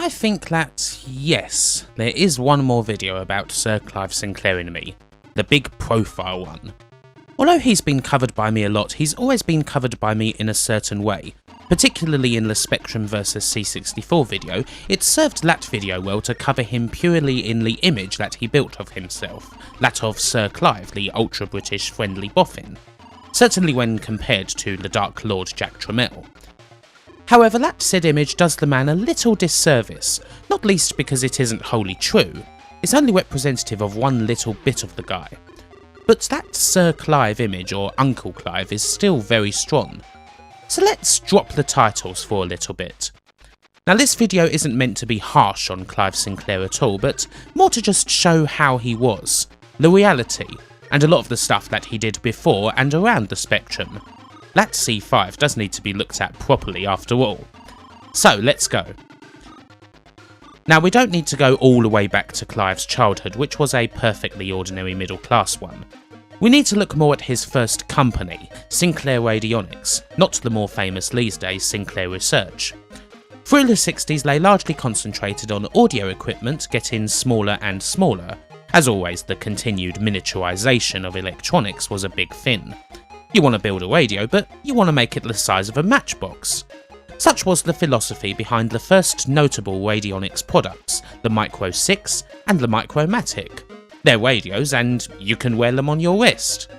I think that, yes, there is one more video about Sir Clive Sinclair in me, the big profile one. Although he's been covered by me a lot, he's always been covered by me in a certain way. Particularly in the Spectrum vs C64 video, it served that video well to cover him purely in the image that he built of himself, that of Sir Clive, the ultra-British friendly boffin, certainly when compared to the Dark Lord Jack Trammell. However, that said image does the man a little disservice, not least because it isn't wholly true, it's only representative of one little bit of the guy. But that Sir Clive image, or Uncle Clive, is still very strong. So let's drop the titles for a little bit. Now this video isn't meant to be harsh on Clive Sinclair at all, but more to just show how he was, the reality, and a lot of the stuff that he did before and around the Spectrum. That C5 does need to be looked at properly after all. So let's go. Now we don't need to go all the way back to Clive's childhood, which was a perfectly ordinary middle class one. We need to look more at his first company, Sinclair Radionics, not the more famous these days Sinclair Research. Through the 60s they largely concentrated on audio equipment getting smaller and smaller. As always, the continued miniaturisation of electronics was a big thing. You want to build a radio, but you want to make it the size of a matchbox. Such was the philosophy behind the first notable radionics products, the Micro 6 and the Micromatic. They're radios and you can wear them on your wrist.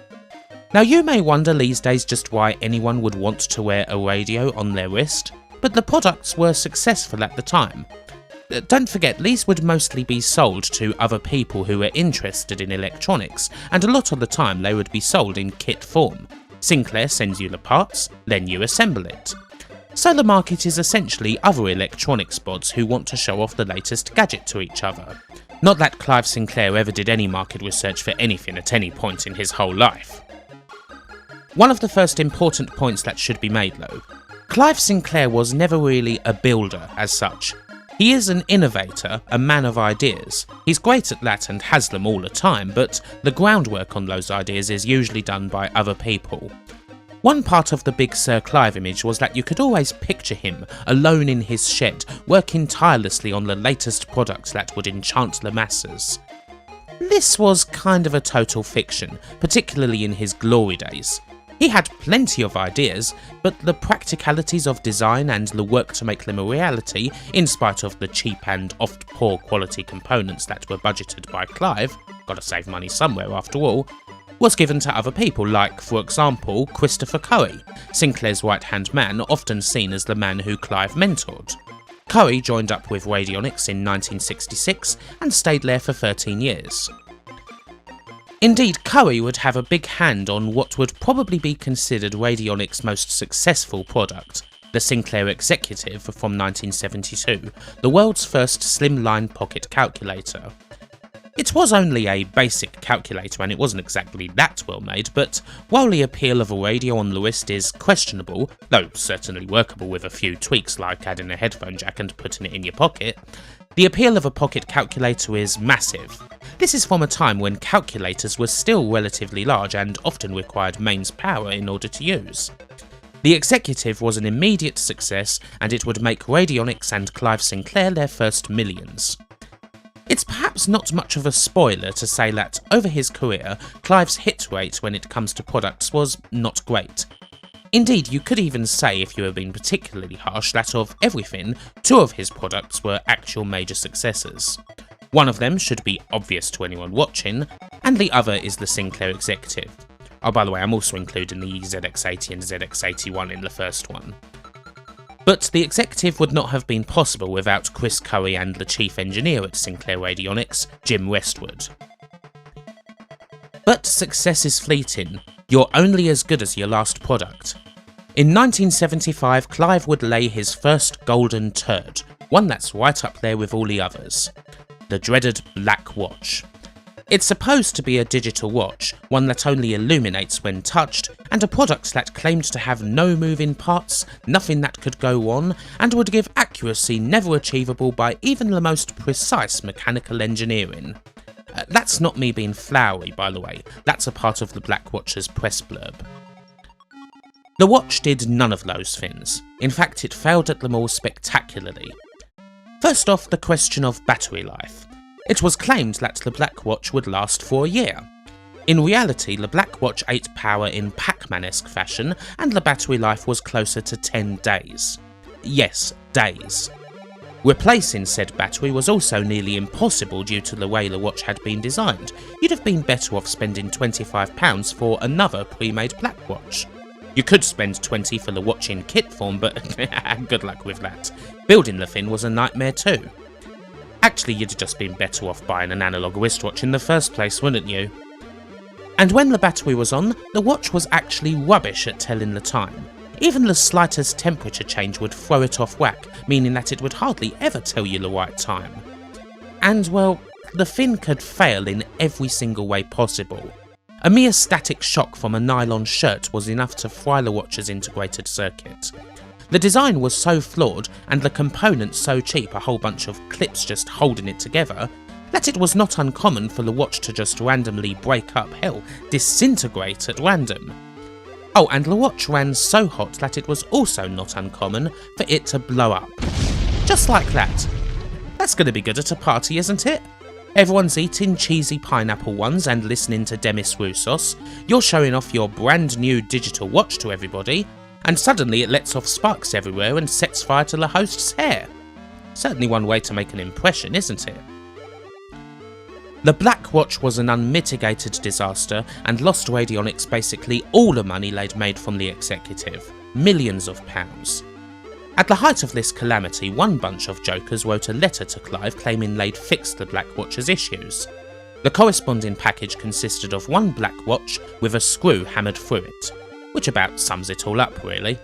Now you may wonder these days just why anyone would want to wear a radio on their wrist, but the products were successful at the time. Don't forget, these would mostly be sold to other people who were interested in electronics, and a lot of the time they would be sold in kit form. Sinclair sends you the parts, then you assemble it. So the market is essentially other electronics bods who want to show off the latest gadget to each other. Not that Clive Sinclair ever did any market research for anything at any point in his whole life. One of the first important points that should be made though, Clive Sinclair was never really a builder as such. He is an innovator, a man of ideas. He's great at that and has them all the time, but the groundwork on those ideas is usually done by other people. One part of the big Sir Clive image was that you could always picture him alone in his shed, working tirelessly on the latest products that would enchant the masses. This was kind of a total fiction, particularly in his glory days. He had plenty of ideas, but the practicalities of design and the work to make them a reality, in spite of the cheap and oft poor quality components that were budgeted by Clive, gotta save money somewhere after all, was given to other people like, for example, Christopher Curry, Sinclair's right-hand man, often seen as the man who Clive mentored. Curry joined up with Radionics in 1966 and stayed there for 13 years. Indeed, Curry would have a big hand on what would probably be considered Radionics' most successful product, the Sinclair Executive from 1972, the world's first slimline pocket calculator. It was only a basic calculator and it wasn't exactly that well made, but while the appeal of a radio on the wrist is questionable, though certainly workable with a few tweaks like adding a headphone jack and putting it in your pocket, the appeal of a pocket calculator is massive. This is from a time when calculators were still relatively large and often required mains power in order to use. The Executive was an immediate success and it would make Radionics and Clive Sinclair their first millions. It's perhaps not much of a spoiler to say that over his career, Clive's hit rate when it comes to products was not great. Indeed, you could even say, if you were being particularly harsh, that of everything, 2 of his products were actual major successes. One of them should be obvious to anyone watching, and the other is the Sinclair Executive. Oh, by the way, I'm also including the ZX80 and ZX81 in the first one. But the Executive would not have been possible without Chris Curry and the chief engineer at Sinclair Radionics, Jim Westwood. But success is fleeting. You're only as good as your last product. In 1975, Clive would lay his first golden turd, one that's right up there with all the others. The dreaded Black Watch. It's supposed to be a digital watch, one that only illuminates when touched, and a product that claimed to have no moving parts, nothing that could go on, and would give accuracy never achievable by even the most precise mechanical engineering. That's not me being flowery, by the way, that's a part of the Black Watch's press blurb. The watch did none of those things. In fact, it failed at them all spectacularly. First off, the question of battery life. It was claimed that the Black Watch would last for a year. In reality, the Black Watch ate power in Pac-Man-esque fashion, and the battery life was closer to 10 days. Yes, days. Replacing said battery was also nearly impossible due to the way the watch had been designed. You'd have been better off spending £25 for another pre-made Black Watch. You could spend 20 for the watch in kit form, but good luck with that. Building the thing was a nightmare too. Actually, you'd have just been better off buying an analog wristwatch in the first place, wouldn't you? And when the battery was on, the watch was actually rubbish at telling the time. Even the slightest temperature change would throw it off whack, meaning that it would hardly ever tell you the right time. And well, the thing could fail in every single way possible. A mere static shock from a nylon shirt was enough to fry the watch's integrated circuit. The design was so flawed and the components so cheap, a whole bunch of clips just holding it together, that it was not uncommon for the watch to just randomly break up, hell, disintegrate at random. Oh, and the watch ran so hot that it was also not uncommon for it to blow up. Just like that. That's gonna be good at a party, isn't it? Everyone's eating cheesy pineapple ones and listening to Demis Roussos, you're showing off your brand new digital watch to everybody, and suddenly it lets off sparks everywhere and sets fire to the host's hair. Certainly one way to make an impression, isn't it? The Black Watch was an unmitigated disaster and lost Radionics basically all the money they'd made from the executive, millions of pounds. At the height of this calamity, one bunch of jokers wrote a letter to Clive claiming they'd fixed the Black Watch's issues. The corresponding package consisted of one Black Watch with a screw hammered through it, which about sums it all up really.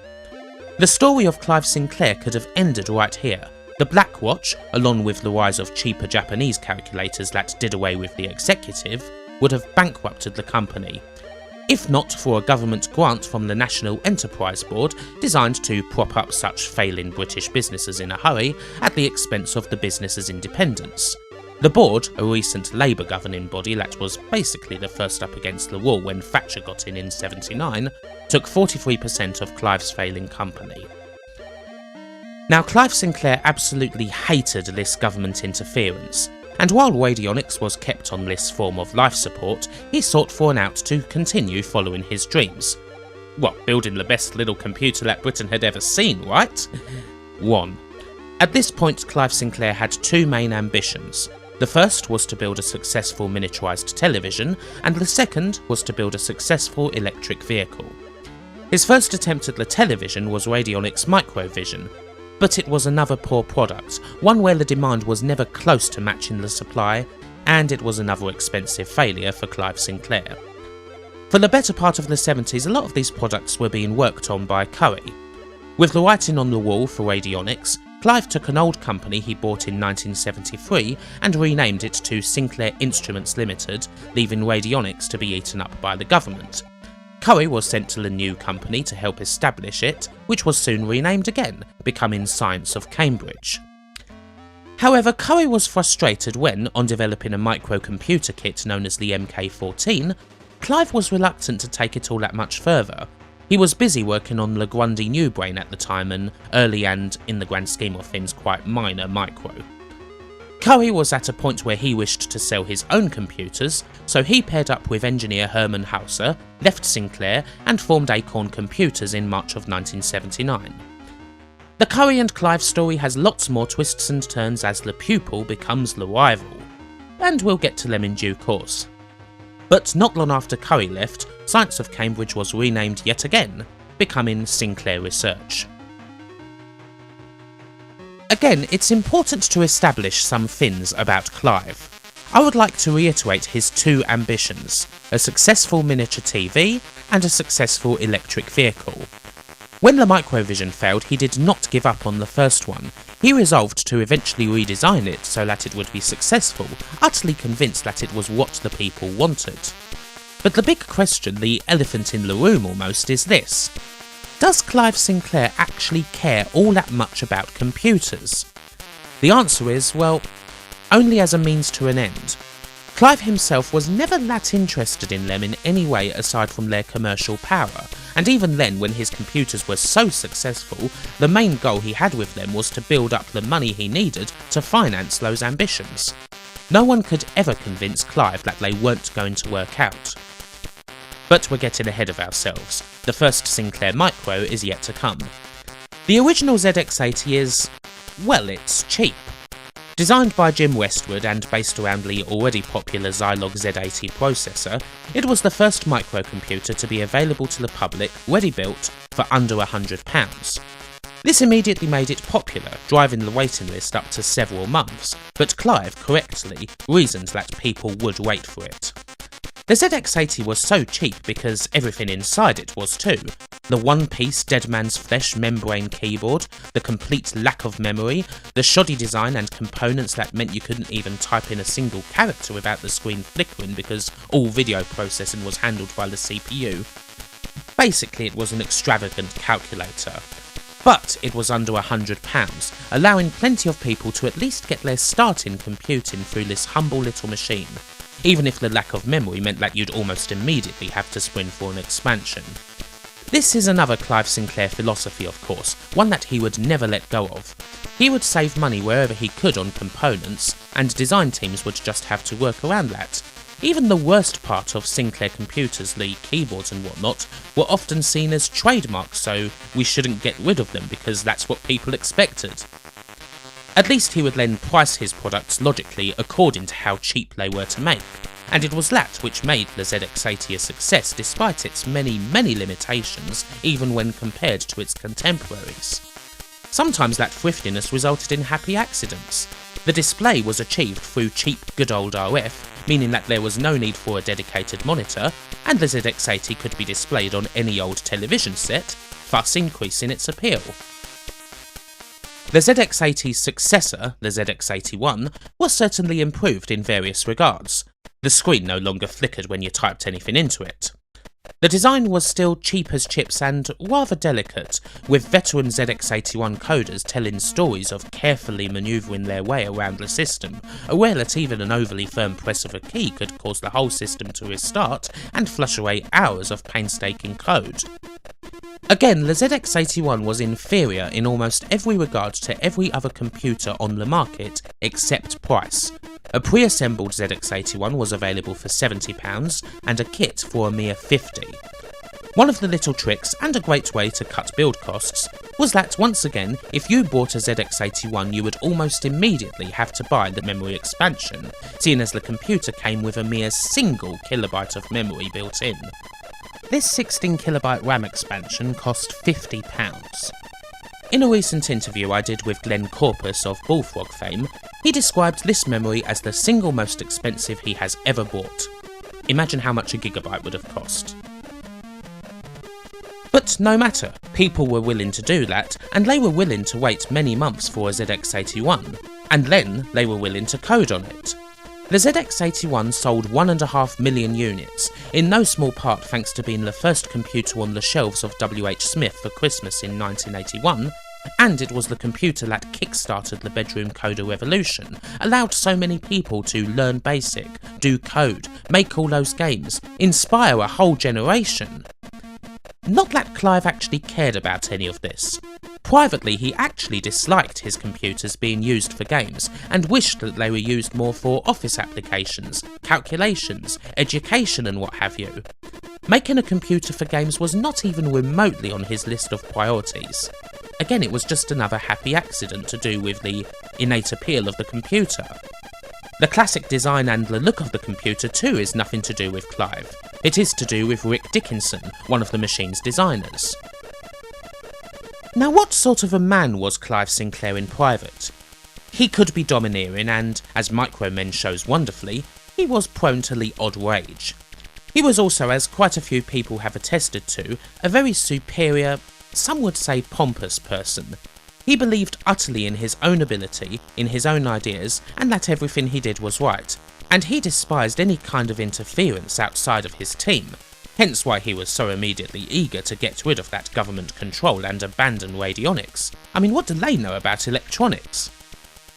The story of Clive Sinclair could have ended right here. The Black Watch, along with the rise of cheaper Japanese calculators that did away with the executive, would have bankrupted the company, if not for a government grant from the National Enterprise Board designed to prop up such failing British businesses in a hurry at the expense of the business's independence. The board, a recent Labour governing body that was basically the first up against the wall when Thatcher got in '79, took 43% of Clive's failing company. Now, Clive Sinclair absolutely hated this government interference, and while Radionics was kept on this form of life support, he sought for an out to continue following his dreams. Well, building the best little computer that Britain had ever seen, right? 1. At this point, Clive Sinclair had two main ambitions. The first was to build a successful miniaturised television, and the second was to build a successful electric vehicle. His first attempt at the television was Radionics Microvision, but it was another poor product, one where the demand was never close to matching the supply, and it was another expensive failure for Clive Sinclair. For the better part of the 70s, a lot of these products were being worked on by Curry. With the writing on the wall for Radionics, Clive took an old company he bought in 1973 and renamed it to Sinclair Instruments Limited, leaving Radionics to be eaten up by the government. Curry was sent to the new company to help establish it, which was soon renamed again, becoming Science of Cambridge. However, Curry was frustrated when, on developing a microcomputer kit known as the MK14, Clive was reluctant to take it all that much further. He was busy working on the Grundy New Brain at the time, an early and, in the grand scheme of things, quite minor micro. Curry was at a point where he wished to sell his own computers, so he paired up with engineer Herman Hauser, left Sinclair, and formed Acorn Computers in March of 1979. The Curry and Clive story has lots more twists and turns as the pupil becomes the rival, and we'll get to them in due course. But not long after Curry left, Science of Cambridge was renamed yet again, becoming Sinclair Research. Again, it's important to establish some things about Clive. I would like to reiterate his two ambitions, a successful miniature TV and a successful electric vehicle. When the Microvision failed, he did not give up on the first one. He resolved to eventually redesign it so that it would be successful, utterly convinced that it was what the people wanted. But the big question, the elephant in the room almost, is this. Does Clive Sinclair actually care all that much about computers? The answer is, well, only as a means to an end. Clive himself was never that interested in them in any way aside from their commercial power, and even then when his computers were so successful, the main goal he had with them was to build up the money he needed to finance those ambitions. No one could ever convince Clive that they weren't going to work out. But we're getting ahead of ourselves. The first Sinclair Micro is yet to come. The original ZX80 is, well, it's cheap. Designed by Jim Westwood and based around the already popular Zilog Z80 processor, it was the first microcomputer to be available to the public, ready built, for under £100. This immediately made it popular, driving the waiting list up to several months, but Clive correctly reasoned that people would wait for it. The ZX80 was so cheap because everything inside it was too. The one-piece Dead Man's Flesh membrane keyboard, the complete lack of memory, the shoddy design and components that meant you couldn't even type in a single character without the screen flickering because all video processing was handled by the CPU. Basically, it was an extravagant calculator. But it was under £100, allowing plenty of people to at least get their start in computing through this humble little machine, even if the lack of memory meant that you'd almost immediately have to sprint for an expansion. This is another Clive Sinclair philosophy, of course, one that he would never let go of. He would save money wherever he could on components, and design teams would just have to work around that. Even the worst part of Sinclair computers, the keyboards and whatnot, were often seen as trademarks, so we shouldn't get rid of them because that's what people expected. At least he would then price his products logically according to how cheap they were to make, and it was that which made the ZX80 a success despite its many limitations, even when compared to its contemporaries. Sometimes that thriftiness resulted in happy accidents. The display was achieved through cheap good old RF, meaning that there was no need for a dedicated monitor, and the ZX80 could be displayed on any old television set, thus increasing its appeal. The ZX80's successor, the ZX81, was certainly improved in various regards. The screen no longer flickered when you typed anything into it. The design was still cheap as chips and rather delicate, with veteran ZX81 coders telling stories of carefully manoeuvring their way around the system, aware that even an overly firm press of a key could cause the whole system to restart and flush away hours of painstaking code. Again, the ZX81 was inferior in almost every regard to every other computer on the market except price. A pre-assembled ZX81 was available for £70 and a kit for a mere £50. One of the little tricks, and a great way to cut build costs, was that once again, if you bought a ZX81 you would almost immediately have to buy the memory expansion, seeing as the computer came with a mere single kilobyte of memory built in. This 16KB RAM expansion cost £50. In a recent interview I did with Glenn Corpus of Bullfrog fame, he described this memory as the single most expensive he has ever bought. Imagine how much a gigabyte would have cost. But no matter, people were willing to do that, and they were willing to wait many months for a ZX81, and then they were willing to code on it. The ZX81 sold 1.5 million units, in no small part thanks to being the first computer on the shelves of W.H. Smith for Christmas in 1981, and it was the computer that kick-started the bedroom coder revolution, allowed so many people to learn BASIC, do code, make all those games, inspire a whole generation. Not that Clive actually cared about any of this. Privately, he actually disliked his computers being used for games, and wished that they were used more for office applications, calculations, education and what have you. Making a computer for games was not even remotely on his list of priorities. Again, it was just another happy accident to do with the innate appeal of the computer. The classic design and the look of the computer too is nothing to do with Clive. It is to do with Rick Dickinson, one of the machine's designers. Now, what sort of a man was Clive Sinclair in private? He could be domineering and, as Micromen shows wonderfully, he was prone to the odd rage. He was also, as quite a few people have attested to, a very superior, some would say pompous person. He believed utterly in his own ability, in his own ideas, and that everything he did was right, and he despised any kind of interference outside of his team, hence why he was so immediately eager to get rid of that government control and abandon radionics. I mean, what do they know about electronics?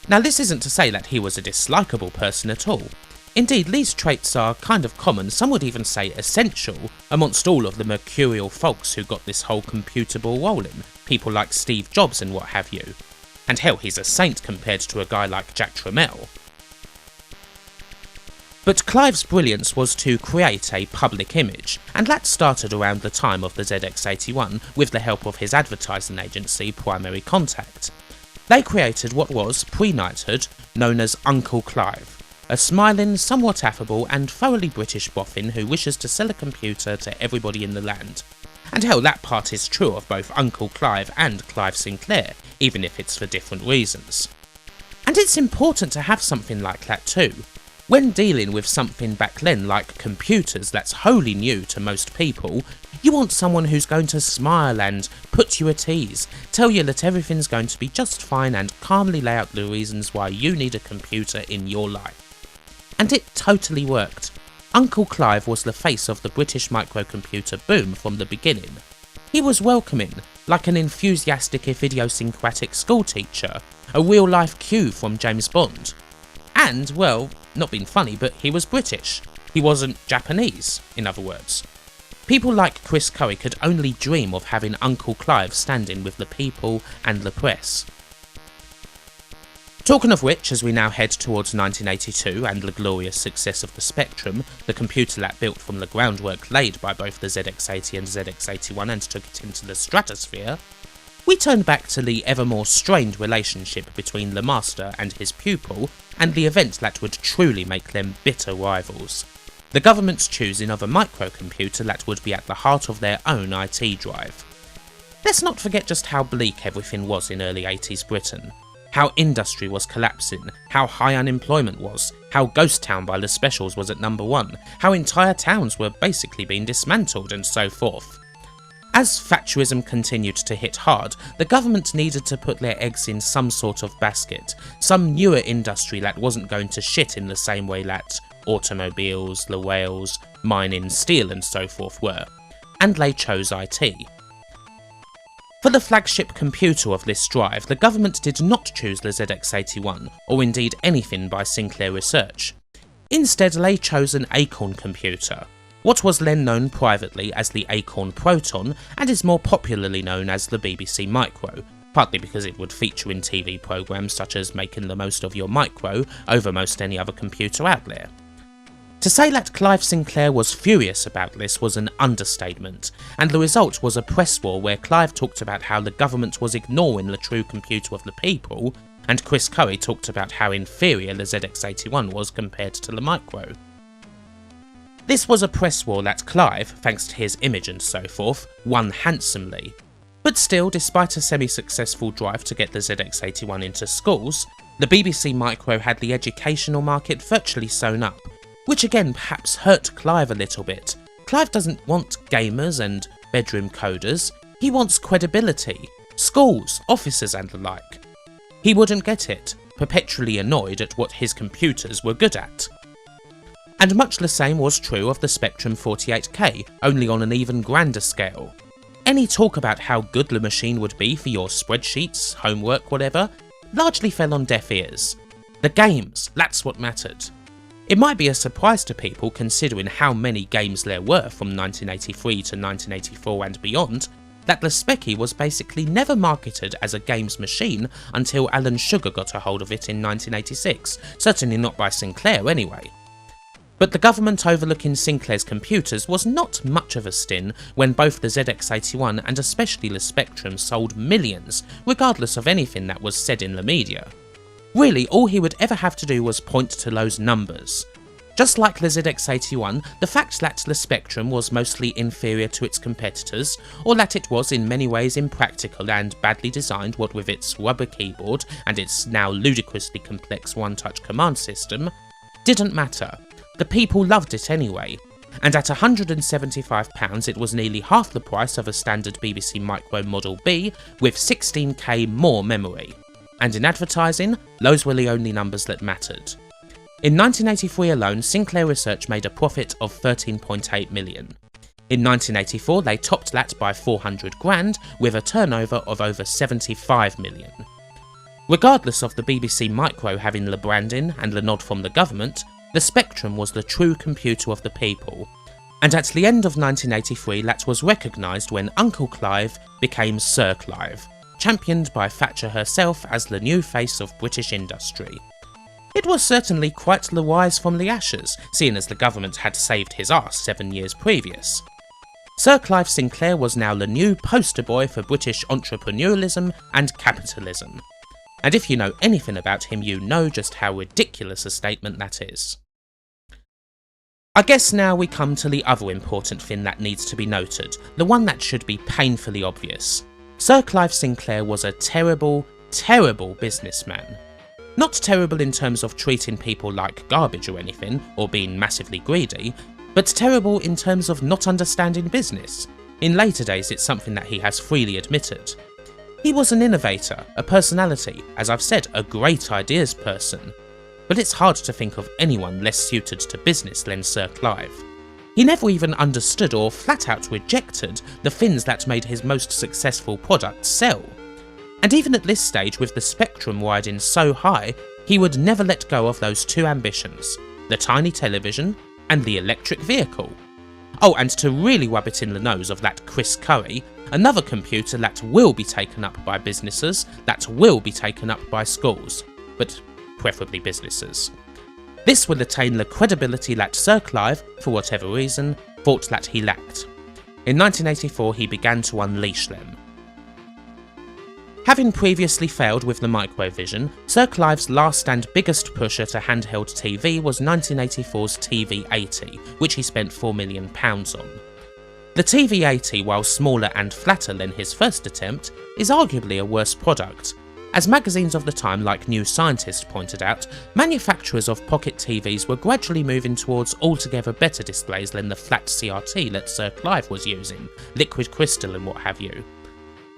Now, this isn't to say that he was a dislikable person at all. Indeed, these traits are kind of common, some would even say essential, amongst all of the mercurial folks who got this whole computer ball rolling, people like Steve Jobs and what have you. And hell, he's a saint compared to a guy like Jack Tramiel. But Clive's brilliance was to create a public image, and that started around the time of the ZX81 with the help of his advertising agency Primary Contact. They created what was, pre-knighthood, known as Uncle Clive, a smiling, somewhat affable and thoroughly British boffin who wishes to sell a computer to everybody in the land. And hell, that part is true of both Uncle Clive and Clive Sinclair, even if it's for different reasons. And it's important to have something like that too. When dealing with something back then like computers that's wholly new to most people, you want someone who's going to smile and put you at ease, tell you that everything's going to be just fine and calmly lay out the reasons why you need a computer in your life. And it totally worked. Uncle Clive was the face of the British microcomputer boom from the beginning. He was welcoming, like an enthusiastic if idiosyncratic schoolteacher, a real-life Q from James Bond. And, well, not being funny, but he was British. He wasn't Japanese, in other words. People like Chris Curry could only dream of having Uncle Clive standing with the people and the press. Talking of which, as we now head towards 1982 and the glorious success of the Spectrum, the computer that built from the groundwork laid by both the ZX80 and ZX81 and took it into the stratosphere, we turn back to the ever more strained relationship between the master and his pupil, and the event that would truly make them bitter rivals. The government's choosing of a microcomputer that would be at the heart of their own IT drive. Let's not forget just how bleak everything was in early 80s Britain. How industry was collapsing, how high unemployment was, how Ghost Town by the Specials was at #1, how entire towns were basically being dismantled and so forth. As Thatcherism continued to hit hard, the government needed to put their eggs in some sort of basket, some newer industry that wasn't going to shit in the same way that automobiles, the rails, mining, steel and so forth were, and they chose IT. For the flagship computer of this drive, the government did not choose the ZX81, or indeed anything by Sinclair Research. Instead, they chose an Acorn computer, what was then known privately as the Acorn Proton and is more popularly known as the BBC Micro, partly because it would feature in TV programmes such as Making the Most of Your Micro over most any other computer out there. To say that Clive Sinclair was furious about this was an understatement, and the result was a press war where Clive talked about how the government was ignoring the true computer of the people, and Chris Curry talked about how inferior the ZX81 was compared to the Micro. This was a press war that Clive, thanks to his image and so forth, won handsomely. But still, despite a semi-successful drive to get the ZX81 into schools, the BBC Micro had the educational market virtually sewn up, which again perhaps hurt Clive a little bit. Clive doesn't want gamers and bedroom coders, he wants credibility, schools, officers and the like. He wouldn't get it, perpetually annoyed at what his computers were good at. And much the same was true of the Spectrum 48K, only on an even grander scale. Any talk about how good the machine would be for your spreadsheets, homework, whatever, largely fell on deaf ears. The games, that's what mattered. It might be a surprise to people considering how many games there were from 1983 to 1984 and beyond, that the Speccy was basically never marketed as a games machine until Alan Sugar got a hold of it in 1986, certainly not by Sinclair anyway. But the government overlooking Sinclair's computers was not much of a stint when both the ZX81 and especially the Spectrum sold millions, regardless of anything that was said in the media. Really, all he would ever have to do was point to those numbers. Just like the ZX81, the fact that the Spectrum was mostly inferior to its competitors, or that it was in many ways impractical and badly designed what with its rubber keyboard and its now ludicrously complex one-touch command system, didn't matter. The people loved it anyway, and at £175 it was nearly half the price of a standard BBC Micro Model B with 16K more memory. And in advertising, those were the only numbers that mattered. In 1983 alone, Sinclair Research made a profit of 13.8 million. In 1984 they topped that by 400 grand with a turnover of over 75 million. Regardless of the BBC Micro having the branding and the nod from the government, The Spectrum was the true computer of the people, and at the end of 1983 that was recognised when Uncle Clive became Sir Clive, championed by Thatcher herself as the new face of British industry. It was certainly quite the rise from the ashes, seeing as the government had saved his arse 7 years previous. Sir Clive Sinclair was now the new poster boy for British entrepreneurialism and capitalism. And if you know anything about him, you know just how ridiculous a statement that is. I guess now we come to the other important thing that needs to be noted, the one that should be painfully obvious. Sir Clive Sinclair was a terrible, terrible businessman. Not terrible in terms of treating people like garbage or anything, or being massively greedy, but terrible in terms of not understanding business. In later days it's something that he has freely admitted. He was an innovator, a personality, as I've said, a great ideas person. But it's hard to think of anyone less suited to business than Sir Clive. He never even understood or flat out rejected the things that made his most successful products sell. And even at this stage, with the Spectrum riding so high, he would never let go of those two ambitions, the tiny television and the electric vehicle. Oh, and to really rub it in the nose of that Chris Curry, another computer that will be taken up by businesses, that will be taken up by schools, but preferably businesses. This will attain the credibility that Sir Clive, for whatever reason, thought that he lacked. In 1984 he began to unleash them. Having previously failed with the Microvision, Sir Clive's last and biggest pusher to handheld TV was 1984's TV-80, which he spent £4 million on. The TV-80, while smaller and flatter than his first attempt, is arguably a worse product. As magazines of the time like New Scientist pointed out, manufacturers of pocket TVs were gradually moving towards altogether better displays than the flat CRT that Sir Clive was using, liquid crystal and what have you.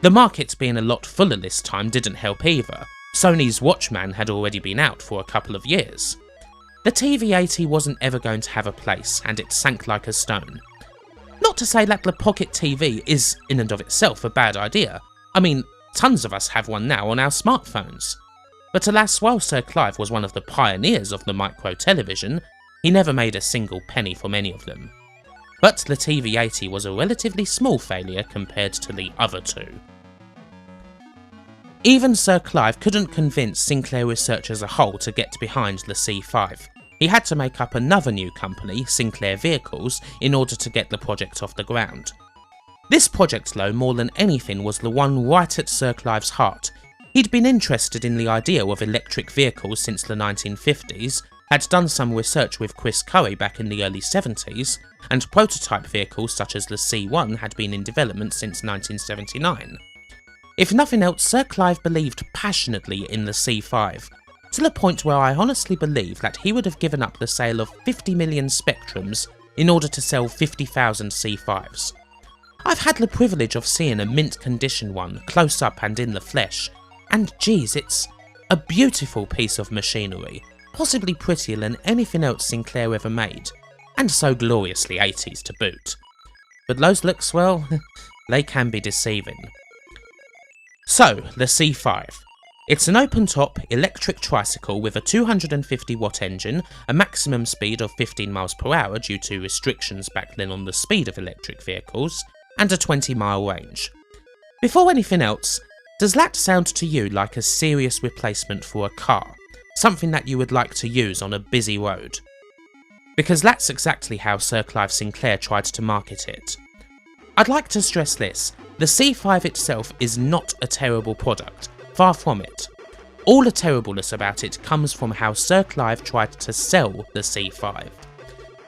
The market being a lot fuller this time didn't help either. Sony's Watchman had already been out for a couple of years. The TV-80 wasn't ever going to have a place, and it sank like a stone. Not to say that the pocket TV is in and of itself a bad idea. I mean, tons of us have one now on our smartphones. But alas, while Sir Clive was one of the pioneers of the micro television, he never made a single penny from any of them. But the TV-80 was a relatively small failure compared to the other two. Even Sir Clive couldn't convince Sinclair Research as a whole to get behind the C5. He had to make up another new company, Sinclair Vehicles, in order to get the project off the ground. This project though, more than anything, was the one right at Sir Clive's heart. He'd been interested in the idea of electric vehicles since the 1950s, had done some research with Chris Curry back in the early 70s, and prototype vehicles such as the C1 had been in development since 1979. If nothing else, Sir Clive believed passionately in the C5, to the point where I honestly believe that he would have given up the sale of 50 million Spectrums in order to sell 50,000 C5s. I've had the privilege of seeing a mint condition one close up and in the flesh, and geez, it's a beautiful piece of machinery, possibly prettier than anything else Sinclair ever made, and so gloriously 80s to boot. But those looks, well, they can be deceiving. So, the C5. It's an open-top electric tricycle with a 250-watt engine, a maximum speed of 15 miles per hour due to restrictions back then on the speed of electric vehicles, and a 20-mile range. Before anything else, does that sound to you like a serious replacement for a car? Something that you would like to use on a busy road? Because that's exactly how Sir Clive Sinclair tried to market it. I'd like to stress this, the C5 itself is not a terrible product, far from it. All the terribleness about it comes from how Sir Clive tried to sell the C5.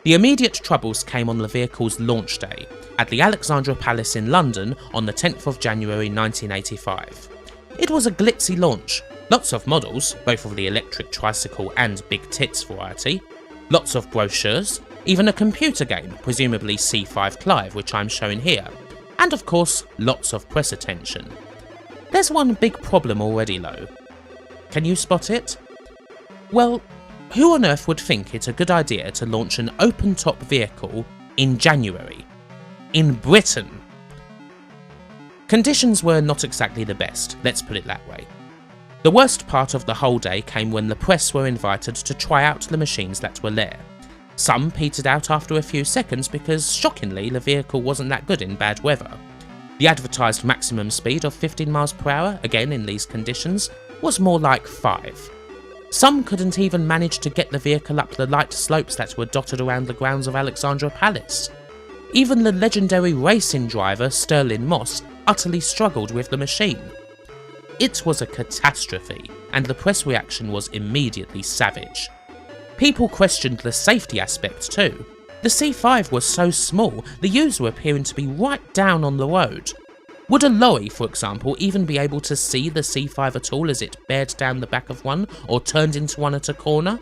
The immediate troubles came on the vehicle's launch day, at the Alexandra Palace in London on the 10th of January 1985. It was a glitzy launch, lots of models, both of the electric tricycle and big tits variety, lots of brochures, even a computer game, presumably C5 Clive, which I'm showing here, and of course, lots of press attention. There's one big problem already though. Can you spot it? Well, who on earth would think it's a good idea to launch an open-top vehicle in January? In Britain? Conditions were not exactly the best, let's put it that way. The worst part of the whole day came when the press were invited to try out the machines that were there. Some petered out after a few seconds because, shockingly, the vehicle wasn't that good in bad weather. The advertised maximum speed of 15 miles per hour, again in these conditions, was more like 5. Some couldn't even manage to get the vehicle up the light slopes that were dotted around the grounds of Alexandra Palace. Even the legendary racing driver Sterling Moss utterly struggled with the machine. It was a catastrophe, and the press reaction was immediately savage. People questioned the safety aspect too. The C5 was so small, the user appearing to be right down on the road. Would a lorry, for example, even be able to see the C5 at all as it bared down the back of one or turned into one at a corner?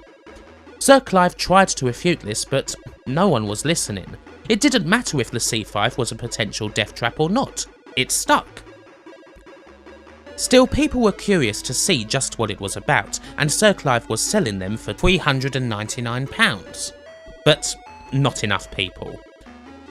Sir Clive tried to refute this, but no one was listening. It didn't matter if the C5 was a potential death trap or not. It stuck. Still, people were curious to see just what it was about, and Sir Clive was selling them for £399. But not enough people.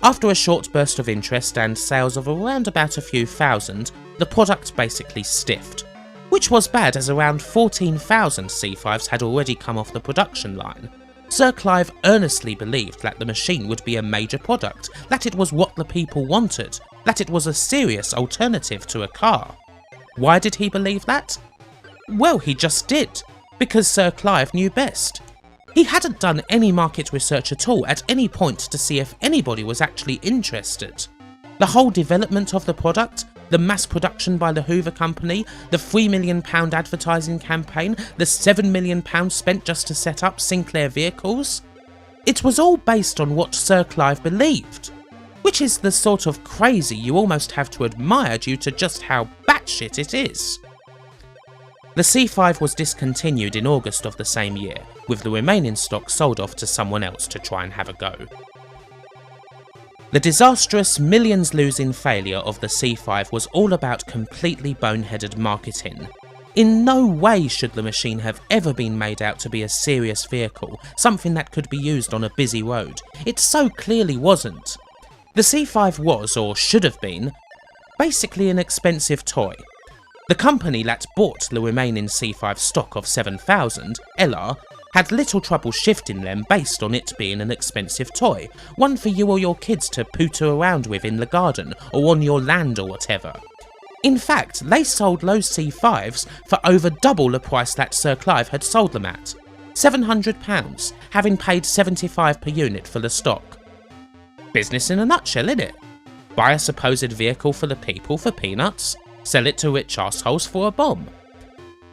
After a short burst of interest and sales of around about a few thousand, the product basically stiffed. Which was bad, as around 14,000 C5s had already come off the production line. Sir Clive earnestly believed that the machine would be a major product, that it was what the people wanted, that it was a serious alternative to a car. Why did he believe that? Well, he just did, because Sir Clive knew best. He hadn't done any market research at all at any point to see if anybody was actually interested. The whole development of the product, the mass production by the Hoover Company, the £3 million advertising campaign, the £7 million spent just to set up Sinclair vehicles, it was all based on what Sir Clive believed. Which is the sort of crazy you almost have to admire due to just how batshit it is. The C5 was discontinued in August of the same year, with the remaining stock sold off to someone else to try and have a go. The disastrous, millions-losing failure of the C5 was all about completely boneheaded marketing. In no way should the machine have ever been made out to be a serious vehicle, something that could be used on a busy road. It so clearly wasn't. The C5 was, or should have been, basically an expensive toy. The company that bought the remaining C5 stock of 7,000, LR, had little trouble shifting them based on it being an expensive toy, one for you or your kids to pooter around with in the garden or on your land or whatever. In fact, they sold those C5s for over double the price that Sir Clive had sold them at, £700, having paid £75 per unit for the stock. Business in a nutshell, innit? Buy a supposed vehicle for the people for peanuts, sell it to rich assholes for a bomb.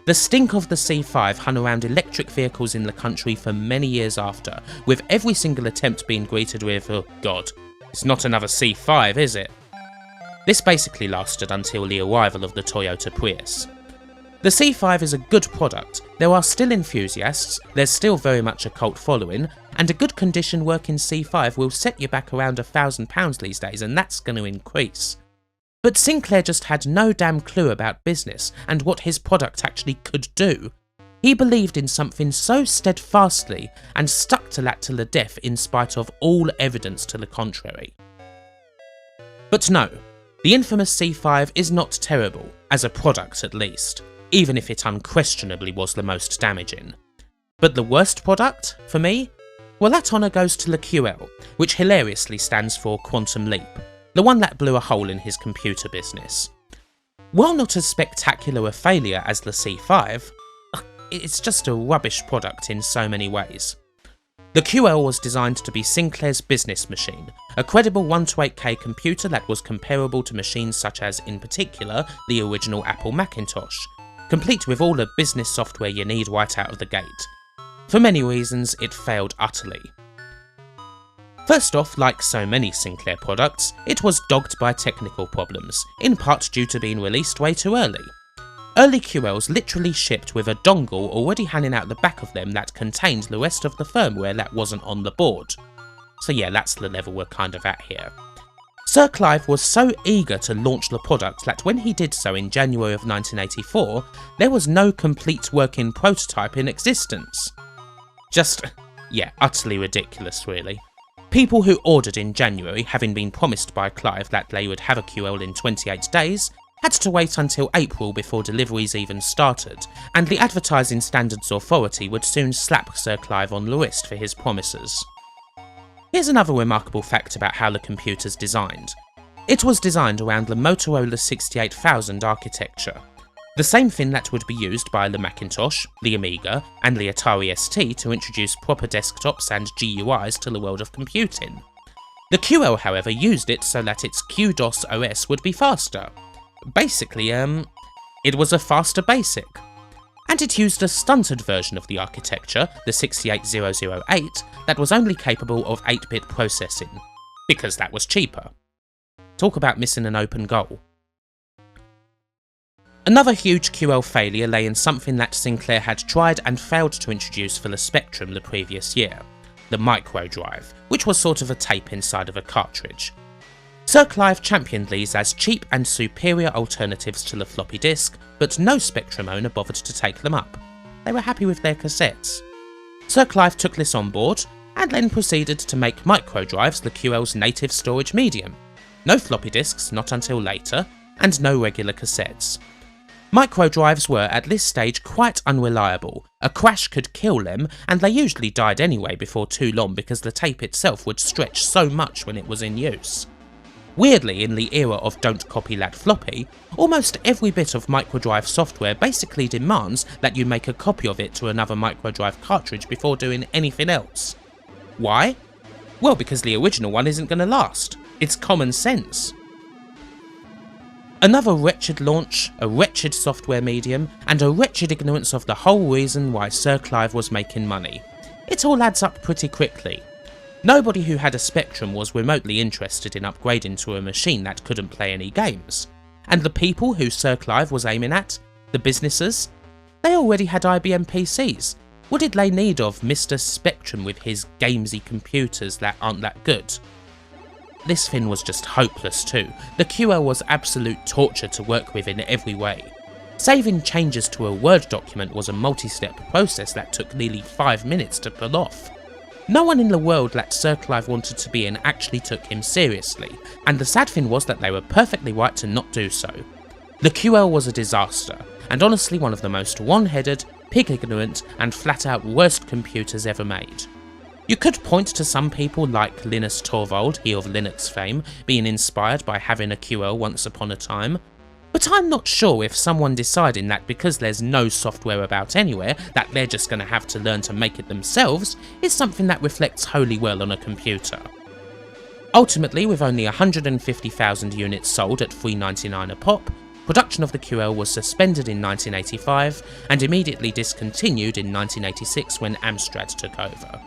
The stink of the C5 hung around electric vehicles in the country for many years after, with every single attempt being greeted with, "Oh god, it's not another C5, is it?" This basically lasted until the arrival of the Toyota Prius. The C5 is a good product, there are still enthusiasts, there's still very much a cult following, and a good condition working C5 will set you back around £1,000 these days, and that's going to increase. But Sinclair just had no damn clue about business and what his product actually could do. He believed in something so steadfastly and stuck to that till the death in spite of all evidence to the contrary. But no, the infamous C5 is not terrible, as a product at least, even if it unquestionably was the most damaging. But the worst product, for me? Well, that honour goes to the QL, which hilariously stands for Quantum Leap, the one that blew a hole in his computer business. While not as spectacular a failure as the C5, it's just a rubbish product in so many ways. The QL was designed to be Sinclair's business machine, a credible 128K computer that was comparable to machines such as, in particular, the original Apple Macintosh, complete with all the business software you need right out of the gate. For many reasons, it failed utterly. First off, like so many Sinclair products, it was dogged by technical problems, in part due to being released way too early. Early QLs literally shipped with a dongle already hanging out the back of them that contained the rest of the firmware that wasn't on the board. So yeah, that's the level we're kind of at here. Sir Clive was so eager to launch the product that when he did so in January of 1984, there was no complete working prototype in existence. Just, yeah, utterly ridiculous really. People who ordered in January, having been promised by Clive that they would have a QL in 28 days, had to wait until April before deliveries even started, and the Advertising Standards Authority would soon slap Sir Clive on the wrist for his promises. Here's another remarkable fact about how the computer's designed. It was designed around the Motorola 68000 architecture, the same thing that would be used by the Macintosh, the Amiga, and the Atari ST to introduce proper desktops and GUIs to the world of computing. The QL, however, used it so that its QDOS OS would be faster. Basically, it was a faster BASIC. And it used a stunted version of the architecture, the 68008, that was only capable of 8-bit processing, because that was cheaper. Talk about missing an open goal. Another huge QL failure lay in something that Sinclair had tried and failed to introduce for the Spectrum the previous year, the micro drive, which was sort of a tape inside of a cartridge. Sir Clive championed these as cheap and superior alternatives to the floppy disk, but no Spectrum owner bothered to take them up. They were happy with their cassettes. Sir Clive took this on board, and then proceeded to make micro drives the QL's native storage medium. No floppy disks not until later, and no regular cassettes. Micro drives were at this stage quite unreliable. A crash could kill them, and they usually died anyway before too long because the tape itself would stretch so much when it was in use. Weirdly, in the era of don't copy that floppy, almost every bit of microdrive software basically demands that you make a copy of it to another microdrive cartridge before doing anything else. Why? Well, because the original one isn't going to last. It's common sense. Another wretched launch, a wretched software medium, and a wretched ignorance of the whole reason why Sir Clive was making money. It all adds up pretty quickly. Nobody who had a Spectrum was remotely interested in upgrading to a machine that couldn't play any games. And the people who Sir Clive was aiming at, the businesses, they already had IBM PCs. What did they need of Mr. Spectrum with his gamesy computers that aren't that good? This thing was just hopeless too. The QL was absolute torture to work with in every way. Saving changes to a Word document was a multi-step process that took nearly 5 minutes to pull off. No one in the world that Sir Clive wanted to be in actually took him seriously, and the sad thing was that they were perfectly right to not do so. The QL was a disaster, and honestly one of the most one-headed, pig-ignorant, and flat-out worst computers ever made. You could point to some people like Linus Torvald, he of Linux fame, being inspired by having a QL once upon a time, but I'm not sure if someone deciding that because there's no software about anywhere that they're just going to have to learn to make it themselves is something that reflects wholly well on a computer. Ultimately, with only 150,000 units sold at $3.99 a pop, production of the QL was suspended in 1985 and immediately discontinued in 1986 when Amstrad took over.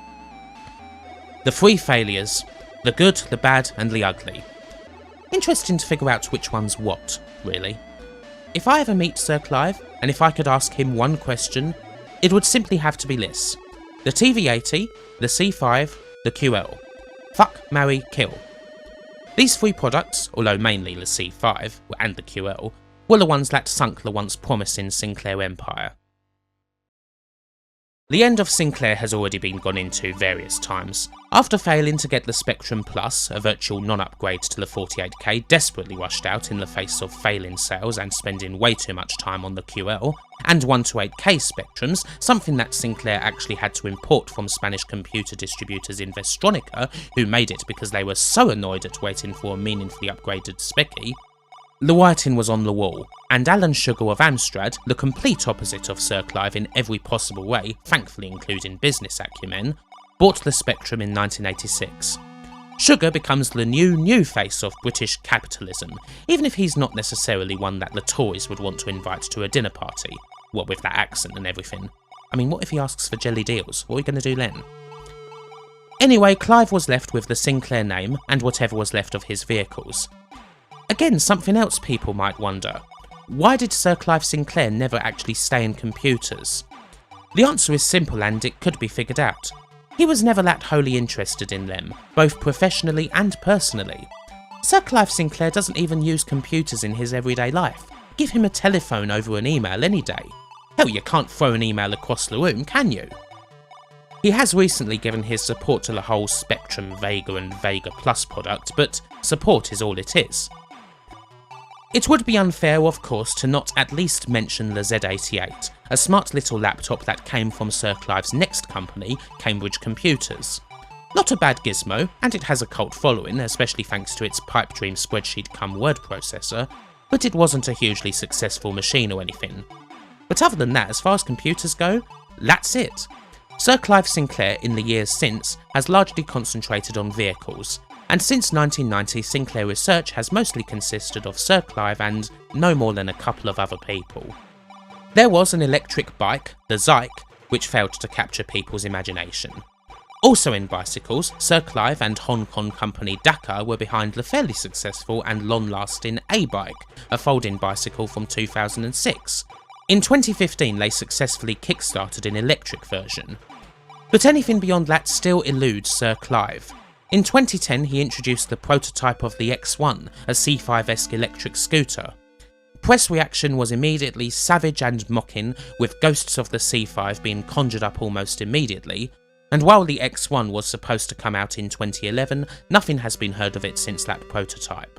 The 3 failures: the good, the bad, and the ugly. Interesting to figure out which one's what, really. If I ever meet Sir Clive, and if I could ask him one question, it would simply have to be this: the TV80, the C5, the QL. Fuck, marry, kill. These 3 products, although mainly the C5 and the QL, were the ones that sunk the once promising Sinclair empire. The end of Sinclair has already been gone into various times. After failing to get the Spectrum Plus, a virtual non-upgrade to the 48K desperately rushed out in the face of failing sales and spending way too much time on the QL, and 128K Spectrums, something that Sinclair actually had to import from Spanish computer distributors Investronica, who made it because they were so annoyed at waiting for a meaningfully upgraded Speccy. The writing was on the wall, and Alan Sugar of Amstrad, the complete opposite of Sir Clive in every possible way, thankfully including business acumen, bought the Spectrum in 1986. Sugar becomes the new face of British capitalism, even if he's not necessarily one that the Tories would want to invite to a dinner party, what with that accent and everything. I mean, what if he asks for jelly deals? What are we going to do then? Anyway, Clive was left with the Sinclair name and whatever was left of his vehicles. Again, something else people might wonder. Why did Sir Clive Sinclair never actually stay in computers? The answer is simple and it could be figured out. He was never that wholly interested in them, both professionally and personally. Sir Clive Sinclair doesn't even use computers in his everyday life. Give him a telephone over an email any day. Hell, you can't throw an email across the room, can you? He has recently given his support to the whole Spectrum Vega and Vega Plus product, but support is all it is. It would be unfair, of course, to not at least mention the Z88, a smart little laptop that came from Sir Clive's next company, Cambridge Computers. Not a bad gizmo, and it has a cult following, especially thanks to its pipe dream spreadsheet cum word processor, but it wasn't a hugely successful machine or anything. But other than that, as far as computers go, that's it. Sir Clive Sinclair in the years since has largely concentrated on vehicles, and since 1990 Sinclair research has mostly consisted of Sir Clive and no more than a couple of other people. There was an electric bike, the Zyke, which failed to capture people's imagination. Also in bicycles, Sir Clive and Hong Kong company Dakar were behind the fairly successful and long-lasting A-Bike, a fold-in bicycle from 2006. In 2015 they successfully kick-started an electric version. But anything beyond that still eludes Sir Clive. In 2010 he introduced the prototype of the X1, a C5-esque electric scooter. Press reaction was immediately savage and mocking, with ghosts of the C5 being conjured up almost immediately, and while the X1 was supposed to come out in 2011, nothing has been heard of it since that prototype.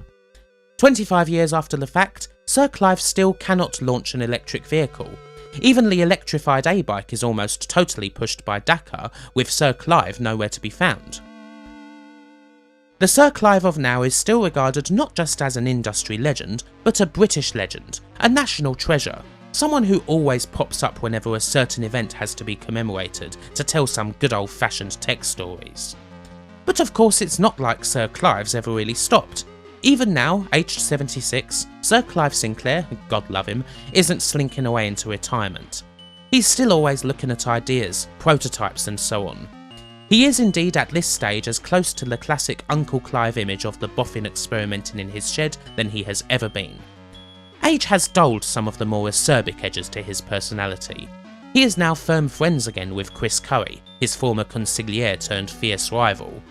25 years after the fact, Sir Clive still cannot launch an electric vehicle. Even the electrified A-Bike is almost totally pushed by Dakar, with Sir Clive nowhere to be found. The Sir Clive of now is still regarded not just as an industry legend, but a British legend, a national treasure, someone who always pops up whenever a certain event has to be commemorated to tell some good old-fashioned tech stories. But of course it's not like Sir Clive's ever really stopped. Even now, aged 76, Sir Clive Sinclair, God love him, isn't slinking away into retirement. He's still always looking at ideas, prototypes and so on. He is indeed at this stage as close to the classic Uncle Clive image of the boffin experimenting in his shed than he has ever been. Age has dulled some of the more acerbic edges to his personality. He is now firm friends again with Chris Curry, his former consigliere turned fierce rival.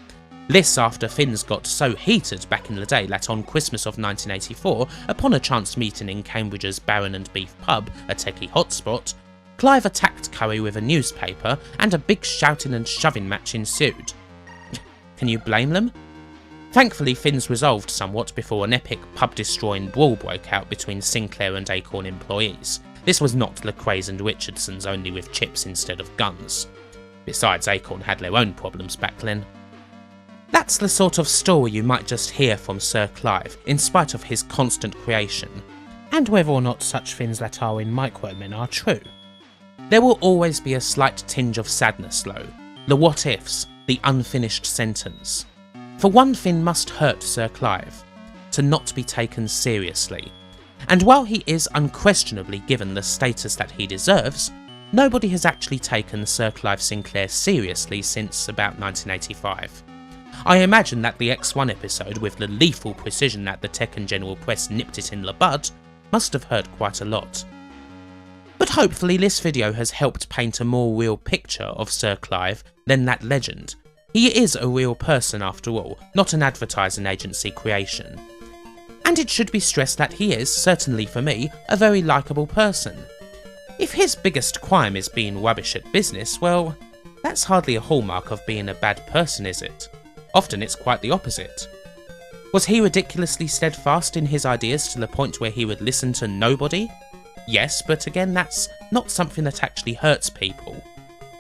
This after things got so heated back in the day that on Christmas of 1984, upon a chance meeting in Cambridge's Baron and Beef pub, a techie hotspot, Clive attacked Curry with a newspaper and a big shouting and shoving match ensued. Can you blame them? Thankfully things resolved somewhat before an epic pub-destroying brawl broke out between Sinclair and Acorn employees. This was not Lecrae's and Richardson's only with chips instead of guns. Besides, Acorn had their own problems back then. That's the sort of story you might just hear from Sir Clive, in spite of his constant creation, and whether or not such things that are in Micromen are true. There will always be a slight tinge of sadness though, the what-ifs, the unfinished sentence. For one thing must hurt Sir Clive, to not be taken seriously. And while he is unquestionably given the status that he deserves, nobody has actually taken Sir Clive Sinclair seriously since about 1985. I imagine that the X1 episode, with the lethal precision that the tech and general press nipped it in the bud, must have hurt quite a lot. But hopefully this video has helped paint a more real picture of Sir Clive than that legend. He is a real person after all, not an advertising agency creation. And it should be stressed that he is, certainly for me, a very likeable person. If his biggest crime is being rubbish at business, well, that's hardly a hallmark of being a bad person, is it? Often it's quite the opposite. Was he ridiculously steadfast in his ideas to the point where he would listen to nobody? Yes, but again that's not something that actually hurts people.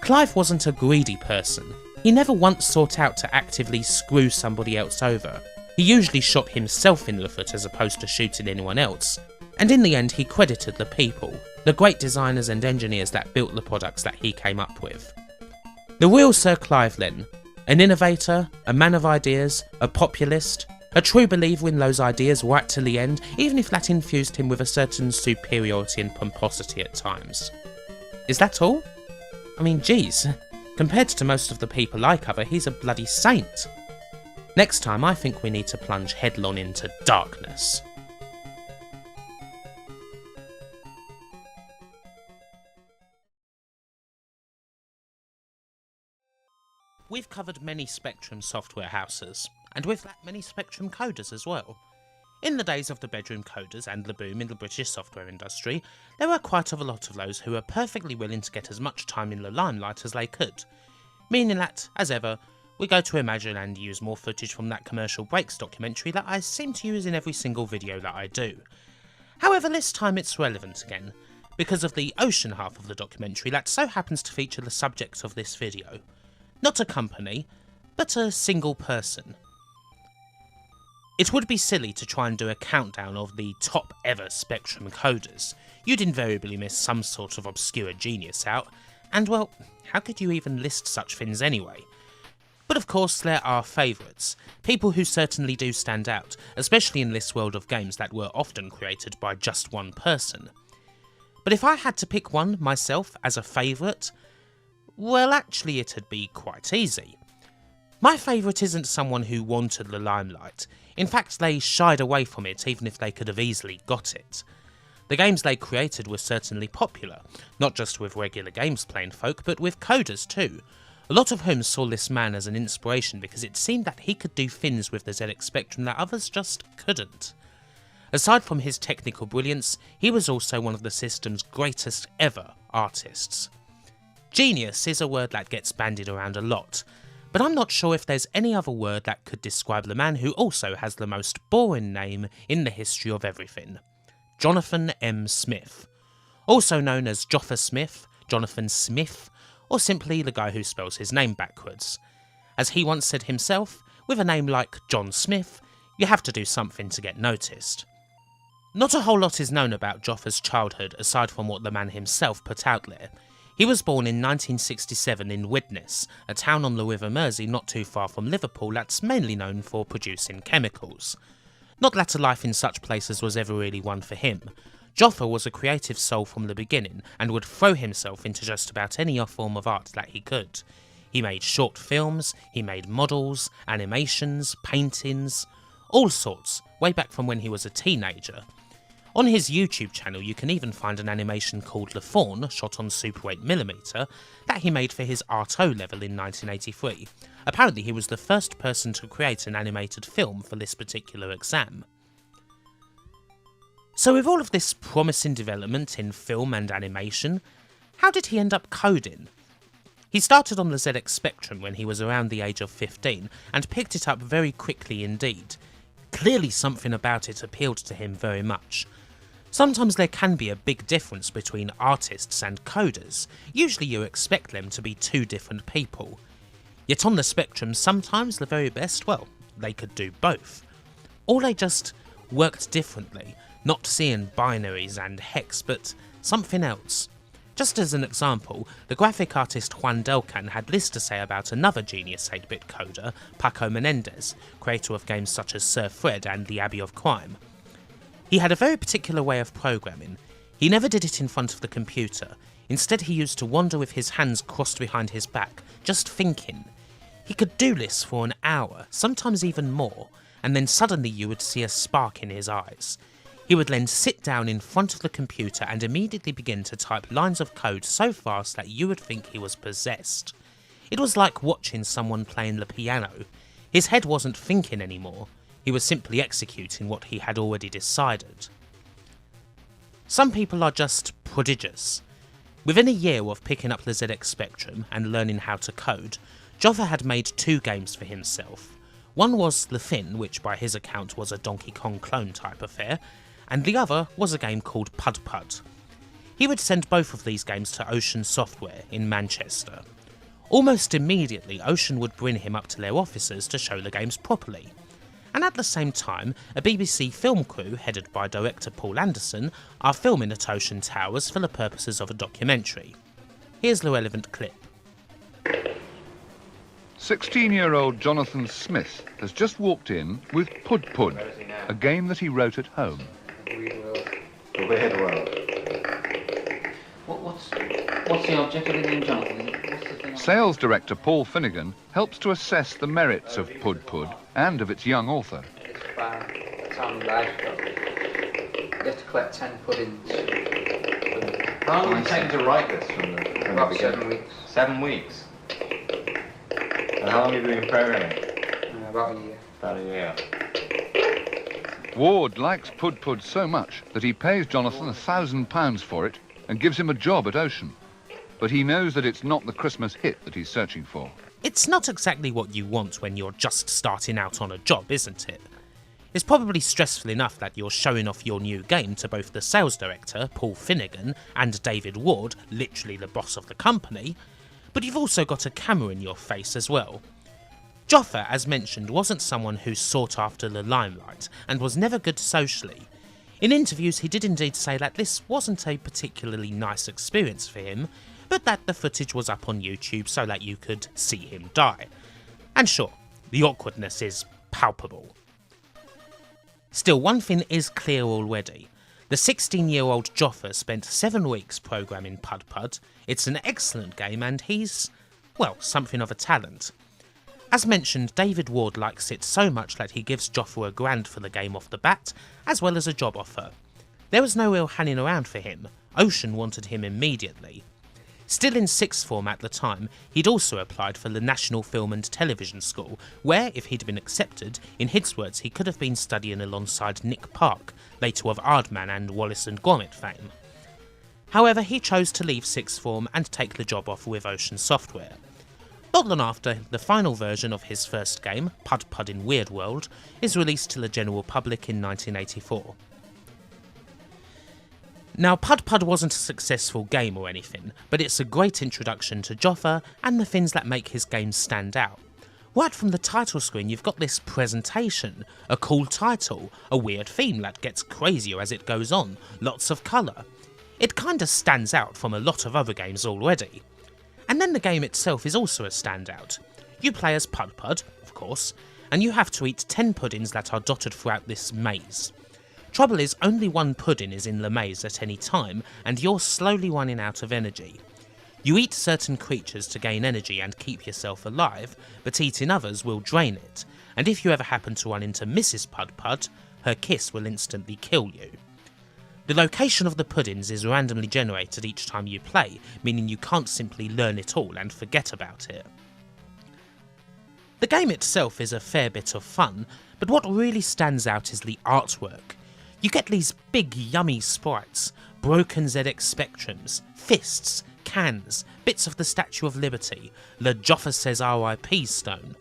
Clive wasn't a greedy person. He never once sought out to actively screw somebody else over. He usually shot himself in the foot as opposed to shooting anyone else. And in the end he credited the people, the great designers and engineers that built the products that he came up with. The real Sir Clive then, an innovator, a man of ideas, a populist, a true believer in those ideas right till the end, even if that infused him with a certain superiority and pomposity at times. Is that all? I mean, geez, compared to most of the people I cover, he's a bloody saint. Next time I think we need to plunge headlong into darkness. We've covered many Spectrum software houses, and with that many Spectrum coders as well. In the days of the bedroom coders and the boom in the British software industry, there were quite a lot of those who were perfectly willing to get as much time in the limelight as they could, meaning that, as ever, we go to imagine and use more footage from that commercial breaks documentary that I seem to use in every single video that I do. However, this time it's relevant again, because of the ocean half of the documentary that so happens to feature the subject of this video. Not a company, but a single person. It would be silly to try and do a countdown of the top ever Spectrum coders. You'd invariably miss some sort of obscure genius out, and well, how could you even list such things anyway? But of course there are favourites, people who certainly do stand out, especially in this world of games that were often created by just one person. But if I had to pick one myself as a favourite, well actually it'd be quite easy. My favourite isn't someone who wanted the limelight. In fact, they shied away from it even if they could have easily got it. The games they created were certainly popular, not just with regular games playing folk, but with coders too, a lot of whom saw this man as an inspiration because it seemed that he could do things with the ZX Spectrum that others just couldn't. Aside from his technical brilliance, he was also one of the system's greatest ever artists. Genius is a word that gets bandied around a lot, but I'm not sure if there's any other word that could describe the man who also has the most boring name in the history of everything. Jonathan M. Smith. Also known as Joffa Smith, Jonathan Smith, or simply the guy who spells his name backwards. As he once said himself, with a name like John Smith, you have to do something to get noticed. Not a whole lot is known about Joffa's childhood aside from what the man himself put out there. He was born in 1967 in Widnes, a town on the River Mersey not too far from Liverpool that's mainly known for producing chemicals. Not that a life in such places was ever really one for him. Joffa was a creative soul from the beginning and would throw himself into just about any form of art that he could. He made short films, he made models, animations, paintings, all sorts, way back from when he was a teenager. On his YouTube channel you can even find an animation called The Fawn, shot on Super 8mm, that he made for his Art O level in 1983. Apparently he was the first person to create an animated film for this particular exam. So with all of this promising development in film and animation, how did he end up coding? He started on the ZX Spectrum when he was around the age of 15 and picked it up very quickly indeed. Clearly something about it appealed to him very much. Sometimes there can be a big difference between artists and coders. Usually you expect them to be two different people. Yet on the Spectrum sometimes the very best, well, they could do both. Or they just worked differently, not seeing binaries and hex, but something else. Just as an example, the graphic artist Juan Delcan had this to say about another genius 8-bit coder, Paco Menendez, creator of games such as Sir Fred and The Abbey of Crime. He had a very particular way of programming. He never did it in front of the computer. Instead he used to wander with his hands crossed behind his back, just thinking. He could do this for an hour, sometimes even more, and then suddenly you would see a spark in his eyes. He would then sit down in front of the computer and immediately begin to type lines of code so fast that you would think he was possessed. It was like watching someone playing the piano. His head wasn't thinking anymore, he was simply executing what he had already decided. Some people are just prodigious. Within a year of picking up the ZX Spectrum and learning how to code, Joffa had made 2 games for himself. One was The Fin, which by his account was a Donkey Kong clone type affair, and the other was a game called Pud Pud. He would send both of these games to Ocean Software in Manchester. Almost immediately, Ocean would bring him up to their offices to show the games properly. And at the same time, a BBC film crew, headed by director Paul Anderson, are filming at Ocean Towers for the purposes of a documentary. Here's the relevant clip. 16-year-old Jonathan Smith has just walked in with Pud Pud, a game that he wrote at home. We'll world. What's the object of the game, Jonathan? What's the thing? Sales director Paul Finnegan helps to assess the merits of Pud Pud and of its young author. It's about time life. You have to collect 10 puddings. How long did it take to write this from the About beginning? 7 weeks. 7 weeks. And how long have you been programming? About a year. About a year. Ward likes Pud Pud so much that he pays Jonathan £1,000 for it and gives him a job at Ocean. But he knows that it's not the Christmas hit that he's searching for. It's not exactly what you want when you're just starting out on a job, isn't it? It's probably stressful enough that you're showing off your new game to both the sales director, Paul Finnegan, and David Ward, literally the boss of the company, but you've also got a camera in your face as well. Joffa, as mentioned, wasn't someone who sought after the limelight and was never good socially. In interviews he did indeed say that this wasn't a particularly nice experience for him, but that the footage was up on YouTube so that you could see him die. And sure, the awkwardness is palpable. Still, one thing is clear already. The 16-year-old Joffa spent 7 weeks programming Pud Pud. It's an excellent game and he's, well, something of a talent. As mentioned, David Ward likes it so much that he gives Joffa $1,000 for the game off the bat, as well as a job offer. There was no real hanging around for him. Ocean wanted him immediately. Still in sixth form at the time, he'd also applied for the National Film and Television School, where, if he'd been accepted, in his words he could have been studying alongside Nick Park, later of Aardman and Wallace and Gromit fame. However, he chose to leave sixth form and take the job offer with Ocean Software. Not long after, the final version of his first game, Pud Pud in Weird World, is released to the general public in 1984. Now, Pud Pud wasn't a successful game or anything, but it's a great introduction to Joffa and the things that make his games stand out. Right from the title screen you've got this presentation, a cool title, a weird theme that gets crazier as it goes on, lots of colour. It kinda stands out from a lot of other games already. And then the game itself is also a standout. You play as Pud Pud, of course, and you have to eat 10 puddings that are dotted throughout this maze. Trouble is, only one pudding is in the maze at any time, and you're slowly running out of energy. You eat certain creatures to gain energy and keep yourself alive, but eating others will drain it, and if you ever happen to run into Mrs. Pud Pud, her kiss will instantly kill you. The location of the puddings is randomly generated each time you play, meaning you can't simply learn it all and forget about it. The game itself is a fair bit of fun, but what really stands out is the artwork. You get these big yummy sprites, broken ZX Spectrums, fists, cans, bits of the Statue of Liberty, the Joffa says RIP stone.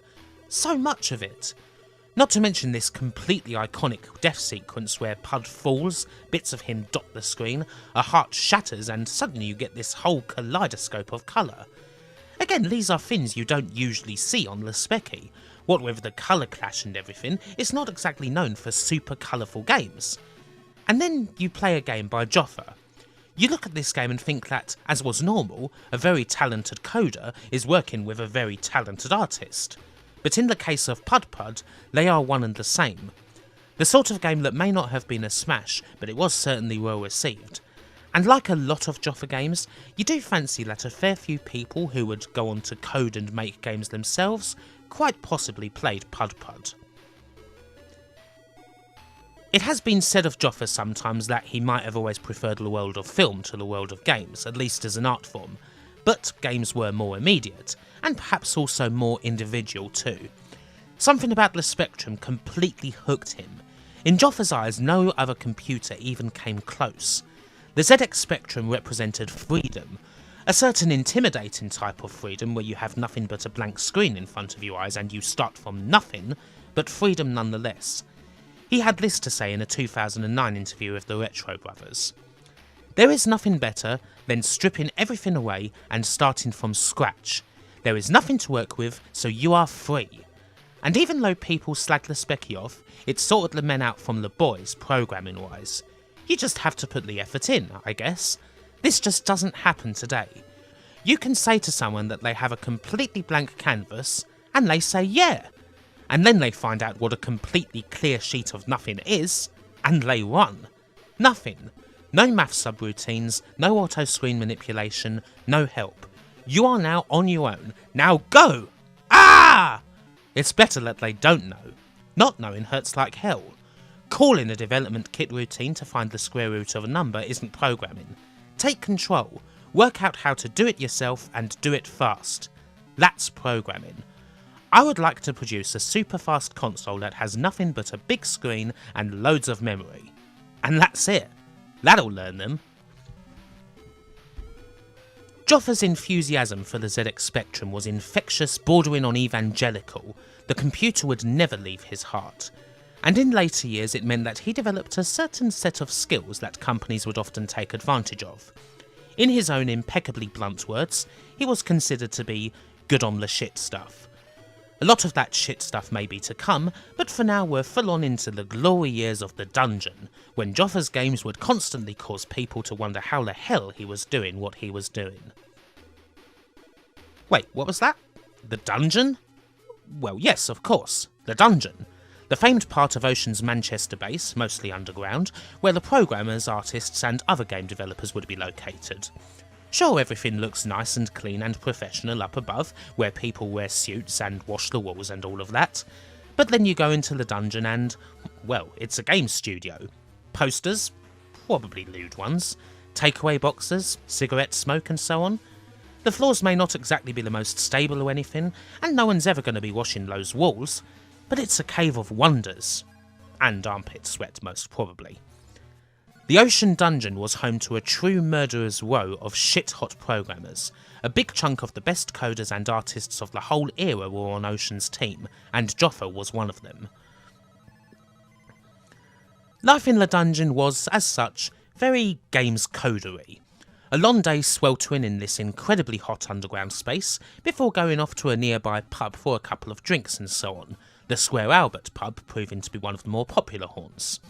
So much of it. Not to mention this completely iconic death sequence where Pud falls, bits of him dot the screen, a heart shatters and suddenly you get this whole kaleidoscope of colour. Again, these are things you don't usually see on the Speccy. What with the colour clash and everything, it's not exactly known for super colourful games. And then you play a game by Joffa. You look at this game and think that, as was normal, a very talented coder is working with a very talented artist. But in the case of Pud Pud, they are one and the same. The sort of game that may not have been a smash, but it was certainly well received. And like a lot of Joffa games, you do fancy that a fair few people who would go on to code and make games themselves quite possibly played Pud Pud. It has been said of Joffa sometimes that he might have always preferred the world of film to the world of games, at least as an art form, but games were more immediate, and perhaps also more individual too. Something about the Spectrum completely hooked him. In Joffa's eyes, no other computer even came close. The ZX Spectrum represented freedom, a certain intimidating type of freedom where you have nothing but a blank screen in front of your eyes and you start from nothing, but freedom nonetheless. He had this to say in a 2009 interview with the Retro Brothers. "There is nothing better than stripping everything away and starting from scratch. There is nothing to work with, so you are free. And even though people slag the Speccy off, it sorted the men out from the boys, programming wise. You just have to put the effort in, I guess. This just doesn't happen today. You can say to someone that they have a completely blank canvas, and they say yeah. And then they find out what a completely clear sheet of nothing is, and they run. Nothing. No math subroutines, no auto screen manipulation, no help. You are now on your own. Now go! Ah! It's better that they don't know. Not knowing hurts like hell. Calling a development kit routine to find the square root of a number isn't programming. Take control. Work out how to do it yourself and do it fast. That's programming. I would like to produce a super fast console that has nothing but a big screen and loads of memory. And that's it. That'll learn them." Joffa's enthusiasm for the ZX Spectrum was infectious, bordering on evangelical. The computer would never leave his heart. And in later years it meant that he developed a certain set of skills that companies would often take advantage of. In his own impeccably blunt words, he was considered to be good on the shit stuff. A lot of that shit stuff may be to come, but for now we're full on into the glory years of the dungeon, when Joffa's games would constantly cause people to wonder how the hell he was doing what he was doing. Wait, what was that? The dungeon? Well, yes, of course, the dungeon. The famed part of Ocean's Manchester base, mostly underground, where the programmers, artists and other game developers would be located. Sure, everything looks nice and clean and professional up above, where people wear suits and wash the walls and all of that, but then you go into the dungeon and, well, it's a game studio. Posters, probably lewd ones, takeaway boxes, cigarette smoke and so on. The floors may not exactly be the most stable or anything, and no one's ever going to be washing those walls, but it's a cave of wonders. And armpit sweat, most probably. The Ocean Dungeon was home to a true murderer's row of shit-hot programmers. A big chunk of the best coders and artists of the whole era were on Ocean's team, and Joffa was one of them. Life in the dungeon was, as such, very games codery. A long day sweltering in this incredibly hot underground space, before going off to a nearby pub for a couple of drinks and so on, the Square Albert pub proving to be one of the more popular haunts.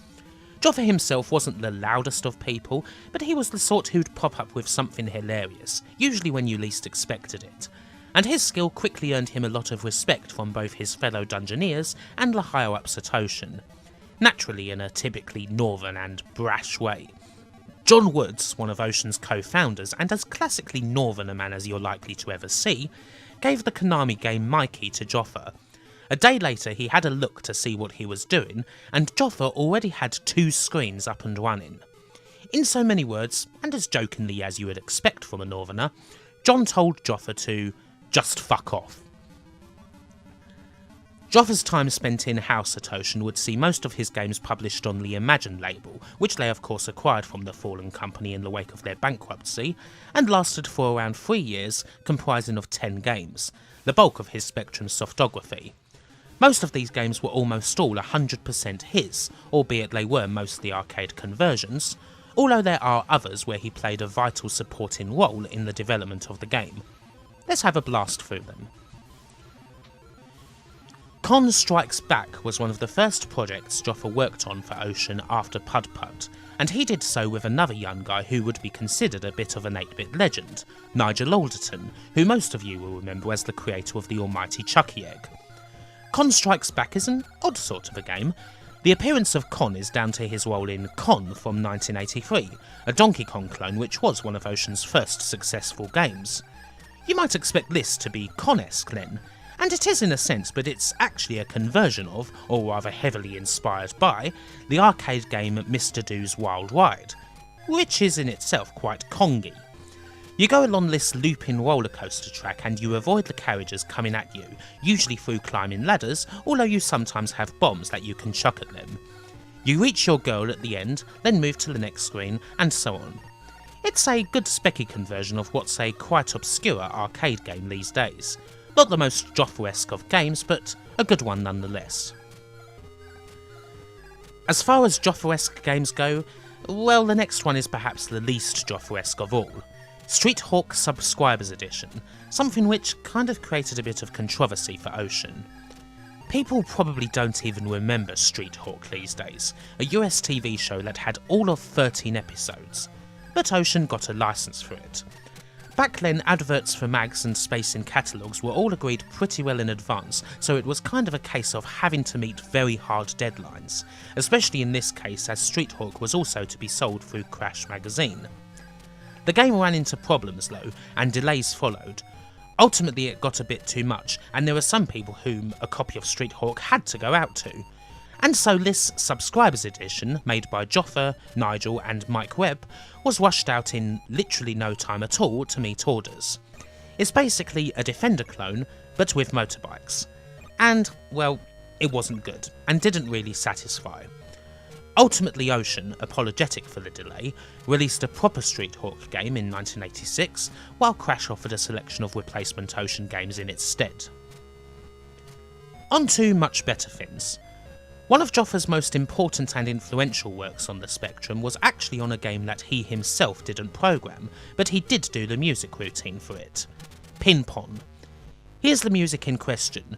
Joffa himself wasn't the loudest of people, but he was the sort who'd pop up with something hilarious, usually when you least expected it, and his skill quickly earned him a lot of respect from both his fellow Dungeoneers and the higher-ups at Ocean, naturally in a typically northern and brash way. John Woods, one of Ocean's co-founders and as classically northern a man as you're likely to ever see, gave the Konami game Mikey to Joffa. A day later he had a look to see what he was doing, and Joffa already had 2 screens up and running. In so many words, and as jokingly as you would expect from a northerner, John told Joffa to just fuck off. Joffa's time spent in-house at Ocean would see most of his games published on the Imagine label, which they of course acquired from the fallen company in the wake of their bankruptcy, and lasted for around 3 years, comprising of 10 games, the bulk of his Spectrum softography. Most of these games were almost all 100% his, albeit they were mostly arcade conversions, although there are others where he played a vital supporting role in the development of the game. Let's have a blast through them. Con Strikes Back was one of the first projects Joffa worked on for Ocean after Pud Pud, and he did so with another young guy who would be considered a bit of an 8-bit legend, Nigel Alderton, who most of you will remember as the creator of the almighty Chucky Egg. Con Strikes Back is an odd sort of a game. The appearance of Con is down to his role in Con from 1983, a Donkey Kong clone which was one of Ocean's first successful games. You might expect this to be Con-esque then, and it is in a sense, but it's actually a conversion of, or rather heavily inspired by, the arcade game Mr. Do's Wild Ride, which is in itself quite Kongy. You go along this looping roller coaster track and you avoid the carriages coming at you, usually through climbing ladders, although you sometimes have bombs that you can chuck at them. You reach your goal at the end, then move to the next screen, and so on. It's a good specky conversion of what's a quite obscure arcade game these days. Not the most Joffa-esque of games, but a good one nonetheless. As far as Joffa-esque games go, well, the next one is perhaps the least Joffa-esque of all. Street Hawk Subscribers Edition, something which kind of created a bit of controversy for Ocean. People probably don't even remember Street Hawk these days, a US TV show that had all of 13 episodes, but Ocean got a license for it. Back then, adverts for mags and spacing catalogues were all agreed pretty well in advance, so it was kind of a case of having to meet very hard deadlines, especially in this case as Street Hawk was also to be sold through Crash magazine. The game ran into problems though, and delays followed. Ultimately it got a bit too much, and there were some people whom a copy of Street Hawk had to go out to. And so this Subscribers Edition, made by Joffa, Nigel and Mike Webb, was rushed out in literally no time at all to meet orders. It's basically a Defender clone, but with motorbikes. And, well, it wasn't good, and didn't really satisfy. Ultimately Ocean, apologetic for the delay, released a proper Street Hawk game in 1986, while Crash offered a selection of replacement Ocean games in its stead. On to much better things. One of Joffa's most important and influential works on the Spectrum was actually on a game that he himself didn't program, but he did do the music routine for it. Pin Pon. Here's the music in question.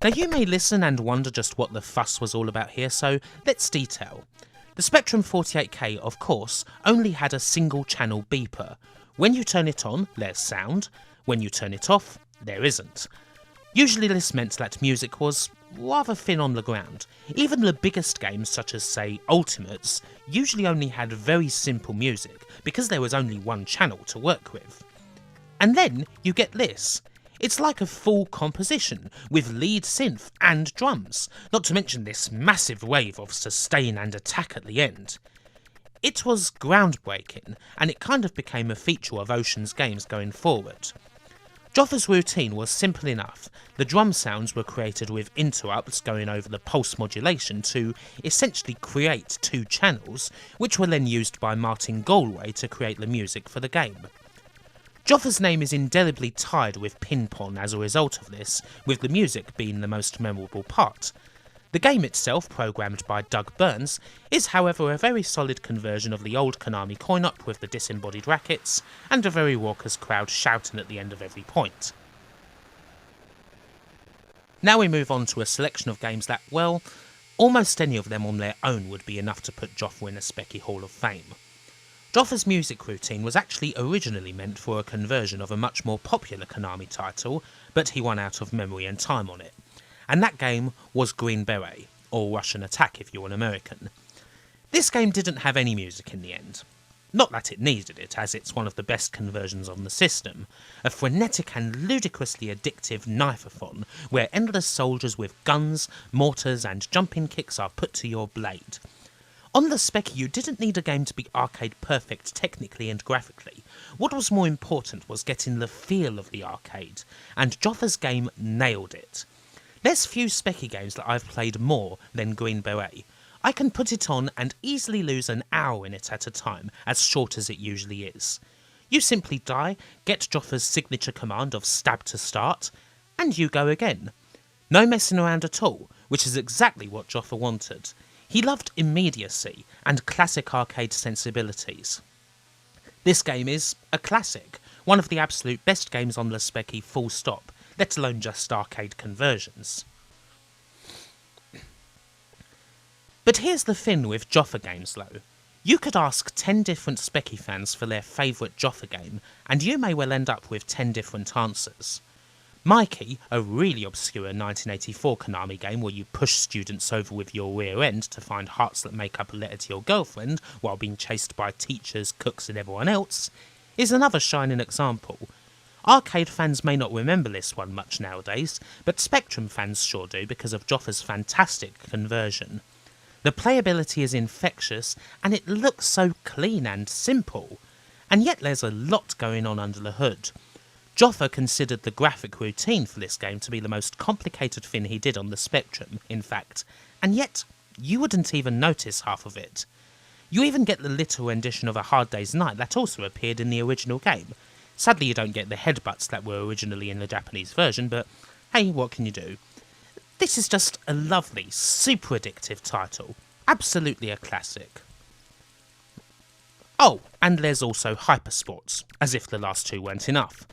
Now you may listen and wonder just what the fuss was all about here, so let's detail. The Spectrum 48K, of course, only had a single channel beeper. When you turn it on, there's sound. When you turn it off, there isn't. Usually this meant that music was rather thin on the ground. Even the biggest games, such as, say, Ultimates, usually only had very simple music, because there was only one channel to work with. And then you get this. It's like a full composition, with lead synth and drums, not to mention this massive wave of sustain and attack at the end. It was groundbreaking, and it kind of became a feature of Ocean's games going forward. Joffa's routine was simple enough. The drum sounds were created with interrupts going over the pulse modulation to essentially create two channels, which were then used by Martin Galway to create the music for the game. Joffa's name is indelibly tied with Pin Pon as a result of this, with the music being the most memorable part. The game itself, programmed by Doug Burns, is however a very solid conversion of the old Konami coin-op with the disembodied rackets, and a very raucous crowd shouting at the end of every point. Now we move on to a selection of games that, well, almost any of them on their own would be enough to put Joffa in a Speccy Hall of Fame. Joffa's music routine was actually originally meant for a conversion of a much more popular Konami title, but he won out of memory and time on it. And that game was Green Beret, or Russian Attack if you're an American. This game didn't have any music in the end. Not that it needed it, as it's one of the best conversions on the system. A frenetic and ludicrously addictive knife-a-thon, where endless soldiers with guns, mortars and jumping kicks are put to your blade. On the Speccy, you didn't need a game to be arcade perfect technically and graphically. What was more important was getting the feel of the arcade, and Joffa's game nailed it. There's few Speccy games that I've played more than Green Beret. I can put it on and easily lose an hour in it at a time, as short as it usually is. You simply die, get Joffa's signature command of stab to start, and you go again. No messing around at all, which is exactly what Joffa wanted. He loved immediacy and classic arcade sensibilities. This game is a classic, one of the absolute best games on the Speccy full stop, let alone just arcade conversions. But here's the thing with Joffa games though. You could ask 10 different Speccy fans for their favourite Joffa game, and you may well end up with 10 different answers. Mikey, a really obscure 1984 Konami game where you push students over with your rear end to find hearts that make up a letter to your girlfriend while being chased by teachers, cooks and everyone else, is another shining example. Arcade fans may not remember this one much nowadays, but Spectrum fans sure do because of Joffa's fantastic conversion. The playability is infectious and it looks so clean and simple, and yet there's a lot going on under the hood. Joffa considered the graphic routine for this game to be the most complicated thing he did on the Spectrum, in fact, and yet you wouldn't even notice half of it. You even get the little rendition of A Hard Day's Night that also appeared in the original game. Sadly you don't get the headbutts that were originally in the Japanese version, but hey, what can you do? This is just a lovely, super addictive title. Absolutely a classic. Oh, and there's also Hyper Sports, as if the last two weren't enough.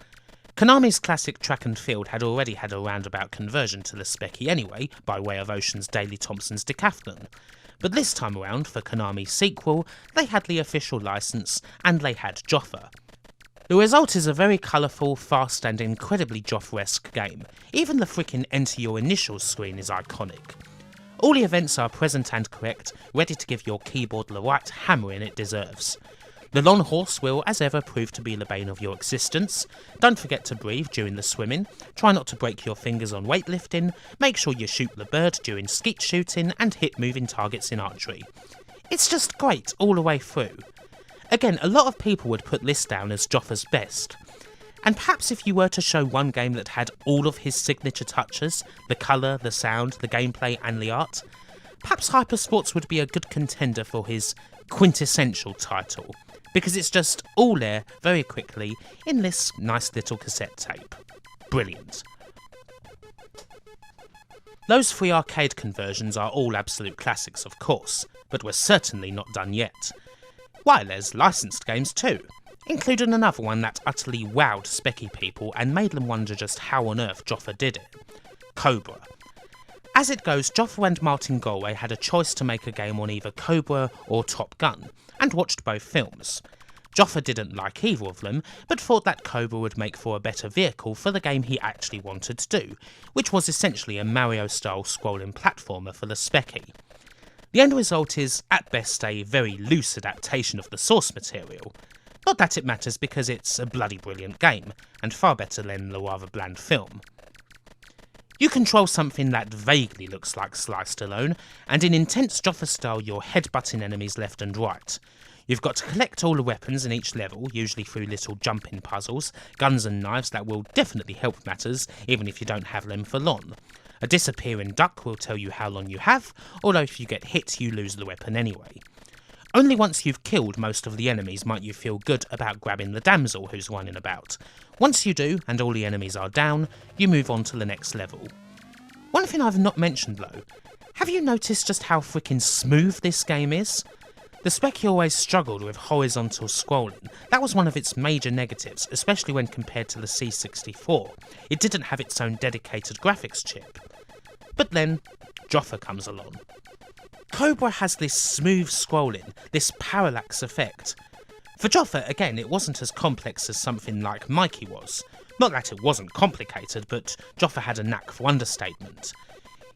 Konami's classic Track and Field had already had a roundabout conversion to the Speccy anyway, by way of Ocean's Daley Thompson's Decathlon. But this time around, for Konami's sequel, they had the official licence, and they had Joffa. The result is a very colourful, fast and incredibly Joffa-esque game. Even the frickin' enter your initials screen is iconic. All the events are present and correct, ready to give your keyboard the right hammering it deserves. The long horse will, as ever, prove to be the bane of your existence. Don't forget to breathe during the swimming, try not to break your fingers on weightlifting, make sure you shoot the bird during skeet shooting, and hit moving targets in archery. It's just great all the way through. Again, a lot of people would put this down as Joffa's best. And perhaps if you were to show one game that had all of his signature touches, the colour, the sound, the gameplay and the art, perhaps Hyper Sports would be a good contender for his quintessential title. because it's just all there very quickly in this nice little cassette tape. Brilliant. Those 3 arcade conversions are all absolute classics, of course, but we're certainly not done yet. Why, there's licensed games too, including another one that utterly wowed Speccy people and made them wonder just how on earth Joffa did it. Cobra. As it goes, Joffa and Martin Galway had a choice to make a game on either Cobra or Top Gun, and watched both films. Joffa didn't like either of them, but thought that Cobra would make for a better vehicle for the game he actually wanted to do, which was essentially a Mario-style scrolling platformer for the Speccy. The end result is, at best, a very loose adaptation of the source material. Not that it matters because it's a bloody brilliant game, and far better than the rather bland film. You control something that vaguely looks like Sly Stallone, and in intense Joffa style you're headbutting enemies left and right. You've got to collect all the weapons in each level, usually through little jumping puzzles, guns and knives that will definitely help matters, even if you don't have them for long. A disappearing duck will tell you how long you have, although if you get hit you lose the weapon anyway. Only once you've killed most of the enemies might you feel good about grabbing the damsel who's running about. Once you do, and all the enemies are down, you move on to the next level. One thing I've not mentioned though, have you noticed just how freaking smooth this game is? The Speccy always struggled with horizontal scrolling. That was one of its major negatives, especially when compared to the C64. It didn't have its own dedicated graphics chip. But then, Joffa comes along. Cobra has this smooth scrolling, this parallax effect. For Joffa, again, it wasn't as complex as something like Mikey was. Not that it wasn't complicated, but Joffa had a knack for understatement.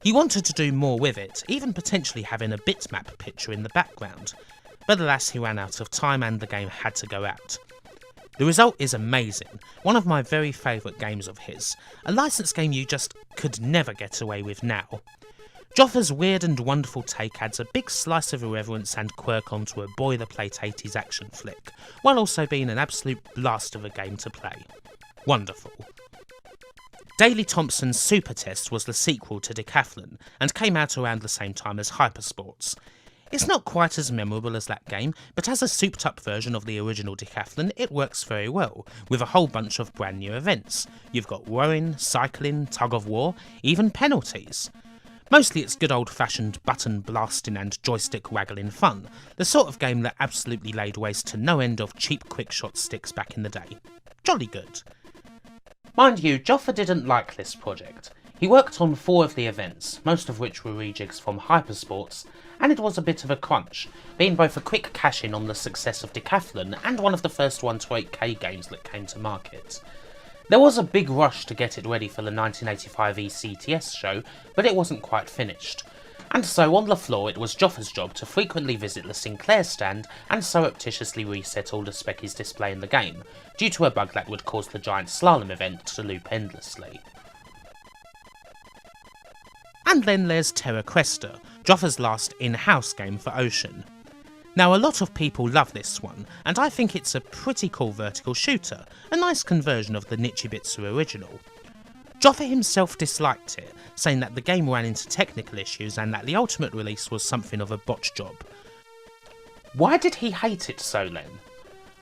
He wanted to do more with it, even potentially having a bitmap picture in the background. But alas, he ran out of time and the game had to go out. The result is amazing, one of my very favourite games of his, a licensed game you just could never get away with now. Joffa's weird and wonderful take adds a big slice of irreverence and quirk onto a boilerplate 80s action flick, while also being an absolute blast of a game to play. Wonderful. Daley Thompson's Super Test was the sequel to Decathlon, and came out around the same time as Hyper Sports. It's not quite as memorable as that game, but as a souped up version of the original Decathlon, it works very well, with a whole bunch of brand new events. You've got rowing, cycling, tug of war, even penalties. Mostly it's good old fashioned button blasting and joystick waggling fun, the sort of game that absolutely laid waste to no end of cheap quick shot sticks back in the day. Jolly good. Mind you, Joffa didn't like this project. He worked on 4 of the events, most of which were rejigs from Hyper Sports, and it was a bit of a crunch, being both a quick cash-in on the success of Decathlon and one of the first 1-8K games that came to market. There was a big rush to get it ready for the 1985 ECTS show, but it wasn't quite finished. And so on the floor it was Joffa's job to frequently visit the Sinclair stand and surreptitiously reset all the Speccy's display in the game, due to a bug that would cause the giant slalom event to loop endlessly. And then there's Terra Cresta, Joffa's last in-house game for Ocean. Now a lot of people love this one, and I think it's a pretty cool vertical shooter, a nice conversion of the Nichibitsu original. Joffa himself disliked it, saying that the game ran into technical issues and that the ultimate release was something of a botch job. Why did he hate it so then?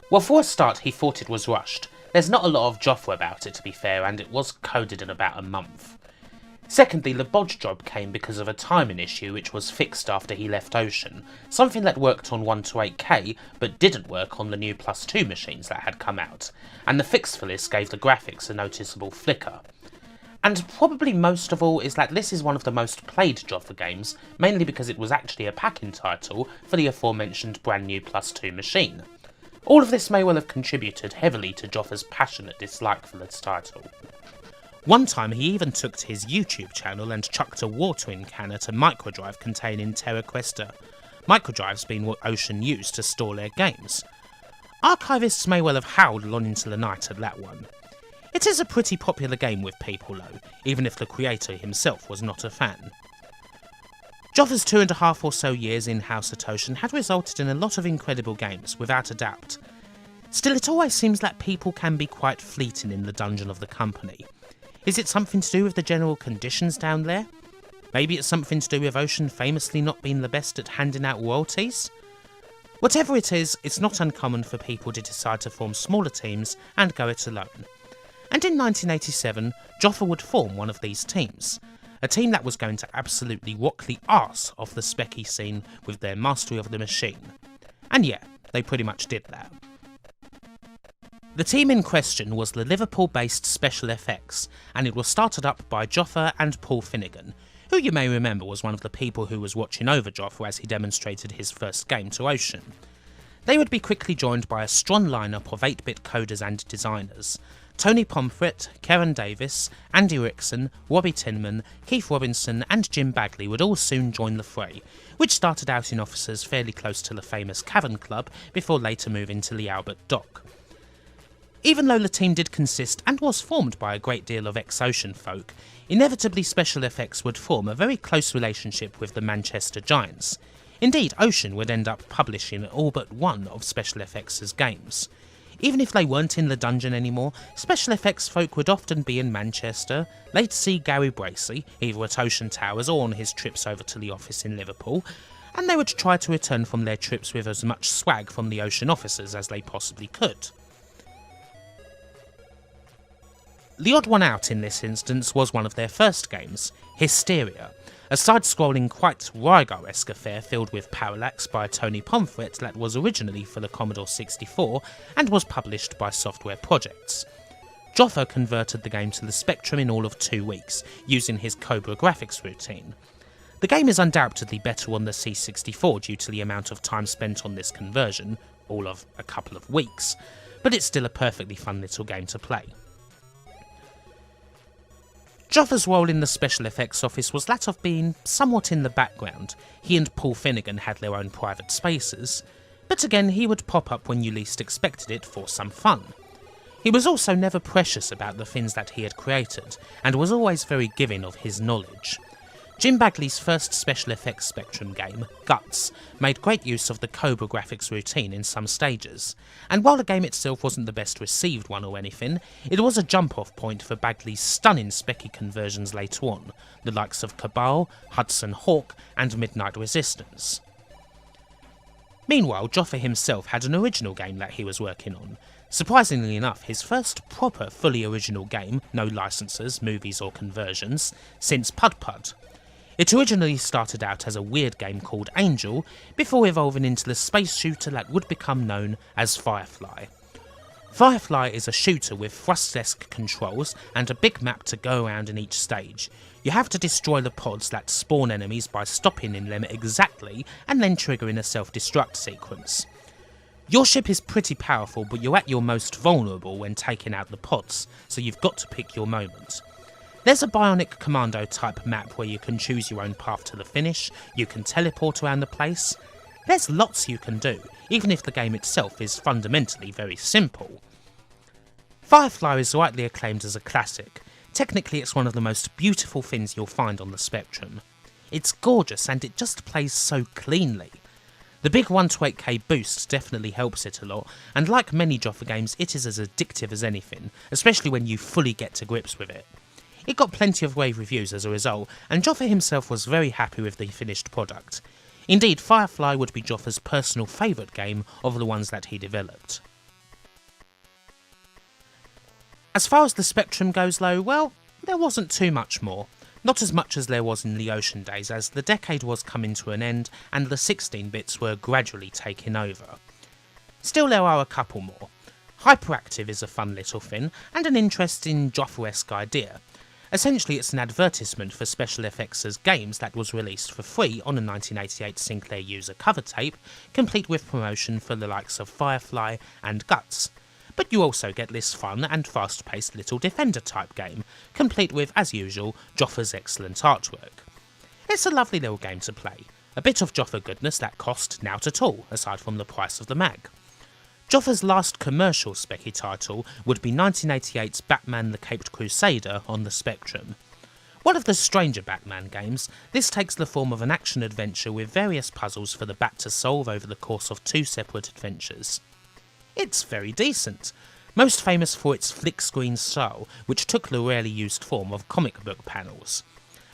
Well, for a start he thought it was rushed. There's not a lot of Joffa about it to be fair, and it was coded in about a month. Secondly, the bodge job came because of a timing issue which was fixed after he left Ocean, something that worked on 1-8K but didn't work on the new +2 machines that had come out, and the fix for this gave the graphics a noticeable flicker. And probably most of all is that this is one of the most played Joffa games, mainly because it was actually a packing title for the aforementioned brand new +2 machine. All of this may well have contributed heavily to Joffa's passionate dislike for this title. One time he even took to his YouTube channel and chucked a watering can at a microdrive containing Terra Cresta, microdrives being what Ocean used to store their games. Archivists may well have howled long into the night at that one. It is a pretty popular game with people though, even if the creator himself was not a fan. Joffa's 2.5 or so years in-house at Ocean had resulted in a lot of incredible games, without a doubt. Still, it always seems that people can be quite fleeting in the dungeon of the company. Is it something to do with the general conditions down there? Maybe it's something to do with Ocean famously not being the best at handing out royalties? Whatever it is, it's not uncommon for people to decide to form smaller teams and go it alone. And in 1987, Joffa would form one of these teams. A team that was going to absolutely rock the arse off the Speccy scene with their mastery of the machine. And yeah, they pretty much did that. The team in question was the Liverpool-based Special FX, and it was started up by Joffa and Paul Finnegan, who you may remember was one of the people who was watching over Joffa as he demonstrated his first game to Ocean. They would be quickly joined by a strong lineup of 8-bit coders and designers. Tony Pomfret, Karen Davis, Andy Rickson, Robbie Tinman, Keith Robinson and Jim Bagley would all soon join the fray, which started out in offices fairly close to the famous Cavern Club before later moving to the Albert Dock. Even though the team did consist and was formed by a great deal of ex-Ocean folk, inevitably Special FX would form a very close relationship with the Manchester Giants. Indeed, Ocean would end up publishing all but one of Special FX's games. Even if they weren't in the dungeon anymore, Special FX folk would often be in Manchester, later see Gary Bracey, either at Ocean Towers or on his trips over to the office in Liverpool, and they would try to return from their trips with as much swag from the Ocean offices as they possibly could. The odd one out in this instance was one of their first games, Hysteria, a side-scrolling quite Rygar-esque affair filled with parallax by Tony Pomfret that was originally for the Commodore 64 and was published by Software Projects. Joffa converted the game to the Spectrum in all of 2 weeks, using his Cobra graphics routine. The game is undoubtedly better on the C64 due to the amount of time spent on this conversion, all of a couple of weeks, but it's still a perfectly fun little game to play. Joffa's role in the Special Effects office was that of being somewhat in the background. He and Paul Finnegan had their own private spaces, but again he would pop up when you least expected it for some fun. He was also never precious about the things that he had created, and was always very giving of his knowledge. Jim Bagley's first Special Effects Spectrum game, Guts, made great use of the Cobra graphics routine in some stages, and while the game itself wasn't the best received one or anything, it was a jump-off point for Bagley's stunning Speccy conversions later on, the likes of Cabal, Hudson Hawk and Midnight Resistance. Meanwhile, Joffa himself had an original game that he was working on. Surprisingly enough, his first proper, fully original game, no licenses, movies or conversions, since Pud Pud. It originally started out as a weird game called Angel, before evolving into the space shooter that would become known as Firefly. Firefly is a shooter with thrust-esque controls and a big map to go around in each stage. You have to destroy the pods that spawn enemies by stopping in them exactly and then triggering a self-destruct sequence. Your ship is pretty powerful, but you're at your most vulnerable when taking out the pods, so you've got to pick your moment. There's a Bionic Commando type map where you can choose your own path to the finish, you can teleport around the place. There's lots you can do, even if the game itself is fundamentally very simple. Firefly is rightly acclaimed as a classic. Technically it's one of the most beautiful things you'll find on the Spectrum. It's gorgeous and it just plays so cleanly. The big 128K boost definitely helps it a lot, and like many Joffa games it is as addictive as anything, especially when you fully get to grips with it. It got plenty of rave reviews as a result, and Joffa himself was very happy with the finished product. Indeed, Firefly would be Joffa's personal favourite game of the ones that he developed. As far as the Spectrum goes though, well, there wasn't too much more. Not as much as there was in the Ocean days, as the decade was coming to an end and the 16-bits were gradually taking over. Still, there are a couple more. Hyperactive is a fun little thing, and an interesting Joffa-esque idea. Essentially, it's an advertisement for Special FX's games that was released for free on a 1988 Sinclair user cover tape, complete with promotion for the likes of Firefly and Guts. But you also get this fun and fast-paced little Defender-type game, complete with, as usual, Joffa's excellent artwork. It's a lovely little game to play, a bit of Joffa goodness that cost nought at all, aside from the price of the mag. Joffa's last commercial Speccy title would be 1988's Batman the Caped Crusader on the Spectrum. One of the stranger Batman games, this takes the form of an action-adventure with various puzzles for the Bat to solve over the course of 2 separate adventures. It's very decent, most famous for its flick screen style, which took the rarely used form of comic book panels.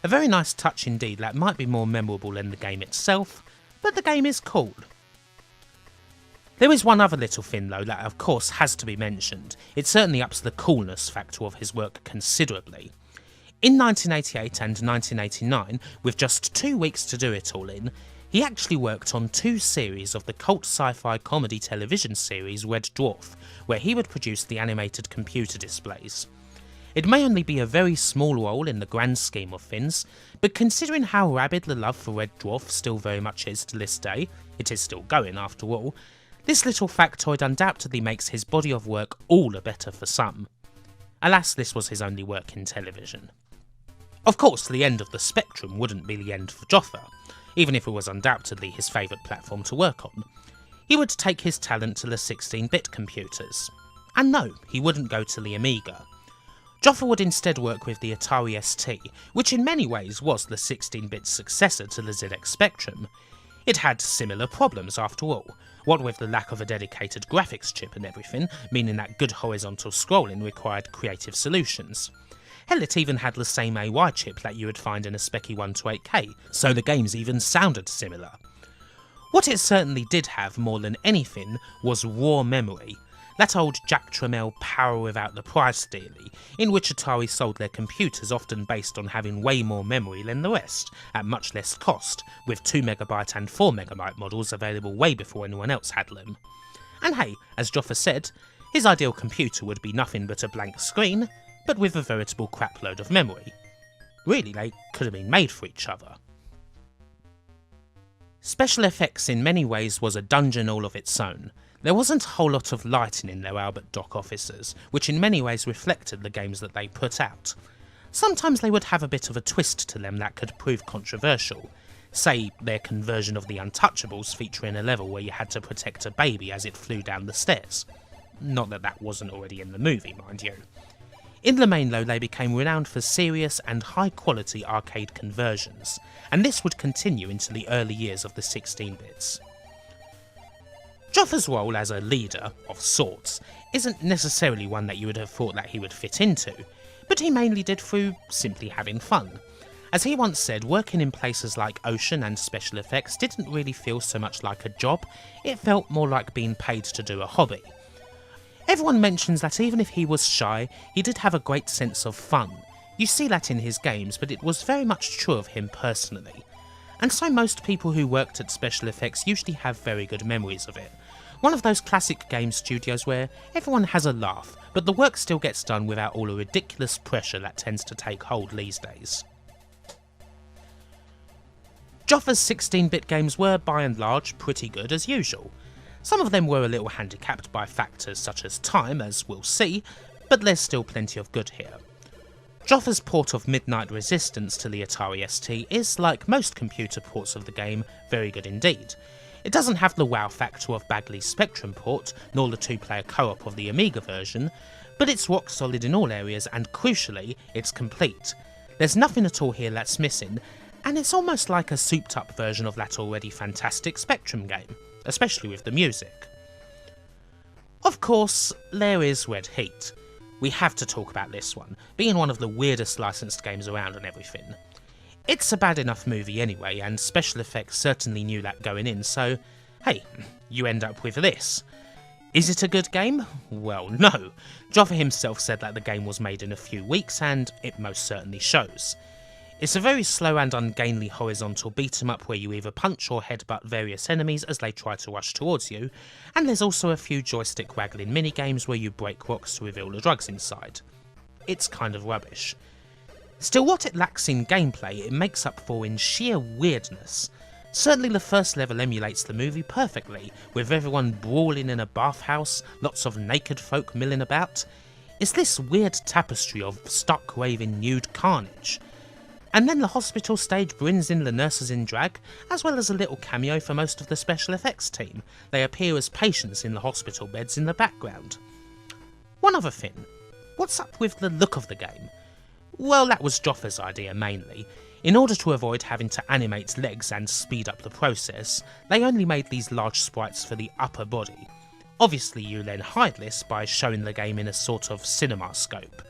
A very nice touch indeed that might be more memorable than the game itself, but the game is cool. There is one other little thing though that of course has to be mentioned. It certainly ups the coolness factor of his work considerably. In 1988 and 1989, with just 2 weeks to do it all in, he actually worked on 2 series of the cult sci-fi comedy television series Red Dwarf, where he would produce the animated computer displays. It may only be a very small role in the grand scheme of things, but considering how rabid the love for Red Dwarf still very much is to this day, it is still going after all, this little factoid undoubtedly makes his body of work all the better for some. Alas, this was his only work in television. Of course, the end of the spectrum wouldn't be the end for Joffa, even if it was undoubtedly his favourite platform to work on. He would take his talent to the 16-bit computers. And no, he wouldn't go to the Amiga. Joffa would instead work with the Atari ST, which in many ways was the 16-bit successor to the ZX Spectrum. It had similar problems after all, what with the lack of a dedicated graphics chip and everything, meaning that good horizontal scrolling required creative solutions. Hell, it even had the same AY chip that you would find in a Speccy 128K, so the games even sounded similar. What it certainly did have more than anything was raw memory, that old Jack Tramiel power without the price dealy, in which Atari sold their computers often based on having way more memory than the rest, at much less cost, with 2MB and 4MB models available way before anyone else had them. And hey, as Joffa said, his ideal computer would be nothing but a blank screen, but with a veritable crapload of memory. Really, they could have been made for each other. Special effects in many ways was a dungeon all of its own. There wasn't a whole lot of lighting in their Albert Dock offices, which in many ways reflected the games that they put out. Sometimes they would have a bit of a twist to them that could prove controversial. Say, their conversion of the Untouchables featuring a level where you had to protect a baby as it flew down the stairs. Not that that wasn't already in the movie, mind you. In the main though, they became renowned for serious and high quality arcade conversions, and this would continue into the early years of the 16-bits. Joffa's role as a leader, of sorts, isn't necessarily one that you would have thought that he would fit into, but he mainly did through simply having fun. As he once said, working in places like Ocean and special effects didn't really feel so much like a job, it felt more like being paid to do a hobby. Everyone mentions that even if he was shy, he did have a great sense of fun. You see that in his games, but it was very much true of him personally. And so most people who worked at special effects usually have very good memories of it. One of those classic game studios where everyone has a laugh, but the work still gets done without all the ridiculous pressure that tends to take hold these days. Joffa's 16-bit games were, by and large, pretty good as usual. Some of them were a little handicapped by factors such as time, as we'll see, but there's still plenty of good here. Joffa's port of Midnight Resistance to the Atari ST is, like most computer ports of the game, very good indeed. It doesn't have the wow factor of Bagley's Spectrum port, nor the 2-player co-op of the Amiga version, but it's rock solid in all areas and crucially, it's complete. There's nothing at all here that's missing, and it's almost like a souped up version of that already fantastic Spectrum game, especially with the music. Of course, there is Red Heat. We have to talk about this one, being one of the weirdest licensed games around and everything. It's a bad enough movie anyway, and special effects certainly knew that going in, so hey, you end up with this. Is it a good game? Well, no. Joffa himself said that the game was made in a few weeks, and it most certainly shows. It's a very slow and ungainly horizontal beat 'em up where you either punch or headbutt various enemies as they try to rush towards you, and there's also a few joystick waggling minigames where you break rocks to reveal the drugs inside. It's kind of rubbish. Still, what it lacks in gameplay, it makes up for in sheer weirdness. Certainly the first level emulates the movie perfectly, with everyone brawling in a bathhouse, lots of naked folk milling about. It's this weird tapestry of stark raving nude carnage. And then the hospital stage brings in the nurses in drag, as well as a little cameo for most of the special effects team. They appear as patients in the hospital beds in the background. One other thing, what's up with the look of the game? Well, that was Joffa's idea mainly. In order to avoid having to animate legs and speed up the process, they only made these large sprites for the upper body. Obviously you then hide this by showing the game in a sort of cinema scope.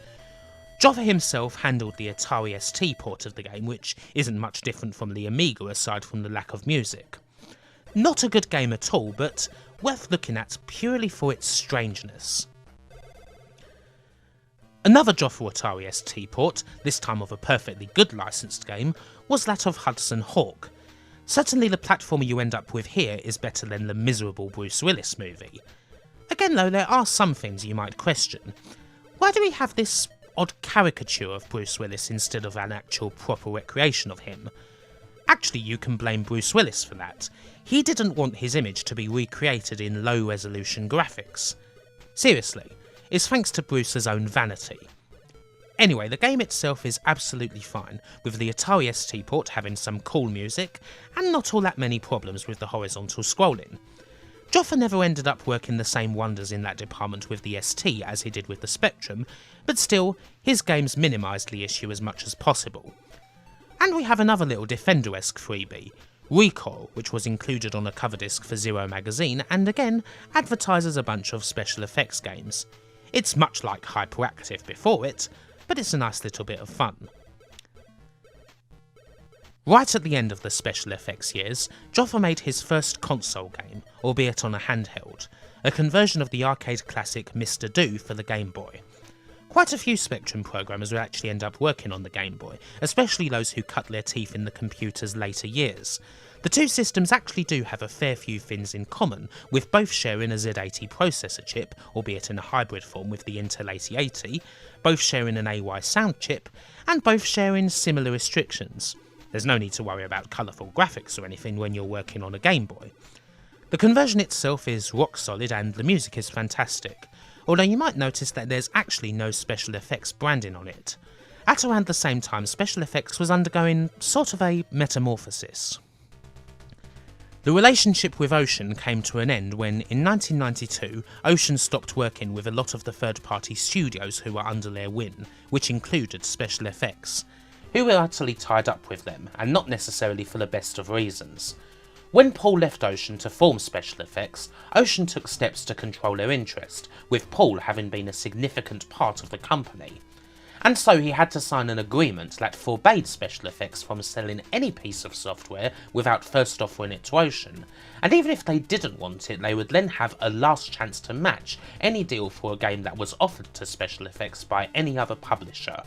Joffa himself handled the Atari ST port of the game, which isn't much different from the Amiga aside from the lack of music. Not a good game at all, but worth looking at purely for its strangeness. Another Joffa Atari ST port, this time of a perfectly good licensed game, was that of Hudson Hawk. Certainly the platformer you end up with here is better than the miserable Bruce Willis movie. Again though, there are some things you might question. Why do we have this odd caricature of Bruce Willis instead of an actual proper recreation of him? Actually, you can blame Bruce Willis for that. He didn't want his image to be recreated in low-resolution graphics. Seriously, it's thanks to Bruce's own vanity. Anyway, the game itself is absolutely fine, with the Atari ST port having some cool music, and not all that many problems with the horizontal scrolling. Joffa never ended up working the same wonders in that department with the ST as he did with the Spectrum, but still, his games minimised the issue as much as possible. And we have another little Defender-esque freebie, Recoil, which was included on a cover disc for Zero magazine, and again, advertises a bunch of special effects games. It's much like Hyperactive before it, but it's a nice little bit of fun. Right at the end of the special effects years, Joffa made his first console game, albeit on a handheld, a conversion of the arcade classic Mr. Do for the Game Boy. Quite a few Spectrum programmers would actually end up working on the Game Boy, especially those who cut their teeth in the computer's later years. The two systems actually do have a fair few things in common, with both sharing a Z80 processor chip, albeit in a hybrid form with the Intel 8080, both sharing an AY sound chip, and both sharing similar restrictions. There's no need to worry about colourful graphics or anything when you're working on a Game Boy. The conversion itself is rock solid and the music is fantastic, although you might notice that there's actually no special effects branding on it. At around the same time, special effects was undergoing sort of a metamorphosis. The relationship with Ocean came to an end when, in 1992, Ocean stopped working with a lot of the third-party studios who were under their wing, which included special effects, who were utterly tied up with them, and not necessarily for the best of reasons. When Paul left Ocean to form Special Effects, Ocean took steps to control their interest, with Paul having been a significant part of the company. And so he had to sign an agreement that forbade Special Effects from selling any piece of software without first offering it to Ocean, and even if they didn't want it, they would then have a last chance to match any deal for a game that was offered to Special Effects by any other publisher.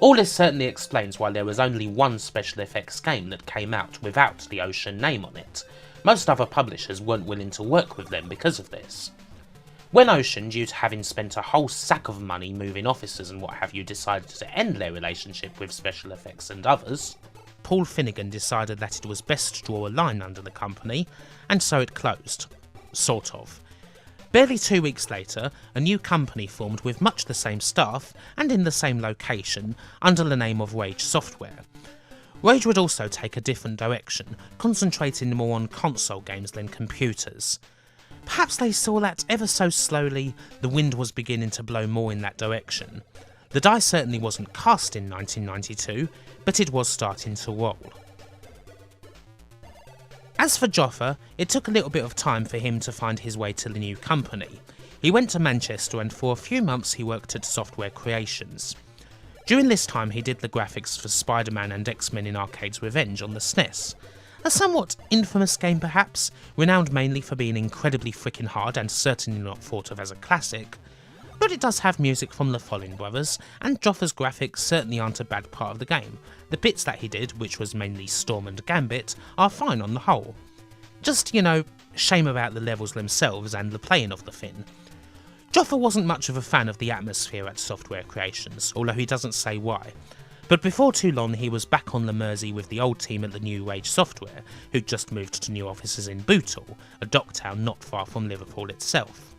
All this certainly explains why there was only one Special Effects game that came out without the Ocean name on it. Most other publishers weren't willing to work with them because of this. When Ocean, due to having spent a whole sack of money moving offices and what have you, decided to end their relationship with Special Effects and others, Paul Finnegan decided that it was best to draw a line under the company, and so it closed. Sort of. Barely 2 weeks later, a new company formed with much the same staff and in the same location under the name of Rage Software. Rage would also take a different direction, concentrating more on console games than computers. Perhaps they saw that ever so slowly the wind was beginning to blow more in that direction. The die certainly wasn't cast in 1992, but it was starting to roll. As for Joffa, it took a little bit of time for him to find his way to the new company. He went to Manchester and for a few months he worked at Software Creations. During this time he did the graphics for Spider-Man and X-Men in Arcade's Revenge on the SNES. A somewhat infamous game perhaps, renowned mainly for being incredibly freaking hard and certainly not thought of as a classic, but it does have music from the Follin brothers, and Joffa's graphics certainly aren't a bad part of the game. The bits that he did, which was mainly Storm and Gambit, are fine on the whole. Just, shame about the levels themselves and the playing of the thing. Joffa wasn't much of a fan of the atmosphere at Software Creations, although he doesn't say why. But before too long he was back on the Mersey with the old team at the new Rage Software, who'd just moved to new offices in Bootle, a dock town not far from Liverpool itself.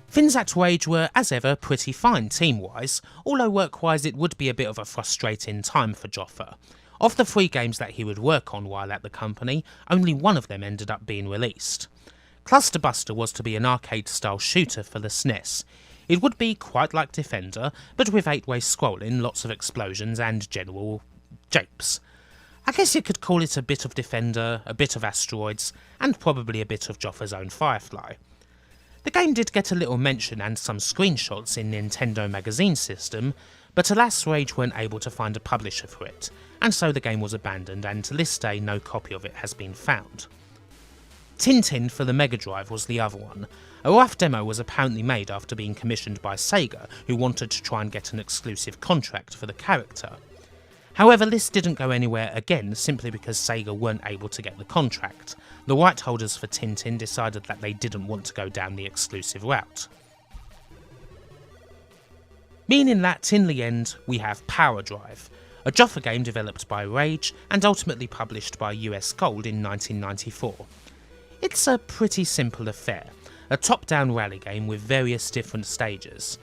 Things at Rage were, as ever, pretty fine team-wise, although work-wise it would be a bit of a frustrating time for Joffa. Of the 3 games that he would work on while at the company, only one of them ended up being released. Cluster Buster was to be an arcade-style shooter for the SNES. It would be quite like Defender, but with 8-way scrolling, lots of explosions and general japes. I guess you could call it a bit of Defender, a bit of Asteroids, and probably a bit of Joffa's own Firefly. The game did get a little mention and some screenshots in Nintendo Magazine System, but alas Rage weren't able to find a publisher for it, and so the game was abandoned and to this day no copy of it has been found. Tintin for the Mega Drive was the other one. A rough demo was apparently made after being commissioned by Sega, who wanted to try and get an exclusive contract for the character. However, this didn't go anywhere again simply because Sega weren't able to get the contract. The right holders for Tintin decided that they didn't want to go down the exclusive route. Meaning that, in the end, we have Power Drive, a Joffa game developed by Rage and ultimately published by US Gold in 1994. It's a pretty simple affair, a top-down rally game with various different stages.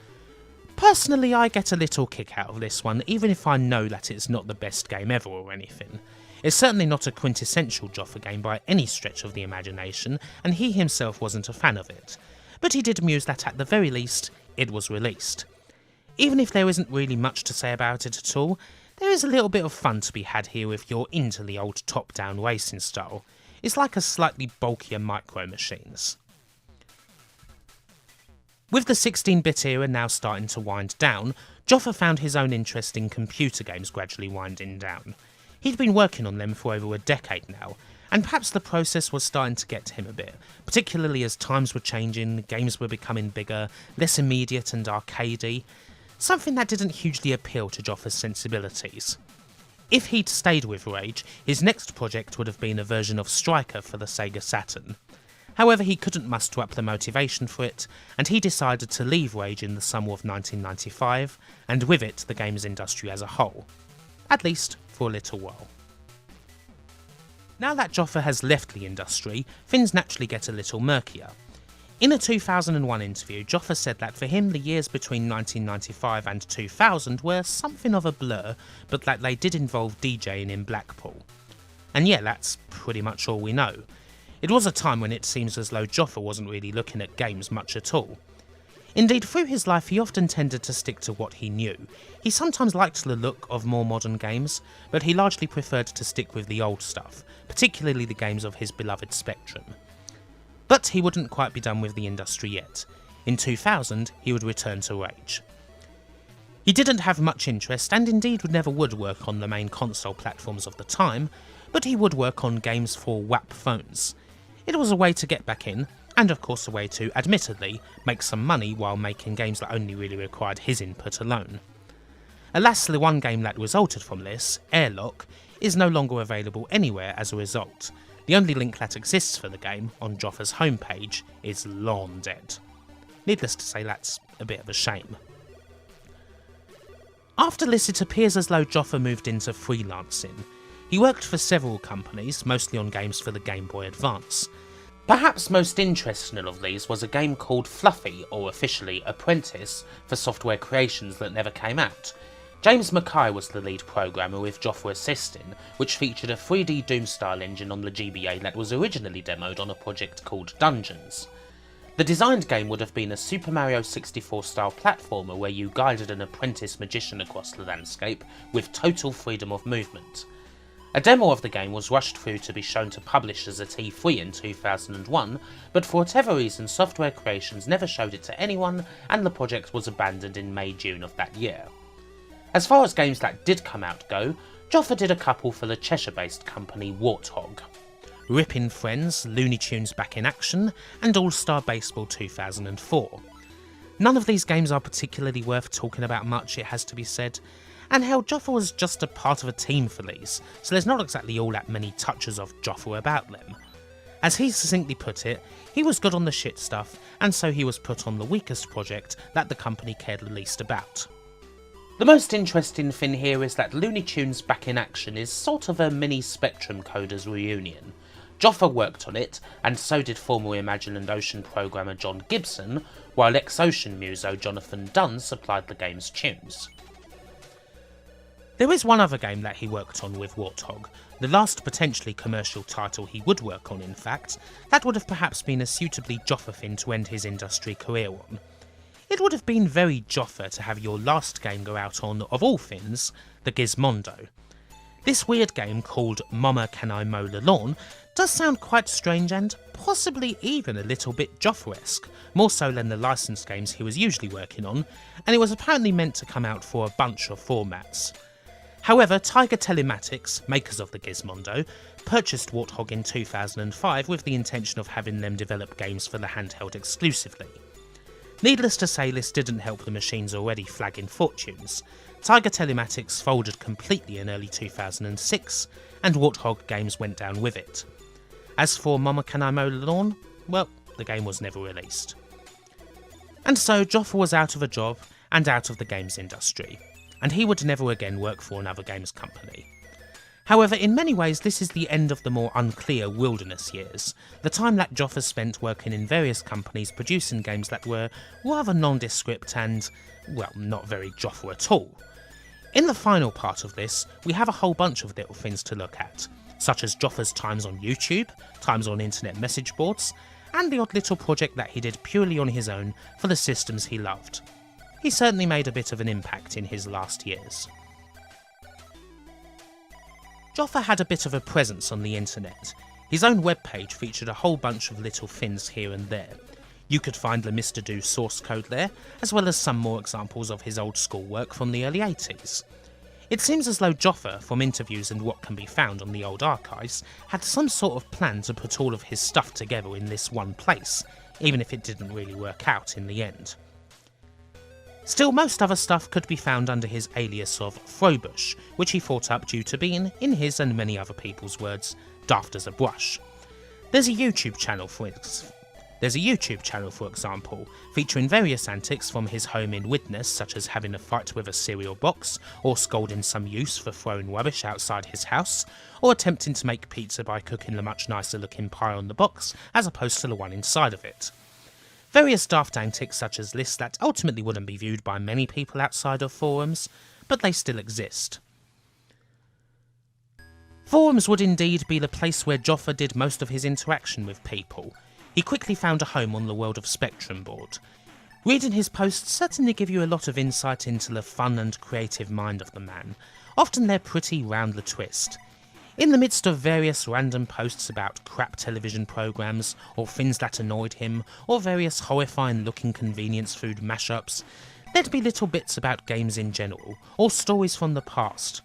Personally, I get a little kick out of this one, even if I know that it's not the best game ever or anything. It's certainly not a quintessential Joffa game by any stretch of the imagination, and he himself wasn't a fan of it. But he did muse that at the very least, it was released. Even if there isn't really much to say about it at all, there is a little bit of fun to be had here if you're into the old top-down racing style. It's like a slightly bulkier Micro Machines. With the 16-bit era now starting to wind down, Joffa found his own interest in computer games gradually winding down. He'd been working on them for over a decade now, and perhaps the process was starting to get to him a bit, particularly as times were changing, games were becoming bigger, less immediate and arcadey, something that didn't hugely appeal to Joffa's sensibilities. If he'd stayed with Rage, his next project would have been a version of Striker for the Sega Saturn. However, he couldn't muster up the motivation for it, and he decided to leave Rage in the summer of 1995, and with it the games industry as a whole. At least for a little while. Now that Joffa has left the industry, things naturally get a little murkier. In a 2001 interview, Joffa said that for him the years between 1995 and 2000 were something of a blur, but that they did involve DJing in Blackpool. And yeah, that's pretty much all we know. It was a time when it seems as though Joffa wasn't really looking at games much at all. Indeed, through his life he often tended to stick to what he knew. He sometimes liked the look of more modern games, but he largely preferred to stick with the old stuff, particularly the games of his beloved Spectrum. But he wouldn't quite be done with the industry yet. In 2000, he would return to Rage. He didn't have much interest, and indeed never would work on the main console platforms of the time, but he would work on games for WAP phones. It was a way to get back in, and of course a way to, admittedly, make some money while making games that only really required his input alone. Alas, the one game that resulted from this, Airlock, is no longer available anywhere as a result. The only link that exists for the game, on Joffa's homepage, is long dead. Needless to say, that's a bit of a shame. After this, it appears as though Joffa moved into freelancing. He worked for several companies, mostly on games for the Game Boy Advance. Perhaps most interesting of these was a game called Fluffy, or officially Apprentice, for Software Creations that never came out. James Mackay was the lead programmer with Joffa assisting, which featured a 3D Doom-style engine on the GBA that was originally demoed on a project called Dungeons. The designed game would have been a Super Mario 64-style platformer where you guided an apprentice magician across the landscape with total freedom of movement. A demo of the game was rushed through to be shown to publishers at E3 in 2001, but for whatever reason Software Creations never showed it to anyone, and the project was abandoned in May-June of that year. As far as games that did come out go, Joffa did a couple for the Cheshire-based company Warthog. Rippin' Friends, Looney Tunes Back in Action, and All-Star Baseball 2004. None of these games are particularly worth talking about much, it has to be said, and hell, Joffa was just a part of a team for these, so there's not exactly all that many touches of Joffa about them. As he succinctly put it, he was good on the shit stuff, and so he was put on the weakest project that the company cared the least about. The most interesting thing here is that Looney Tunes Back in Action is sort of a mini Spectrum coders reunion. Joffa worked on it, and so did former Imagine and Ocean programmer John Gibson, while ex-Ocean muso Jonathan Dunn supplied the game's tunes. There is one other game that he worked on with Warthog, the last potentially commercial title he would work on in fact, that would have perhaps been a suitably Joffa thing to end his industry career on. It would have been very Joffa to have your last game go out on, of all things, the Gizmondo. This weird game called Mama Can I Mow the Lawn does sound quite strange and possibly even a little bit Joffa-esque, more so than the licensed games he was usually working on, and it was apparently meant to come out for a bunch of formats. However, Tiger Telematics, makers of the Gizmondo, purchased Warthog in 2005 with the intention of having them develop games for the handheld exclusively. Needless to say, this didn't help the machine's already flagging fortunes. Tiger Telematics folded completely in early 2006, and Warthog Games went down with it. As for Mama Can I Mow the Lawn? Well, the game was never released. And so Joffa was out of a job and out of the games industry, and he would never again work for another games company. However, in many ways this is the end of the more unclear wilderness years, the time that Joffa spent working in various companies producing games that were rather nondescript and, well, not very Joffa at all. In the final part of this, we have a whole bunch of little things to look at, such as Joffa's times on YouTube, times on internet message boards, and the odd little project that he did purely on his own for the systems he loved. He certainly made a bit of an impact in his last years. Joffa had a bit of a presence on the internet. His own webpage featured a whole bunch of little things here and there. You could find the Mr. Do source code there, as well as some more examples of his old school work from the early 80s. It seems as though Joffa, from interviews and what can be found on the old archives, had some sort of plan to put all of his stuff together in this one place, even if it didn't really work out in the end. Still, most other stuff could be found under his alias of Frobush, which he fought up due to being, in his and many other people's words, daft as a brush. There's a YouTube channel for example, featuring various antics from his home in Widnes, such as having a fight with a cereal box, or scolding some youths for throwing rubbish outside his house, or attempting to make pizza by cooking the much nicer looking pie on the box, as opposed to the one inside of it. Various daft antics such as this that ultimately wouldn't be viewed by many people outside of forums, but they still exist. Forums would indeed be the place where Joffa did most of his interaction with people. He quickly found a home on the World of Spectrum board. Reading his posts certainly give you a lot of insight into the fun and creative mind of the man. Often they're pretty round the twist. In the midst of various random posts about crap television programmes, or things that annoyed him, or various horrifying looking convenience food mashups, there'd be little bits about games in general, or stories from the past.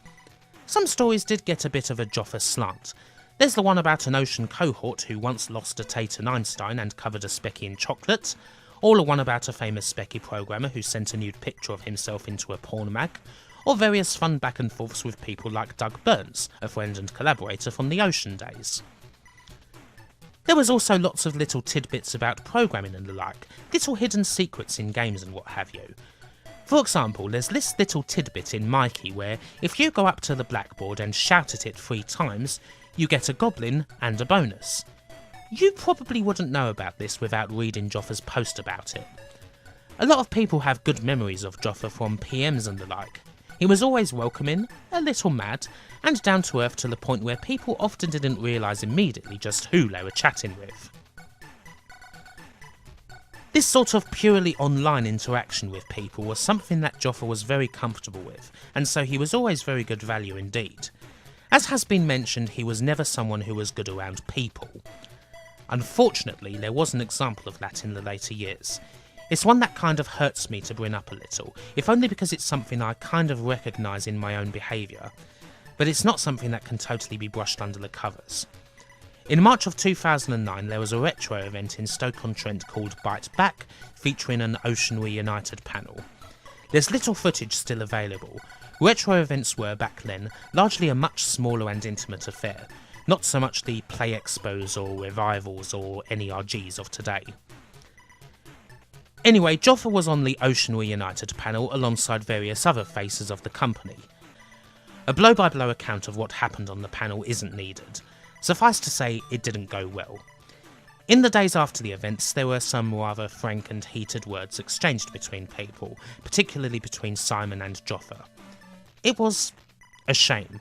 Some stories did get a bit of a Joffa slant. There's the one about an ocean cohort who once lost a Tate and Einstein and covered a Speccy in chocolate, or the one about a famous Speccy programmer who sent a nude picture of himself into a porn mag, or various fun back and forths with people like Doug Burns, a friend and collaborator from the Ocean days. There was also lots of little tidbits about programming and the like, little hidden secrets in games and what have you. For example, there's this little tidbit in Mikey where if you go up to the blackboard and shout at it 3 times, you get a goblin and a bonus. You probably wouldn't know about this without reading Joffa's post about it. A lot of people have good memories of Joffa from PMs and the like. He was always welcoming, a little mad, and down to earth to the point where people often didn't realise immediately just who they were chatting with. This sort of purely online interaction with people was something that Joffa was very comfortable with, and so he was always very good value indeed. As has been mentioned, he was never someone who was good around people. Unfortunately, there was an example of that in the later years. It's one that kind of hurts me to bring up a little, if only because it's something I kind of recognise in my own behaviour, but it's not something that can totally be brushed under the covers. In March of 2009 there was a retro event in Stoke-on-Trent called Bite Back, featuring an Ocean Reunited panel. There's little footage still available. Retro events were, back then, largely a much smaller and intimate affair, not so much the Play Expos or Revivals or NERGs of today. Anyway, Joffa was on the Ocean Reunited panel alongside various other faces of the company. A blow-by-blow account of what happened on the panel isn't needed. Suffice to say, it didn't go well. In the days after the events, there were some rather frank and heated words exchanged between people, particularly between Simon and Joffa. It was a shame.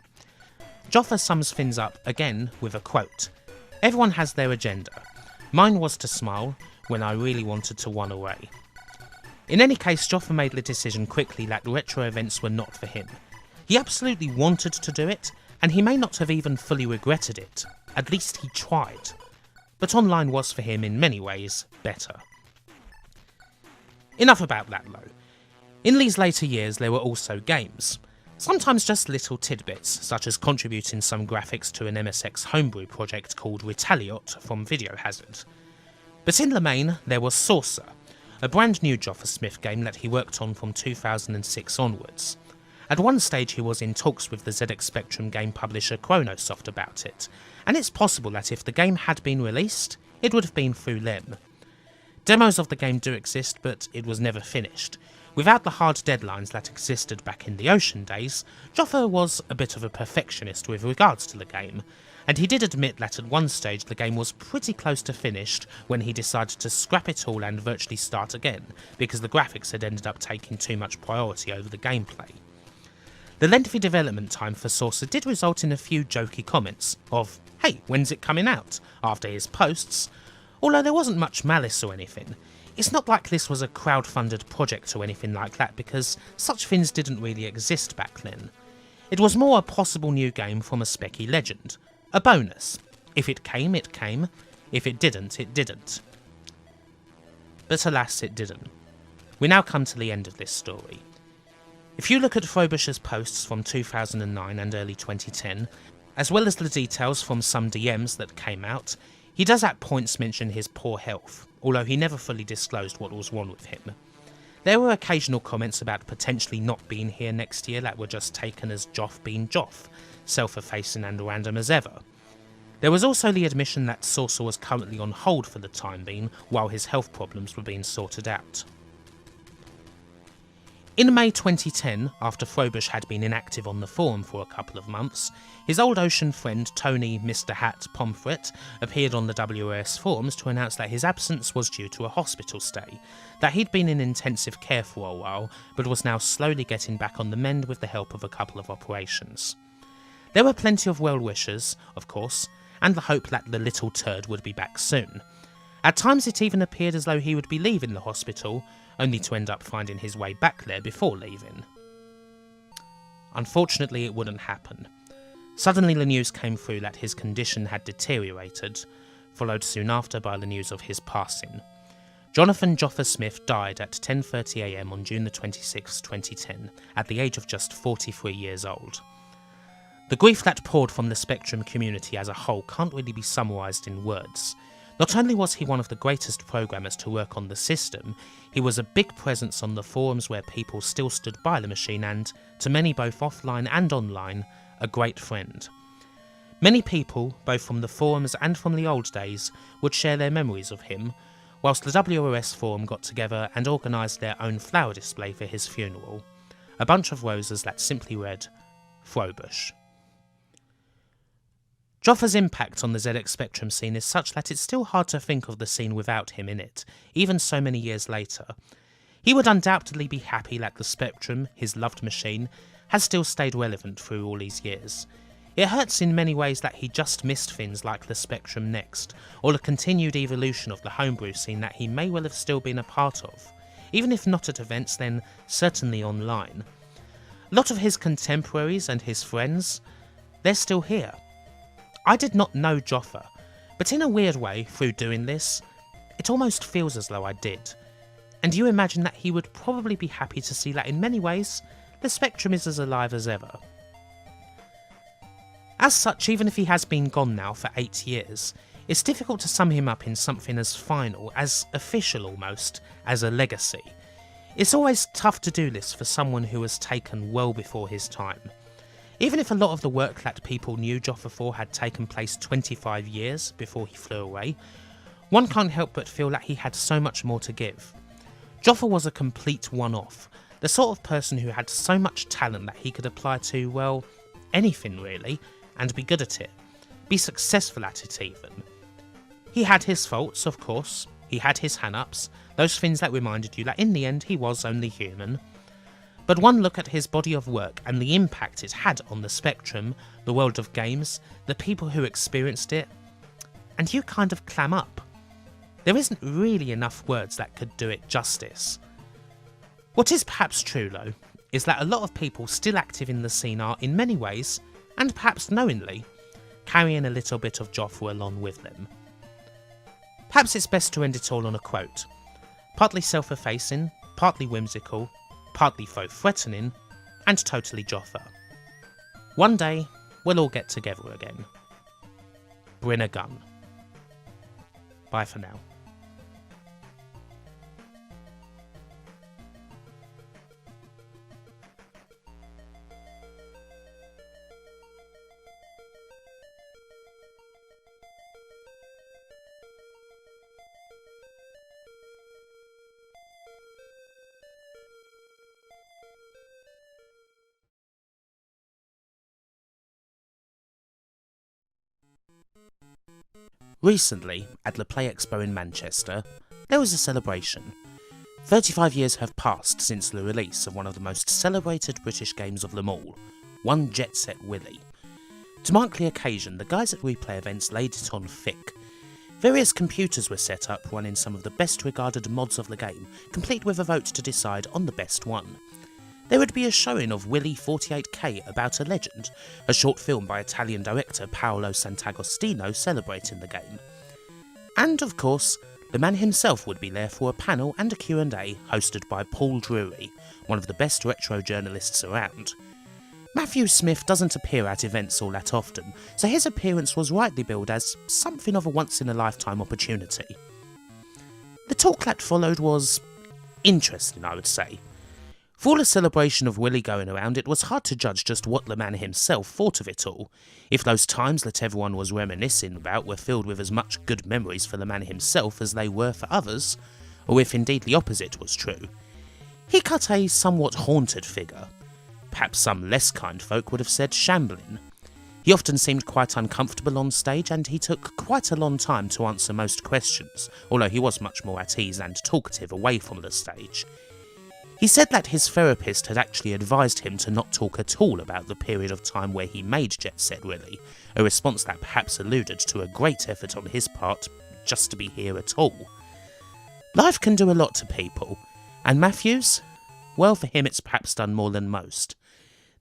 Joffa sums things up again with a quote. "Everyone has their agenda. Mine was to smile when I really wanted to run away." In any case, Joffa made the decision quickly that retro events were not for him. He absolutely wanted to do it, and he may not have even fully regretted it. At least he tried. But online was for him in many ways better. Enough about that though. In these later years there were also games. Sometimes just little tidbits, such as contributing some graphics to an MSX homebrew project called Retaliot from Video Hazard. But in the main, there was Saucer, a brand new Joffa Smith game that he worked on from 2006 onwards. At one stage he was in talks with the ZX Spectrum game publisher Chronosoft about it, and it's possible that if the game had been released, it would have been through them. Demos of the game do exist, but it was never finished. Without the hard deadlines that existed back in the Ocean days, Joffa was a bit of a perfectionist with regards to the game, and he did admit that at one stage the game was pretty close to finished when he decided to scrap it all and virtually start again, because the graphics had ended up taking too much priority over the gameplay. The lengthy development time for Saucer did result in a few jokey comments of, "Hey, when's it coming out?" after his posts, although there wasn't much malice or anything. It's not like this was a crowd-funded project or anything like that, because such things didn't really exist back then. It was more a possible new game from a Speccy legend. A bonus. If it came, it came. If it didn't, it didn't. But alas, it didn't. We now come to the end of this story. If you look at Frobisher's posts from 2009 and early 2010, as well as the details from some DMs that came out, he does at points mention his poor health, although he never fully disclosed what was wrong with him. There were occasional comments about potentially not being here next year that were just taken as Joff being Joff, self-effacing and random as ever. There was also the admission that Saucer was currently on hold for the time being while his health problems were being sorted out. In May 2010, after Frobish had been inactive on the forum for a couple of months, his old Ocean friend Tony Mr. Hat Pomfret appeared on the WOS forums to announce that his absence was due to a hospital stay, that he'd been in intensive care for a while, but was now slowly getting back on the mend with the help of a couple of operations. There were plenty of well wishers, of course, and the hope that the little turd would be back soon. At times it even appeared as though he would be leaving the hospital, only to end up finding his way back there before leaving. Unfortunately, it wouldn't happen. Suddenly the news came through that his condition had deteriorated, followed soon after by the news of his passing. Jonathan Joffa Smith died at 10:30 AM on June 26, 2010, at the age of just 43 years old. The grief that poured from the Spectrum community as a whole can't really be summarised in words. Not only was he one of the greatest programmers to work on the system, he was a big presence on the forums where people still stood by the machine and, to many both offline and online, a great friend. Many people, both from the forums and from the old days, would share their memories of him, whilst the WOS forum got together and organised their own flower display for his funeral. A bunch of roses that simply read, Frobush. Joffa's impact on the ZX Spectrum scene is such that it's still hard to think of the scene without him in it, even so many years later. He would undoubtedly be happy that the Spectrum, his loved machine, has still stayed relevant through all these years. It hurts in many ways that he just missed things like the Spectrum Next, or the continued evolution of the homebrew scene that he may well have still been a part of, even if not at events then certainly online. A lot of his contemporaries and his friends, they're still here. I did not know Joffa, but in a weird way, through doing this, it almost feels as though I did. And you imagine that he would probably be happy to see that in many ways, the Spectrum is as alive as ever. As such, even if he has been gone now for 8 years, it's difficult to sum him up in something as final, as official almost, as a legacy. It's always tough to do this for someone who was taken well before his time. Even if a lot of the work that people knew Joffa for had taken place 25 years before he flew away, one can't help but feel that he had so much more to give. Joffa was a complete one-off, the sort of person who had so much talent that he could apply to, well, anything really, and be good at it, be successful at it even. He had his faults, of course, he had his hang-ups, those things that reminded you that in the end he was only human. But one look at his body of work and the impact it had on the Spectrum, the world of games, the people who experienced it, and you kind of clam up. There isn't really enough words that could do it justice. What is perhaps true though, is that a lot of people still active in the scene are, in many ways, and perhaps knowingly, carrying a little bit of Joffa along with them. Perhaps it's best to end it all on a quote, partly self-effacing, partly whimsical, partly faux threatening, and totally Joffa. One day, we'll all get together again. Bring a gun. Bye for now. Recently, at the Play Expo in Manchester, there was a celebration. 35 years have passed since the release of one of the most celebrated British games of them all, one Jet Set Willy. To mark the occasion, the guys at replay events laid it on thick. Various computers were set up running some of the best regarded mods of the game, complete with a vote to decide on the best one. There would be a showing of Willy 48K About a Legend, a short film by Italian director Paolo Sant'Agostino celebrating the game. And of course, the man himself would be there for a panel and a Q&A hosted by Paul Drury, one of the best retro journalists around. Matthew Smith doesn't appear at events all that often, so his appearance was rightly billed as something of a once-in-a-lifetime opportunity. The talk that followed was interesting, I would say. For all the celebration of Willy going around, it was hard to judge just what the man himself thought of it all, if those times that everyone was reminiscing about were filled with as much good memories for the man himself as they were for others, or if indeed the opposite was true. He cut a somewhat haunted figure. Perhaps some less kind folk would have said shambling. He often seemed quite uncomfortable on stage, and he took quite a long time to answer most questions, although he was much more at ease and talkative away from the stage. He said that his therapist had actually advised him to not talk at all about the period of time where he made Jet Set Willy, a response that perhaps alluded to a great effort on his part just to be here at all. Life can do a lot to people, and Matthews? Well, for him it's perhaps done more than most.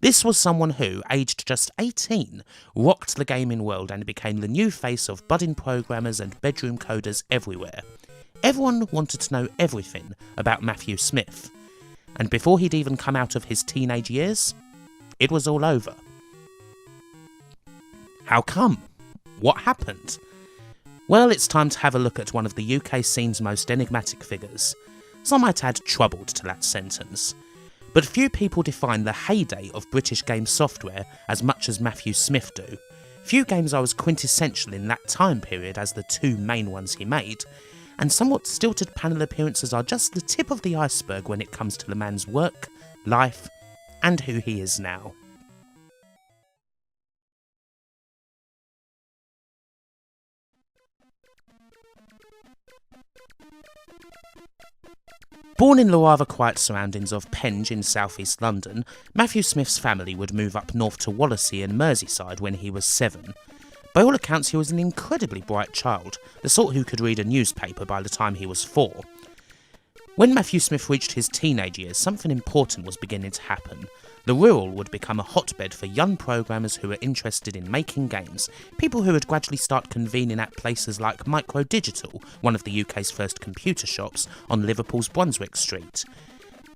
This was someone who, aged just 18, rocked the gaming world and became the new face of budding programmers and bedroom coders everywhere. Everyone wanted to know everything about Matthew Smith. And before he'd even come out of his teenage years, it was all over. How come? What happened? Well, it's time to have a look at one of the UK scene's most enigmatic figures. Some might add troubled to that sentence. But few people define the heyday of British game software as much as Matthew Smith do. Few games are as quintessential in that time period as the two main ones he made, and somewhat stilted panel appearances are just the tip of the iceberg when it comes to the man's work, life, and who he is now. Born in the rather quiet surroundings of Penge in south-east London, Matthew Smith's family would move up north to Wallasey in Merseyside when he was 7. By all accounts, he was an incredibly bright child, the sort who could read a newspaper by the time he was 4. When Matthew Smith reached his teenage years, something important was beginning to happen. The Rural would become a hotbed for young programmers who were interested in making games, people who would gradually start convening at places like Micro Digital, one of the UK's first computer shops, on Liverpool's Brunswick Street.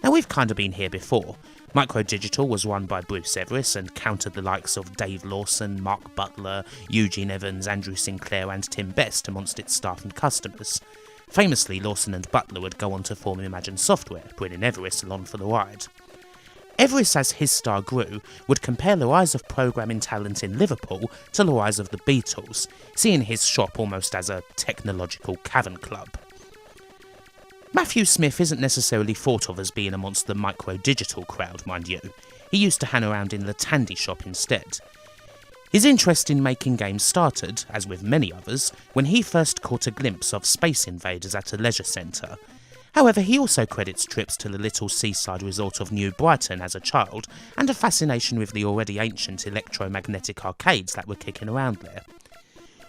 Now, we've kind of been here before. Micro Digital was run by Bruce Everis and counted the likes of Dave Lawson, Mark Butler, Eugene Evans, Andrew Sinclair and Tim Best amongst its staff and customers. Famously, Lawson and Butler would go on to form Imagine Software, bringing Everis along for the ride. Everis, as his star grew, would compare the rise of programming talent in Liverpool to the rise of the Beatles, seeing his shop almost as a technological cavern club. Matthew Smith isn't necessarily thought of as being amongst the Micro Digital crowd, mind you. He used to hang around in the Tandy shop instead. His interest in making games started, as with many others, when he first caught a glimpse of Space Invaders at a leisure centre. However, he also credits trips to the little seaside resort of New Brighton as a child, and a fascination with the already ancient electromagnetic arcades that were kicking around there.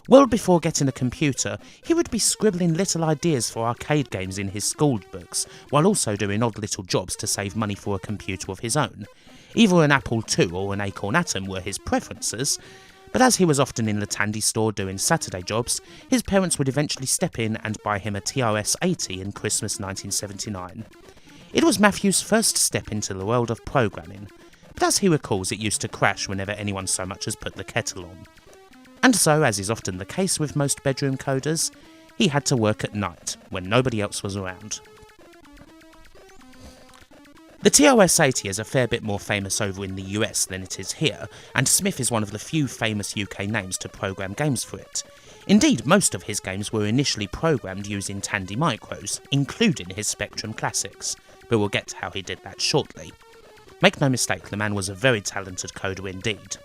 Well before getting a computer, he would be scribbling little ideas for arcade games in his school books, while also doing odd little jobs to save money for a computer of his own. Either an Apple II or an Acorn Atom were his preferences, but as he was often in the Tandy store doing Saturday jobs, his parents would eventually step in and buy him a TRS-80 in Christmas 1979. It was Matthew's first step into the world of programming. but as he recalls, it used to crash whenever anyone so much as put the kettle on. And so, as is often the case with most bedroom coders, he had to work at night, when nobody else was around. The TOS-80 is a fair bit more famous over in the US than it is here, and Smith is one of the few famous UK names to program games for it. Indeed, most of his games were initially programmed using Tandy micros, including his Spectrum classics, but we'll get to how he did that shortly. Make no mistake, the man was a very talented coder indeed.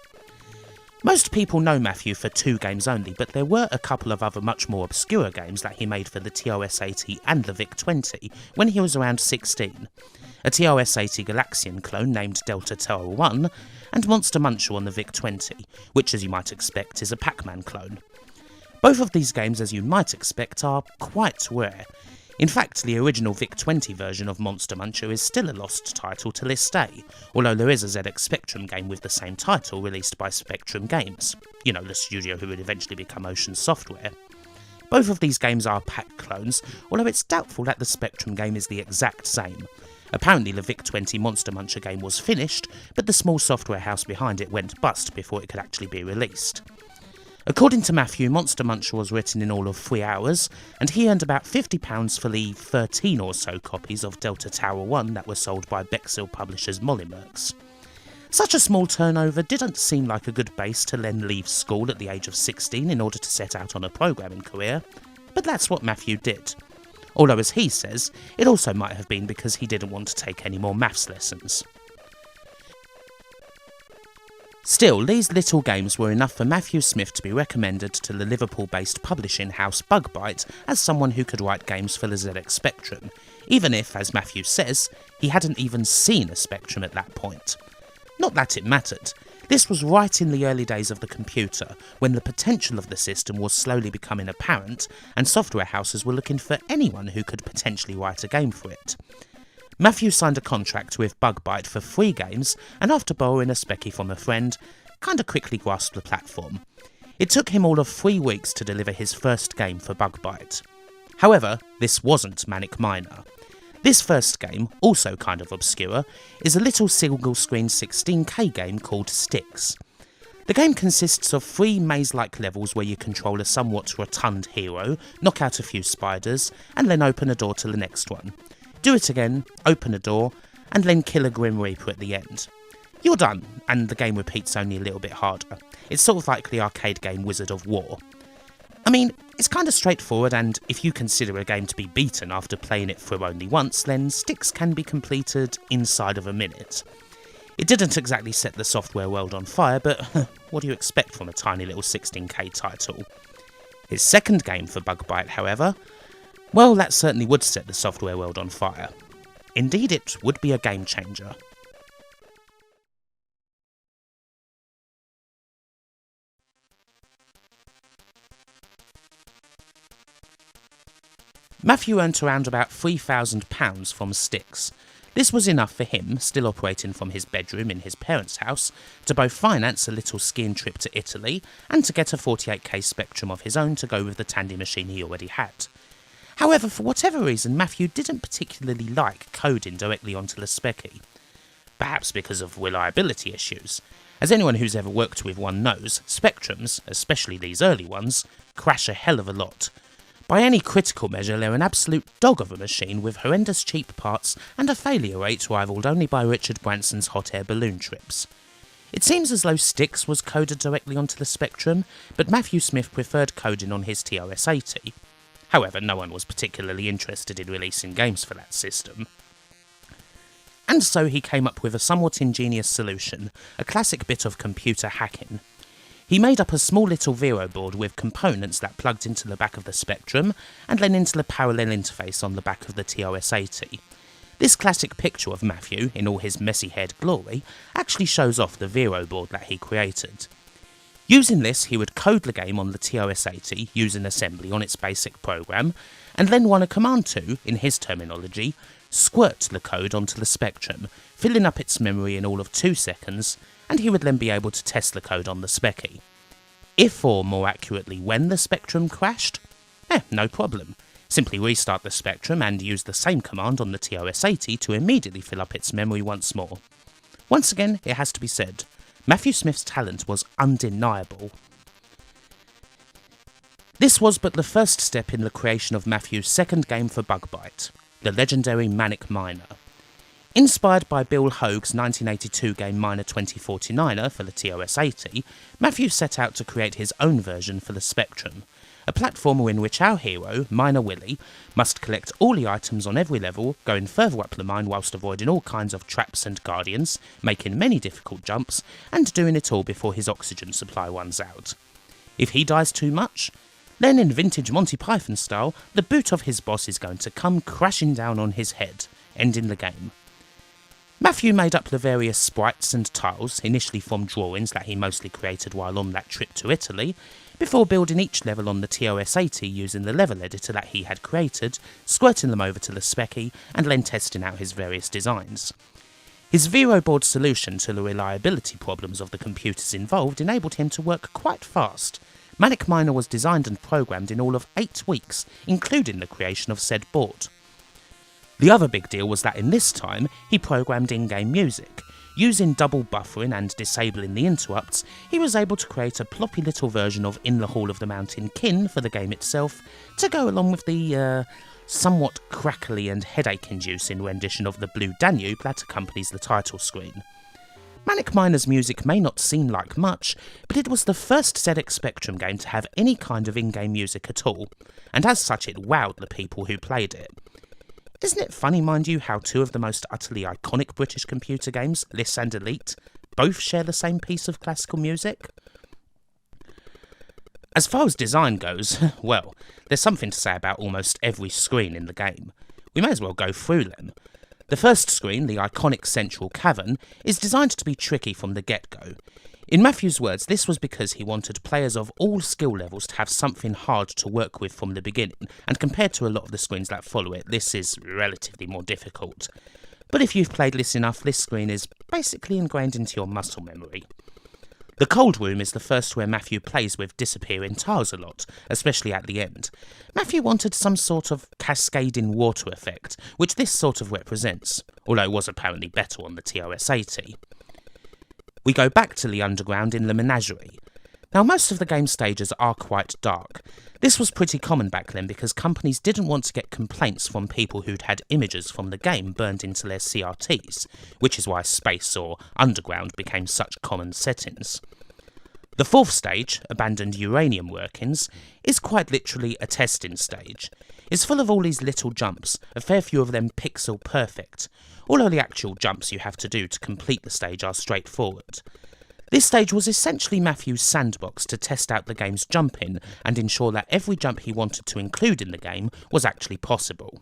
Most people know Matthew for 2 games only, but there were a couple of other much more obscure games that he made for the TOS-80 and the VIC-20 when he was around 16. A TOS-80 Galaxian clone named Delta Tower 1, and Monster Muncher on the VIC-20, which as you might expect is a Pac-Man clone. Both of these games, as you might expect, are quite rare. In fact, the original VIC-20 version of Monster Muncher is still a lost title to this day, although there is a ZX Spectrum game with the same title released by Spectrum Games, you know, the studio who would eventually become Ocean Software. Both of these games are Pac clones, although it's doubtful that the Spectrum game is the exact same. Apparently the VIC-20 Monster Muncher game was finished, but the small software house behind it went bust before it could actually be released. According to Matthew, Monster Muncher was written in all of 3 hours, and he earned about £50 for the 13 or so copies of Delta Tower 1 that were sold by Bexhill publishers Mollymerks. Such a small turnover didn't seem like a good base to then leave school at the age of 16 in order to set out on a programming career, but that's what Matthew did. Although, as he says, it also might have been because he didn't want to take any more maths lessons. Still, these little games were enough for Matthew Smith to be recommended to the Liverpool-based publishing house Bug-Byte as someone who could write games for the ZX Spectrum, even if, as Matthew says, he hadn't even seen a Spectrum at that point. Not that it mattered. This was right in the early days of the computer, when the potential of the system was slowly becoming apparent, and software houses were looking for anyone who could potentially write a game for it. Matthew signed a contract with Bug-Byte for 3 games, and after borrowing a Speccy from a friend, kinda quickly grasped the platform. It took him all of 3 weeks to deliver his first game for Bug-Byte. However, this wasn't Manic Miner. This first game, also kind of obscure, is a little single-screen 16K game called Sticks. The game consists of 3 maze-like levels where you control a somewhat rotund hero, knock out a few spiders, and then open a door to the next one. Do it again, open a door, and then kill a Grim Reaper at the end. You're done, and the game repeats only a little bit harder. It's sort of like the arcade game Wizard of War. I mean, it's kind of straightforward, and if you consider a game to be beaten after playing it through only once, then Sticks can be completed inside of a minute. It didn't exactly set the software world on fire, but what do you expect from a tiny little 16K title? His second game for Bug-Byte, however, well, that certainly would set the software world on fire. Indeed, it would be a game changer. Matthew earned around about £3,000 from Sticks. This was enough for him, still operating from his bedroom in his parents' house, to both finance a little skiing trip to Italy and to get a 48K Spectrum of his own to go with the Tandy machine he already had. However, for whatever reason, Matthew didn't particularly like coding directly onto the Speccy. Perhaps because of reliability issues. As anyone who's ever worked with one knows, Spectrums, especially these early ones, crash a hell of a lot. By any critical measure, they're an absolute dog of a machine with horrendous cheap parts and a failure rate rivaled only by Richard Branson's hot air balloon trips. It seems as though Sticks was coded directly onto the Spectrum, but Matthew Smith preferred coding on his TOS-80. However, no one was particularly interested in releasing games for that system. And so he came up with a somewhat ingenious solution, a classic bit of computer hacking. He made up a small little Vero board with components that plugged into the back of the Spectrum and then into the parallel interface on the back of the TOS-80. This classic picture of Matthew, in all his messy-haired glory, actually shows off the Vero board that he created. Using this, he would code the game on the TOS-80 using assembly on its basic program, and then run a command to, in his terminology, squirt the code onto the Spectrum, filling up its memory in all of 2 seconds, and he would then be able to test the code on the Speccy. If, or more accurately when, the Spectrum crashed, no problem. Simply restart the Spectrum and use the same command on the TOS-80 to immediately fill up its memory once more. Once again, it has to be said, Matthew Smith's talent was undeniable. This was but the first step in the creation of Matthew's second game for Bug Bite, the legendary Manic Miner. Inspired by Bill Hoag's 1982 game Miner 2049er for the TOS-80, Matthew set out to create his own version for the Spectrum, a platformer in which our hero, Miner Willy, must collect all the items on every level, going further up the mine whilst avoiding all kinds of traps and guardians, making many difficult jumps, and doing it all before his oxygen supply runs out. If he dies too much, then in vintage Monty Python style, the boot of his boss is going to come crashing down on his head, ending the game. Matthew made up the various sprites and tiles, initially from drawings that he mostly created while on that trip to Italy, before building each level on the TOS-80 using the level editor that he had created, squirting them over to the Speccy, and then testing out his various designs. His Vero board solution to the reliability problems of the computers involved enabled him to work quite fast. Manic Miner was designed and programmed in all of 8 weeks, including the creation of said board. The other big deal was that in this time, he programmed in-game music. Using double buffering and disabling the interrupts, he was able to create a ploppy little version of In the Hall of the Mountain Kin for the game itself, to go along with the somewhat crackly and headache-inducing rendition of the Blue Danube that accompanies the title screen. Manic Miner's music may not seem like much, but it was the first ZX Spectrum game to have any kind of in-game music at all, and as such it wowed the people who played it. Isn't it funny, mind you, how two of the most utterly iconic British computer games, Liss and Elite, both share the same piece of classical music? As far as design goes, well, there's something to say about almost every screen in the game. We may as well go through them. The first screen, the iconic central cavern, is designed to be tricky from the get-go. In Matthew's words, this was because he wanted players of all skill levels to have something hard to work with from the beginning, and compared to a lot of the screens that follow it, this is relatively more difficult. But if you've played this enough, this screen is basically ingrained into your muscle memory. The cold room is the first where Matthew plays with disappearing tiles a lot, especially at the end. Matthew wanted some sort of cascading water effect, which this sort of represents, although it was apparently better on the TOS-80. We go back to the underground in the menagerie. Now, most of the game stages are quite dark. This was pretty common back then because companies didn't want to get complaints from people who'd had images from the game burned into their CRTs, which is why space or underground became such common settings. The fourth stage, Abandoned Uranium Workings, is quite literally a testing stage. It's full of all these little jumps, a fair few of them pixel perfect, although the actual jumps you have to do to complete the stage are straightforward. This stage was essentially Matthew's sandbox to test out the game's jumping and ensure that every jump he wanted to include in the game was actually possible.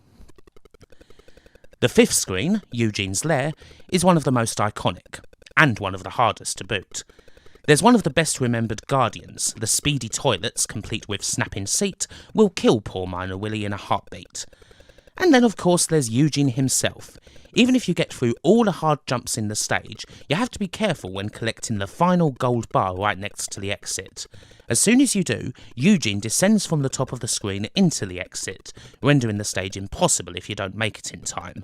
The fifth screen, Eugene's Lair, is one of the most iconic, and one of the hardest to boot. There's one of the best remembered guardians, the speedy toilets, complete with snapping seat, will kill poor Miner Willy in a heartbeat. And then of course there's Eugene himself. Even if you get through all the hard jumps in the stage, you have to be careful when collecting the final gold bar right next to the exit. As soon as you do, Eugene descends from the top of the screen into the exit, rendering the stage impossible if you don't make it in time.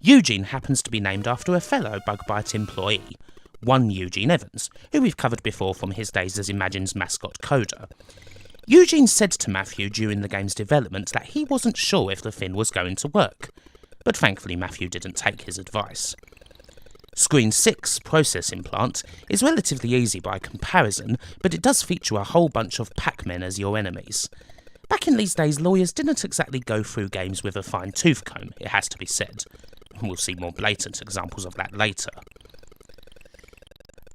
Eugene happens to be named after a fellow Bug Bite employee, one Eugene Evans, who we've covered before from his days as Imagine's mascot Coda. Eugene said to Matthew during the game's development that he wasn't sure if the thing was going to work, but thankfully Matthew didn't take his advice. Screen 6, Process Implant, is relatively easy by comparison, but it does feature a whole bunch of Pac-Men as your enemies. Back in these days, lawyers didn't exactly go through games with a fine tooth comb, it has to be said. We'll see more blatant examples of that later.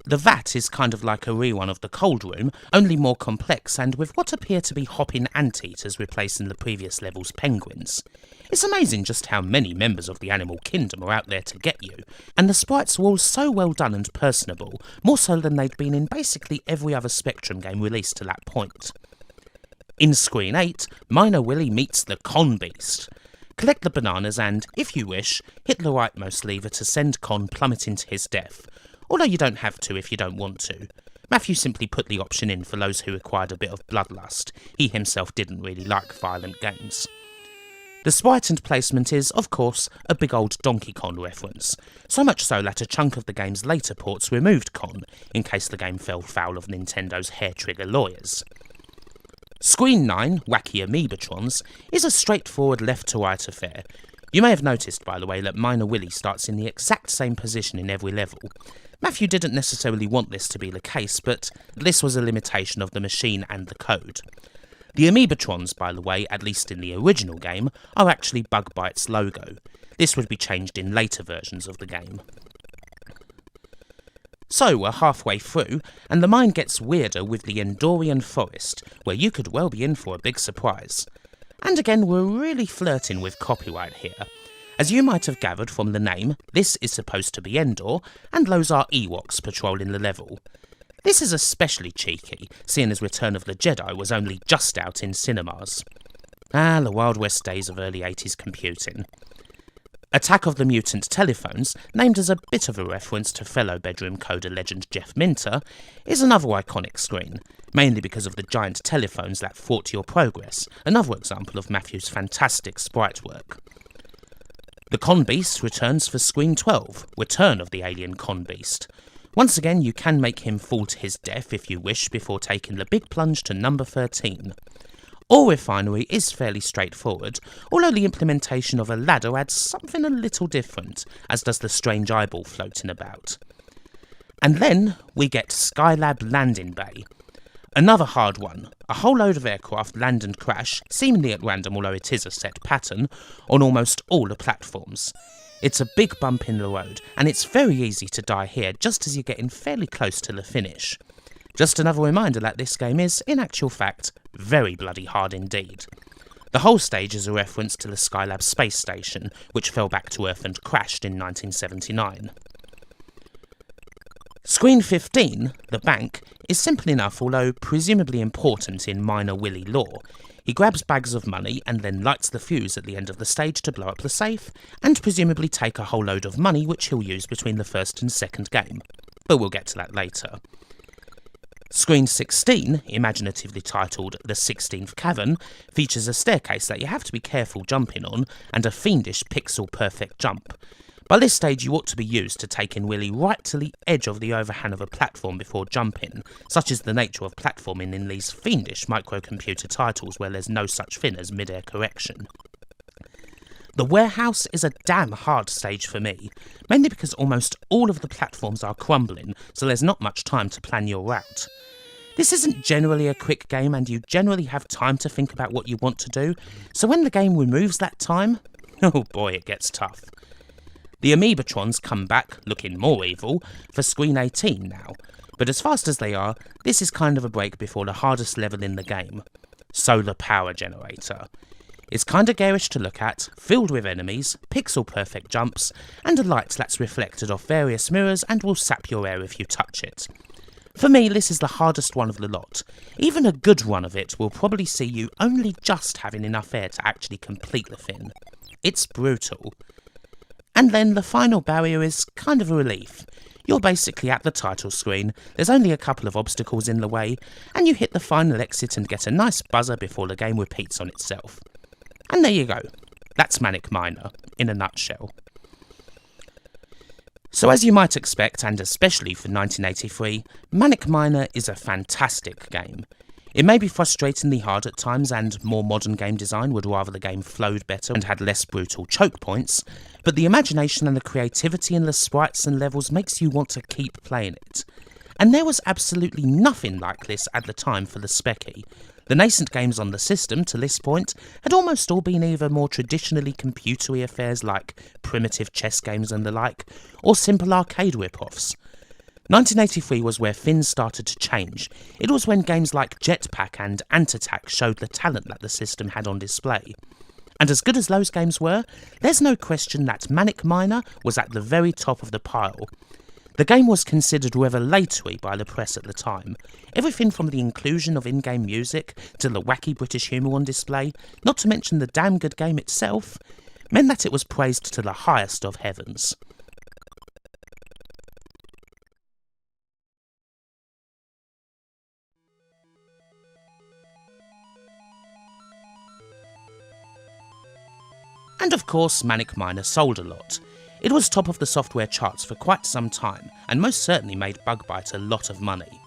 The vat is kind of like a rerun of the cold room, only more complex and with what appear to be hopping anteaters replacing the previous level's penguins. It's amazing just how many members of the animal kingdom are out there to get you, and the sprites were all so well done and personable, more so than they'd been in basically every other Spectrum game released to that point. In Screen 8, Miner Willy meets the Con Beast. Collect the bananas and, if you wish, hit the rightmost lever to send Con plummeting to his death. Although you don't have to if you don't want to. Matthew simply put the option in for those who required a bit of bloodlust. He himself didn't really like violent games. The sprite and placement is, of course, a big old Donkey Kong reference, so much so that a chunk of the game's later ports removed Kong, in case the game fell foul of Nintendo's hair-trigger lawyers. Screen 9, Wacky Amoebatrons, is a straightforward left-to-right affair. You may have noticed, by the way, that Miner Willy starts in the exact same position in every level. Matthew didn't necessarily want this to be the case, but this was a limitation of the machine and the code. The Amoebatrons, by the way, at least in the original game, are actually Bug Byte's logo. This would be changed in later versions of the game. So we're halfway through, and the mine gets weirder with the Endorian Forest, where you could well be in for a big surprise. And again, we're really flirting with copyright here. As you might have gathered from the name, this is supposed to be Endor, and those are Ewoks patrolling the level. This is especially cheeky, seeing as Return of the Jedi was only just out in cinemas. Ah, the Wild West days of early 80s computing. Attack of the Mutant Telephones, named as a bit of a reference to fellow bedroom coder legend Jeff Minter, is another iconic screen, mainly because of the giant telephones that thwart your progress, another example of Matthew's fantastic sprite work. The Con Beast returns for Screen 12, Return of the Alien Con Beast. Once again, you can make him fall to his death if you wish before taking the big plunge to number 13. Ore Refinery is fairly straightforward, although the implementation of a ladder adds something a little different, as does the strange eyeball floating about. And then we get Skylab Landing Bay. Another hard one. A whole load of aircraft land and crash, seemingly at random although it is a set pattern, on almost all the platforms. It's a big bump in the road, and it's very easy to die here just as you're getting fairly close to the finish. Just another reminder that this game is, in actual fact, very bloody hard indeed. The whole stage is a reference to the Skylab space station, which fell back to Earth and crashed in 1979. Screen 15, The Bank, is simple enough although presumably important in Miner Willy lore. He grabs bags of money and then lights the fuse at the end of the stage to blow up the safe, and presumably take a whole load of money which he'll use between the first and second game. But we'll get to that later. Screen 16, imaginatively titled The 16th Cavern, features a staircase that you have to be careful jumping on, and a fiendish pixel-perfect jump. By this stage you ought to be used to taking Willy right to the edge of the overhang of a platform before jumping, such is the nature of platforming in these fiendish microcomputer titles where there's no such thing as mid-air correction. The warehouse is a damn hard stage for me, mainly because almost all of the platforms are crumbling, so there's not much time to plan your route. This isn't generally a quick game and you generally have time to think about what you want to do, so when the game removes that time, oh boy it gets tough. The Amoebatrons come back, looking more evil, for Screen 18 now, but as fast as they are, this is kind of a break before the hardest level in the game. Solar Power Generator. It's kinda garish to look at, filled with enemies, pixel-perfect jumps, and a light that's reflected off various mirrors and will sap your air if you touch it. For me, this is the hardest one of the lot. Even a good run of it will probably see you only just having enough air to actually complete the thing. It's brutal. And then the final barrier is kind of a relief. You're basically at the title screen, there's only a couple of obstacles in the way, and you hit the final exit and get a nice buzzer before the game repeats on itself. And there you go. That's Manic Miner, in a nutshell. So as you might expect, and especially for 1983, Manic Miner is a fantastic game. It may be frustratingly hard at times, and more modern game design would rather the game flowed better and had less brutal choke points, but the imagination and the creativity in the sprites and levels makes you want to keep playing it. And there was absolutely nothing like this at the time for the Speccy. The nascent games on the system, to this point, had almost all been either more traditionally computery affairs like primitive chess games and the like, or simple arcade rip-offs. 1983 was where things started to change. It was when games like Jetpack and Ant Attack showed the talent that the system had on display. And as good as those games were, there's no question that Manic Miner was at the very top of the pile. The game was considered revelatory by the press at the time. Everything from the inclusion of in-game music to the wacky British humour on display, not to mention the damn good game itself, meant that it was praised to the highest of heavens. And of course, Manic Miner sold a lot. It was top of the software charts for quite some time, and most certainly made Bug-Byte a lot of money.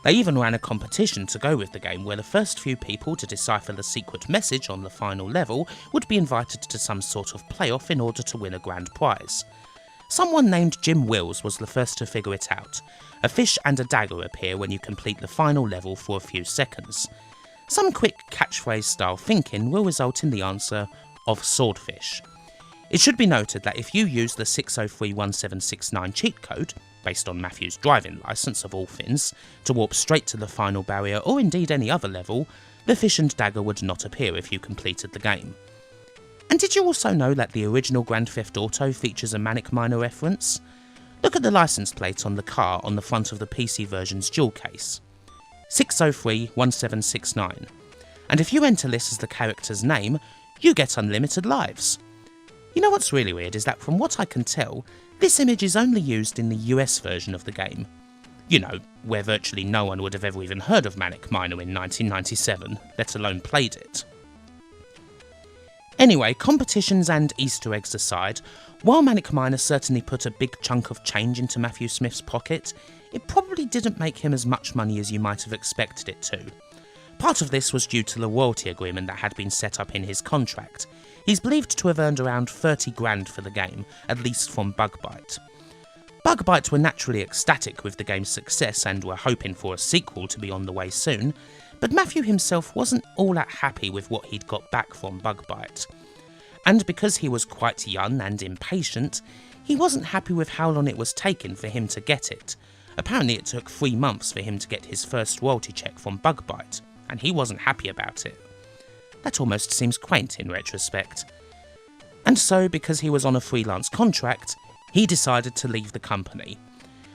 They even ran a competition to go with the game where the first few people to decipher the secret message on the final level would be invited to some sort of playoff in order to win a grand prize. Someone named Jim Wills was the first to figure it out. A fish and a dagger appear when you complete the final level for a few seconds. Some quick catchphrase style thinking will result in the answer of swordfish. It should be noted that if you use the 6031769 cheat code, based on Matthew's driving licence of all things, to warp straight to the final barrier or indeed any other level, the fish and dagger would not appear if you completed the game. And did you also know that the original Grand Theft Auto features a Manic Miner reference? Look at the licence plate on the car on the front of the PC version's jewel case. 6031769. And if you enter this as the character's name, you get unlimited lives. You know what's really weird is that from what I can tell, this image is only used in the US version of the game. You know, where virtually no one would have ever even heard of Manic Miner in 1997, let alone played it. Anyway, competitions and Easter eggs aside, while Manic Miner certainly put a big chunk of change into Matthew Smith's pocket, it probably didn't make him as much money as you might have expected it to. Part of this was due to the royalty agreement that had been set up in his contract. He's believed to have earned around 30 grand for the game, at least from Bug-Byte. Bug-Byte were naturally ecstatic with the game's success and were hoping for a sequel to be on the way soon, but Matthew himself wasn't all that happy with what he'd got back from Bug-Byte. And because he was quite young and impatient, he wasn't happy with how long it was taking for him to get it. Apparently it took 3 months for him to get his first royalty check from Bug-Byte, and he wasn't happy about it. That almost seems quaint in retrospect. And so, because he was on a freelance contract, he decided to leave the company.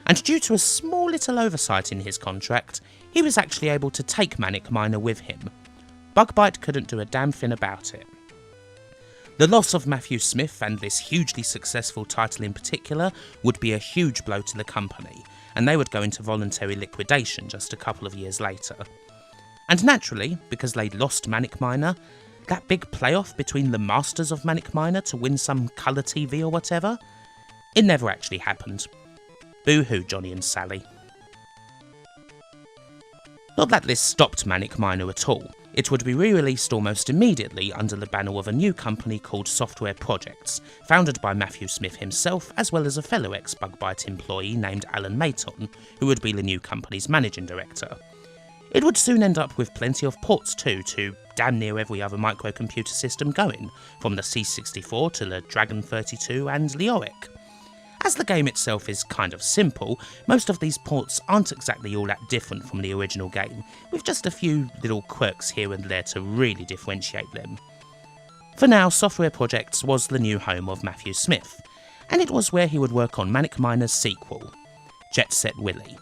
And due to a small little oversight in his contract, he was actually able to take Manic Miner with him. Bug-Byte couldn't do a damn thing about it. The loss of Matthew Smith and this hugely successful title in particular would be a huge blow to the company, and they would go into voluntary liquidation just a couple of years later. And naturally, because they'd lost Manic Miner, that big playoff between the masters of Manic Miner to win some colour TV or whatever, it never actually happened. Boo-hoo, Johnny and Sally. Not that this stopped Manic Miner at all. It would be re-released almost immediately under the banner of a new company called Software Projects, founded by Matthew Smith himself as well as a fellow ex-Bug-Byte employee named Alan Mayton, who would be the new company's managing director. It would soon end up with plenty of ports too to damn near every other microcomputer system going, from the C64 to the Dragon 32 and Leoric. As the game itself is kind of simple, most of these ports aren't exactly all that different from the original game, with just a few little quirks here and there to really differentiate them. For now, Software Projects was the new home of Matthew Smith, and it was where he would work on Manic Miner's sequel, Jet Set Willy.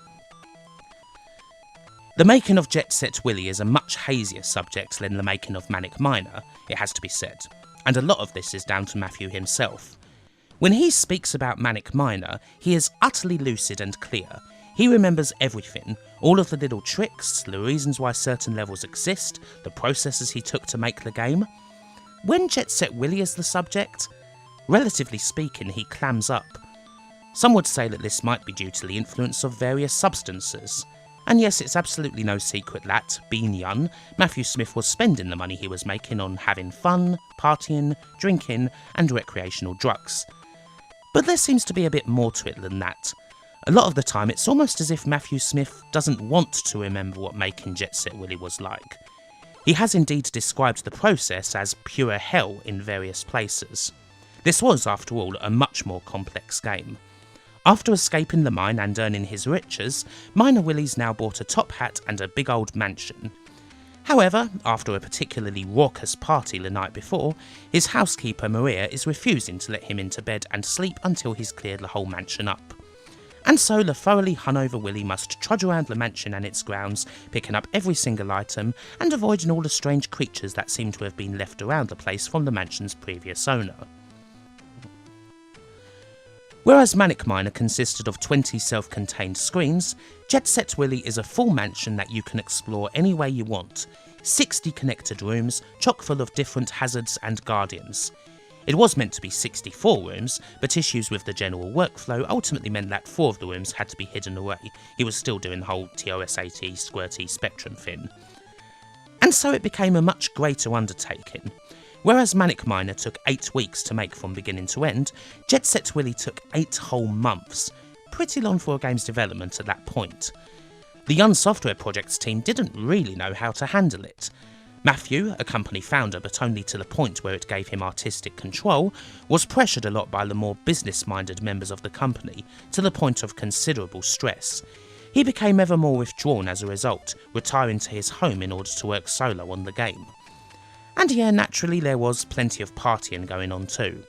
The making of Jet Set Willy is a much hazier subject than the making of Manic Miner, it has to be said, and a lot of this is down to Matthew himself. When he speaks about Manic Miner, he is utterly lucid and clear. He remembers everything, all of the little tricks, the reasons why certain levels exist, the processes he took to make the game. When Jet Set Willy is the subject, relatively speaking, he clams up. Some would say that this might be due to the influence of various substances. And yes, it's absolutely no secret that, being young, Matthew Smith was spending the money he was making on having fun, partying, drinking, and recreational drugs. But there seems to be a bit more to it than that. A lot of the time, it's almost as if Matthew Smith doesn't want to remember what making Jet Set Willy was like. He has indeed described the process as pure hell in various places. This was, after all, a much more complex game. After escaping the mine and earning his riches, Miner Willy's now bought a top hat and a big old mansion. However, after a particularly raucous party the night before, his housekeeper Maria is refusing to let him into bed and sleep until he's cleared the whole mansion up. And so the thoroughly hungover Willy must trudge around the mansion and its grounds, picking up every single item and avoiding all the strange creatures that seem to have been left around the place from the mansion's previous owner. Whereas Manic Miner consisted of 20 self-contained screens, Jet Set Willy is a full mansion that you can explore any way you want. 60 connected rooms, chock full of different hazards and guardians. It was meant to be 64 rooms, but issues with the general workflow ultimately meant that 4 of the rooms had to be hidden away. He was still doing the whole TOS-80 squirty spectrum thing. And so it became a much greater undertaking. Whereas Manic Miner took 8 weeks to make from beginning to end, Jet Set Willy took 8 whole months. Pretty long for a game's development at that point. The Young Software Projects team didn't really know how to handle it. Matthew, a company founder but only to the point where it gave him artistic control, was pressured a lot by the more business-minded members of the company, to the point of considerable stress. He became ever more withdrawn as a result, retiring to his home in order to work solo on the game. And yeah, naturally there was plenty of partying going on too.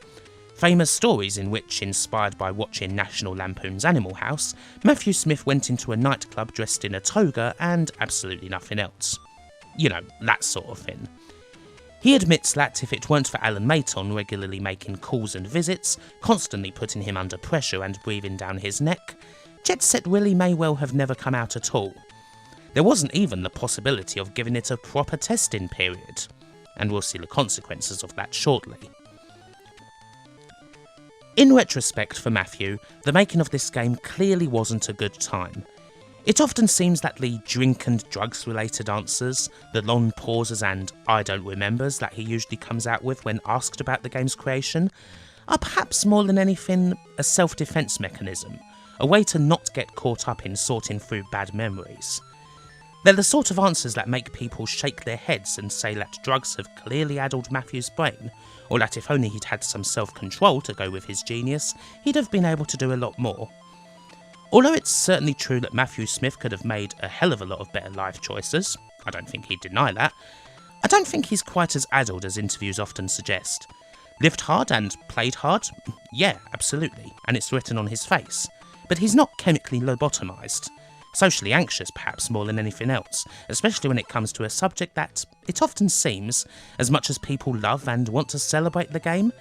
Famous stories in which, inspired by watching National Lampoon's Animal House, Matthew Smith went into a nightclub dressed in a toga and absolutely nothing else. You know, that sort of thing. He admits that if it weren't for Alan Mayton regularly making calls and visits, constantly putting him under pressure and breathing down his neck, Jet Set Willy may well have never come out at all. There wasn't even the possibility of giving it a proper testing period, and we'll see the consequences of that shortly. In retrospect for Matthew, the making of this game clearly wasn't a good time. It often seems that the drink and drugs related answers, the long pauses and I don't remembers that he usually comes out with when asked about the game's creation, are perhaps more than anything a self-defense mechanism, a way to not get caught up in sorting through bad memories. They're the sort of answers that make people shake their heads and say that drugs have clearly addled Matthew's brain, or that if only he'd had some self-control to go with his genius, he'd have been able to do a lot more. Although it's certainly true that Matthew Smith could have made a hell of a lot of better life choices, I don't think he'd deny that, I don't think he's quite as addled as interviews often suggest. Lived hard and played hard? Yeah, absolutely, and it's written on his face. But he's not chemically lobotomised. Socially anxious perhaps more than anything else, especially when it comes to a subject that, it often seems, as much as people love and want to celebrate the game,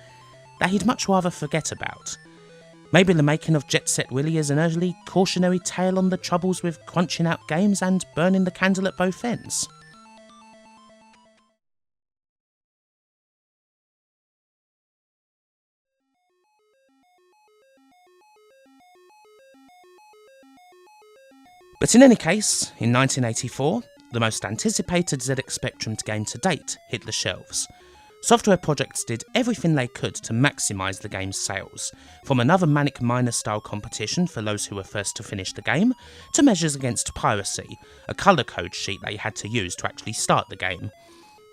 that he'd much rather forget about. Maybe the making of Jet Set Willy is an early cautionary tale on the troubles with crunching out games and burning the candle at both ends. But in any case, in 1984, the most anticipated ZX Spectrum game to date hit the shelves. Software Projects did everything they could to maximise the game's sales, from another Manic Miner style competition for those who were first to finish the game, to measures against piracy, a colour code sheet they had to use to actually start the game.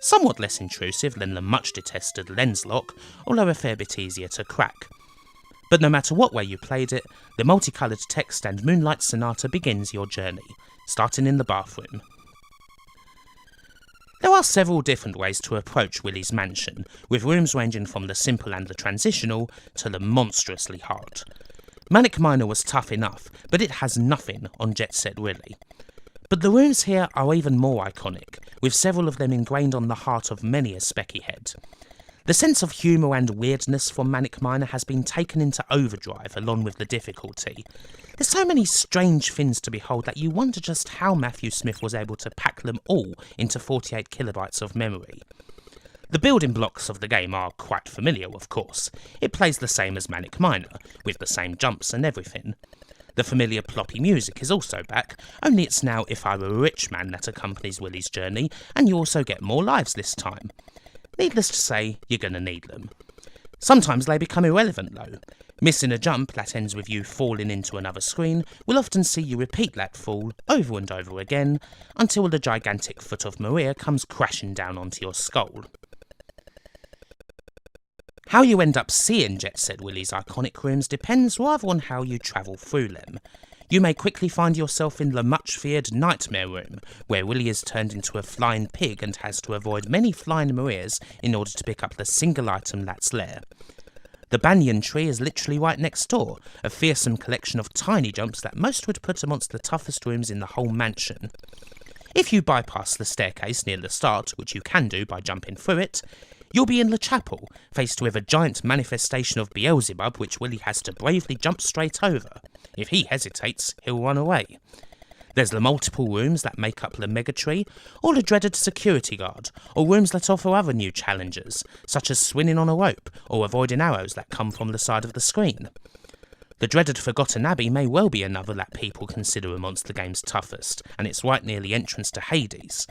Somewhat less intrusive than the much detested lens lock, although a fair bit easier to crack. But no matter what way you played it, the multicoloured text and Moonlight Sonata begins your journey, starting in the bathroom. There are several different ways to approach Willy's mansion, with rooms ranging from the simple and the transitional to the monstrously hard. Manic Miner was tough enough, but it has nothing on Jet Set Willy. But the rooms here are even more iconic, with several of them ingrained on the heart of many a Speccy head. The sense of humour and weirdness from Manic Miner has been taken into overdrive along with the difficulty. There's so many strange things to behold that you wonder just how Matthew Smith was able to pack them all into 48 kilobytes of memory. The building blocks of the game are quite familiar, of course. It plays the same as Manic Miner, with the same jumps and everything. The familiar ploppy music is also back, only it's now If I Were a Rich Man that accompanies Willy's journey, and you also get more lives this time. Needless to say, you're gonna need them. Sometimes they become irrelevant though. Missing a jump that ends with you falling into another screen will often see you repeat that fall over and over again, until the gigantic foot of Maria comes crashing down onto your skull. How you end up seeing Jet Set Willy's iconic rooms depends rather on how you travel through them. You may quickly find yourself in the much-feared Nightmare Room, where Willy is turned into a flying pig and has to avoid many flying Marias in order to pick up the single item that's there. The Banyan Tree is literally right next door, a fearsome collection of tiny jumps that most would put amongst the toughest rooms in the whole mansion. If you bypass the staircase near the start, which you can do by jumping through it, you'll be in the chapel, faced with a giant manifestation of Beelzebub which Willy has to bravely jump straight over. If he hesitates, he'll run away. There's the multiple rooms that make up the Megatree, or the dreaded security guard, or rooms that offer other new challenges, such as swinging on a rope, or avoiding arrows that come from the side of the screen. The dreaded Forgotten Abbey may well be another that people consider amongst the game's toughest, and it's right near the entrance to Hades.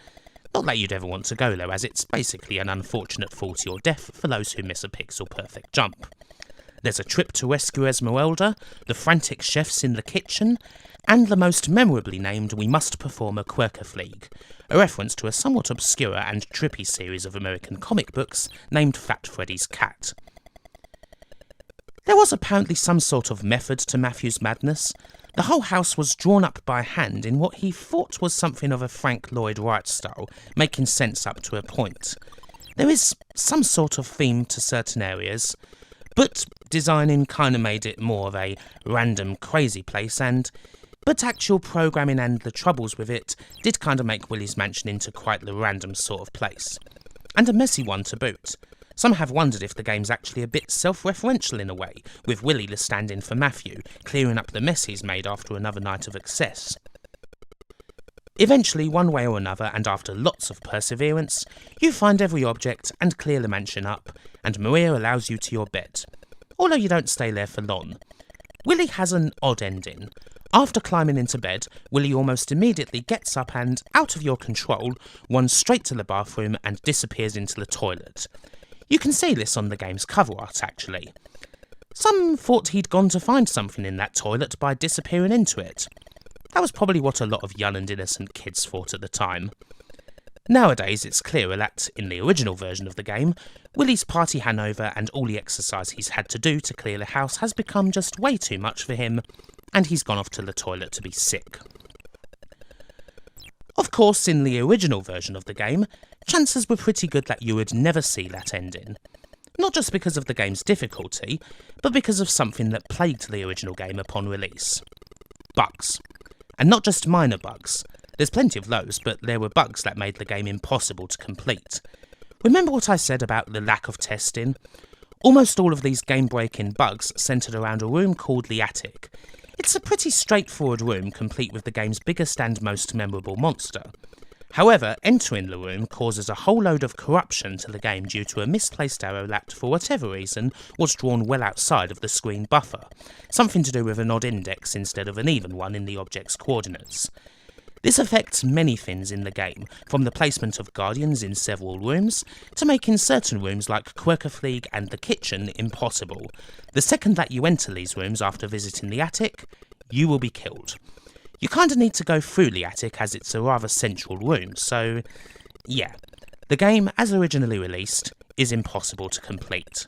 Not that you'd ever want to go there, as it's basically an unfortunate fall to your death for those who miss a pixel-perfect jump. There's a trip to rescue Esmeralda, the frantic chefs in the kitchen, and the most memorably named We Must Perform a Quirkefleeg, a reference to a somewhat obscure and trippy series of American comic books named Fat Freddy's Cat. There was apparently some sort of method to Matthew's madness. The whole house was drawn up by hand in what he thought was something of a Frank Lloyd Wright style, making sense up to a point. There is some sort of theme to certain areas, but designing kinda made it more of a random crazy place, but actual programming and the troubles with it did kinda make Willy's Mansion into quite the random sort of place. And a messy one to boot. Some have wondered if the game's actually a bit self-referential in a way, with Willy the stand-in for Matthew, clearing up the mess he's made after another night of excess. Eventually, one way or another, and after lots of perseverance, you find every object and clear the mansion up, and Maria allows you to your bed. Although you don't stay there for long. Willy has an odd ending. After climbing into bed, Willy almost immediately gets up and, out of your control, runs straight to the bathroom and disappears into the toilet. You can see this on the game's cover art, actually. Some thought he'd gone to find something in that toilet by disappearing into it. That was probably what a lot of young and innocent kids thought at the time. Nowadays, it's clearer that, in the original version of the game, Willy's party hangover and all the exercise he's had to do to clear the house has become just way too much for him, and he's gone off to the toilet to be sick. Of course, in the original version of the game, chances were pretty good that you would never see that ending. Not just because of the game's difficulty, but because of something that plagued the original game upon release. Bugs. And not just minor bugs. There's plenty of those, but there were bugs that made the game impossible to complete. Remember what I said about the lack of testing? Almost all of these game-breaking bugs centred around a room called the Attic. It's a pretty straightforward room, complete with the game's biggest and most memorable monster. However, entering the room causes a whole load of corruption to the game due to a misplaced arrow that, for whatever reason, was drawn well outside of the screen buffer, something to do with an odd index instead of an even one in the object's coordinates. This affects many things in the game, from the placement of guardians in several rooms, to making certain rooms like Quirkefleeg and the kitchen impossible. The second that you enter these rooms after visiting the attic, you will be killed. You kinda need to go through the attic as it's a rather central room, so yeah. The game, as originally released, is impossible to complete.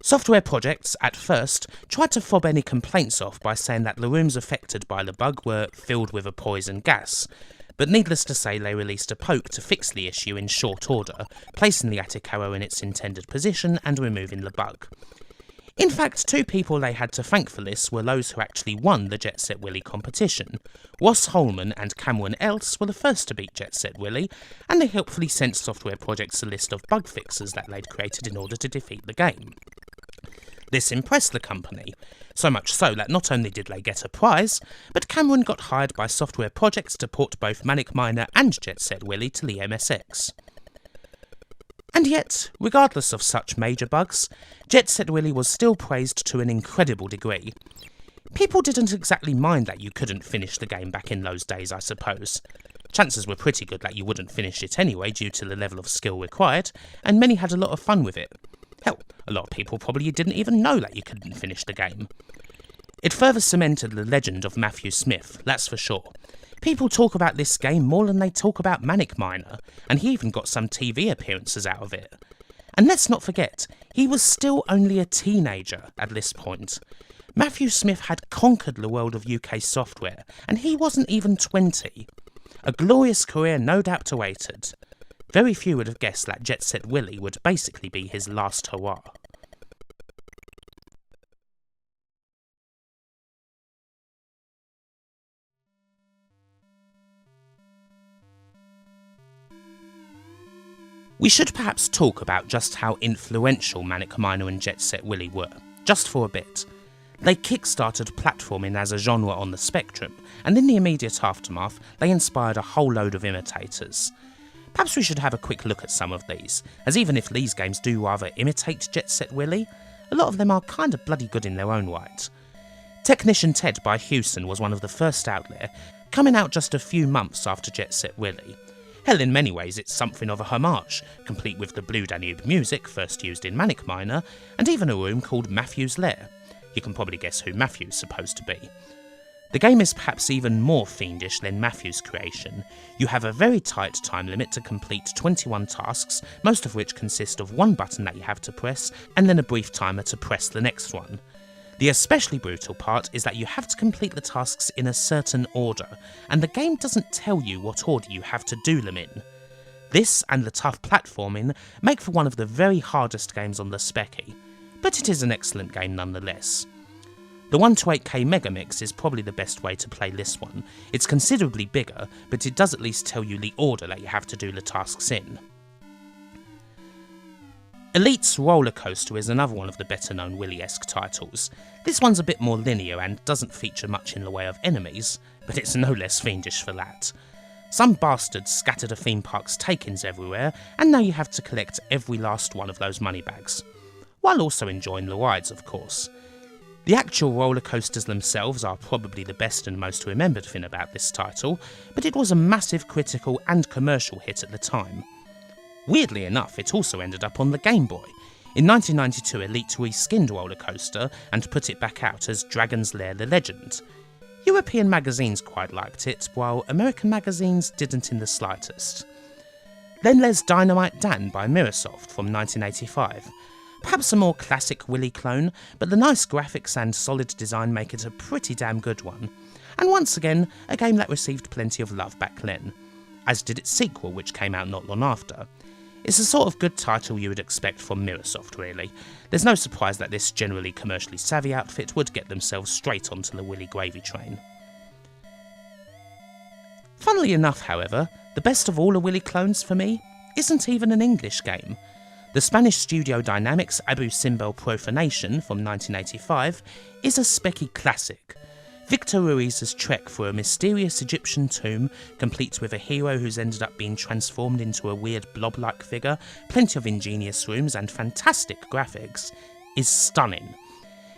Software Projects, at first, tried to fob any complaints off by saying that the rooms affected by the bug were filled with a poison gas, but needless to say they released a poke to fix the issue in short order, placing the attic arrow in its intended position and removing the bug. In fact, two people they had to thank for this were those who actually won the Jet Set Willy competition. Ross Holman and Cameron Else were the first to beat Jet Set Willy, and they helpfully sent Software Projects a list of bug fixes that they'd created in order to defeat the game. This impressed the company, so much so that not only did they get a prize, but Cameron got hired by Software Projects to port both Manic Miner and Jet Set Willy to the MSX. And yet, regardless of such major bugs, Jet Set Willy was still praised to an incredible degree. People didn't exactly mind that you couldn't finish the game back in those days, I suppose. Chances were pretty good that you wouldn't finish it anyway due to the level of skill required, and many had a lot of fun with it. Hell, a lot of people probably didn't even know that you couldn't finish the game. It further cemented the legend of Matthew Smith, that's for sure. People talk about this game more than they talk about Manic Miner, and he even got some TV appearances out of it. And let's not forget, he was still only a teenager at this point. Matthew Smith had conquered the world of UK software, and he wasn't even 20. A glorious career no doubt awaited. Very few would have guessed that Jet Set Willy would basically be his last hurrah. We should perhaps talk about just how influential Manic Miner and Jet Set Willy were, just for a bit. They kick-started platforming as a genre on the spectrum, and in the immediate aftermath, they inspired a whole load of imitators. Perhaps we should have a quick look at some of these, as even if these games do rather imitate Jet Set Willy, a lot of them are kind of bloody good in their own right. Technician Ted by Hewson was one of the first out there, coming out just a few months after Jet Set Willy. Hell, in many ways it's something of a homage, complete with the Blue Danube music first used in Manic Miner, and even a room called Matthew's Lair. You can probably guess who Matthew's supposed to be. The game is perhaps even more fiendish than Matthew's creation. You have a very tight time limit to complete 21 tasks, most of which consist of one button that you have to press, and then a brief timer to press the next one. The especially brutal part is that you have to complete the tasks in a certain order, and the game doesn't tell you what order you have to do them in. This and the tough platforming make for one of the very hardest games on the Speccy, but it is an excellent game nonetheless. The 128K Megamix is probably the best way to play this one. It's considerably bigger, but it does at least tell you the order that you have to do the tasks in. Elite's Roller Coaster is another one of the better known Willy-esque titles. This one's a bit more linear and doesn't feature much in the way of enemies, but it's no less fiendish for that. Some bastards scattered a theme park's take-ins everywhere, and now you have to collect every last one of those money bags. While also enjoying the rides, of course. The actual roller coasters themselves are probably the best and most remembered thing about this title, but it was a massive critical and commercial hit at the time. Weirdly enough, it also ended up on the Game Boy. In 1992, Elite reskinned Roller Coaster and put it back out as Dragon's Lair The Legend. European magazines quite liked it, while American magazines didn't in the slightest. Then there's Dynamite Dan by Mirrorsoft from 1985. Perhaps a more classic Willy clone, but the nice graphics and solid design make it a pretty damn good one. And once again, a game that received plenty of love back then, as did its sequel, which came out not long after. It's the sort of good title you would expect from Mirrorsoft, really. There's no surprise that this generally commercially savvy outfit would get themselves straight onto the Willy gravy train. Funnily enough, however, the best of all the Willy clones for me isn't even an English game. The Spanish studio Dynamics' Abu Simbel Profanation from 1985 is a Speccy classic. Victor Ruiz's trek through a mysterious Egyptian tomb, complete with a hero who's ended up being transformed into a weird blob-like figure, plenty of ingenious rooms and fantastic graphics, is stunning.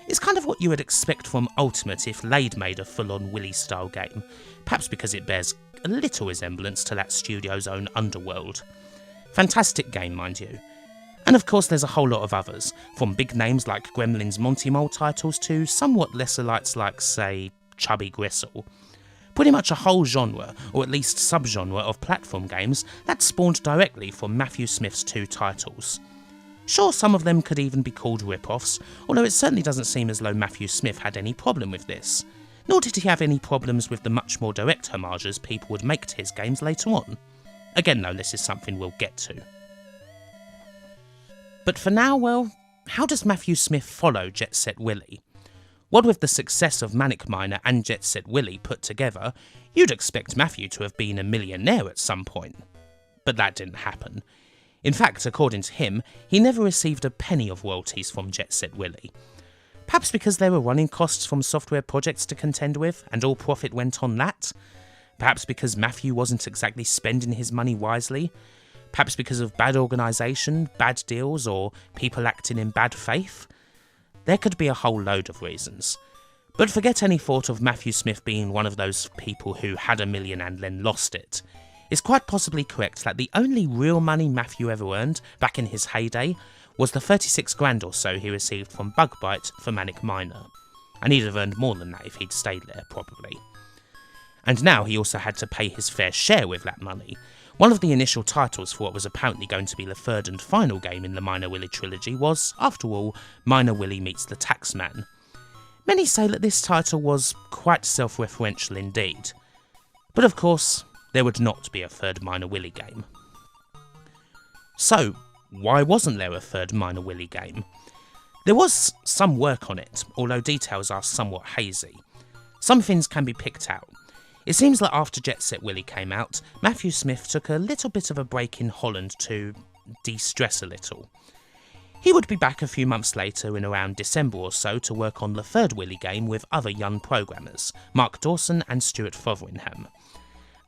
It's kind of what you would expect from Ultimate if Laid made a full-on Willy-style game, perhaps because it bears a little resemblance to that studio's own Underworld. Fantastic game, mind you. And of course there's a whole lot of others, from big names like Gremlin's Monty Mole titles to somewhat lesser lights like, say, Chubby Gristle. Pretty much a whole genre, or at least subgenre of platform games that spawned directly from Matthew Smith's two titles. Sure, some of them could even be called rip-offs, although it certainly doesn't seem as though Matthew Smith had any problem with this. Nor did he have any problems with the much more direct homages people would make to his games later on. Again though, this is something we'll get to. But for now, well, how does Matthew Smith follow Jet Set Willy? What with the success of Manic Miner and Jet Set Willy put together, you'd expect Matthew to have been a millionaire at some point. But that didn't happen. In fact, according to him, he never received a penny of royalties from Jet Set Willy. Perhaps because there were running costs from software projects to contend with, and all profit went on that? Perhaps because Matthew wasn't exactly spending his money wisely? Perhaps because of bad organisation, bad deals, or people acting in bad faith? There could be a whole load of reasons. But forget any thought of Matthew Smith being one of those people who had $1 million and then lost it. It's quite possibly correct that the only real money Matthew ever earned, back in his heyday, was the 36 grand or so he received from Bug Bite for Manic Miner. And he'd have earned more than that if he'd stayed there, probably. And now he also had to pay his fair share with that money. One of the initial titles for what was apparently going to be the third and final game in the Miner Willy trilogy was, after all, Miner Willy Meets the Taxman. Many say that this title was quite self-referential indeed. But of course, there would not be a third Miner Willy game. So, why wasn't there a third Miner Willy game? There was some work on it, although details are somewhat hazy. Some things can be picked out. It seems that after Jet Set Willy came out, Matthew Smith took a little bit of a break in Holland to de-stress a little. He would be back a few months later in around December or so to work on the third Willy game with other young programmers, Mark Dawson and Stuart Fotheringham.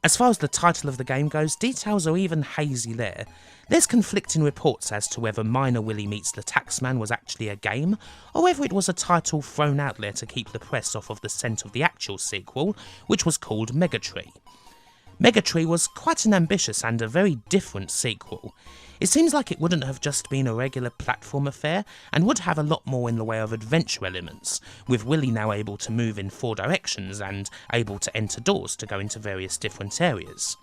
As far as the title of the game goes, details are even hazy there. There's conflicting reports as to whether Miner Willy Meets the Taxman was actually a game, or whether it was a title thrown out there to keep the press off of the scent of the actual sequel, which was called Megatree. Megatree was quite an ambitious and a very different sequel. It seems like it wouldn't have just been a regular platform affair, and would have a lot more in the way of adventure elements, with Willy now able to move in 4 directions and able to enter doors to go into various different areas.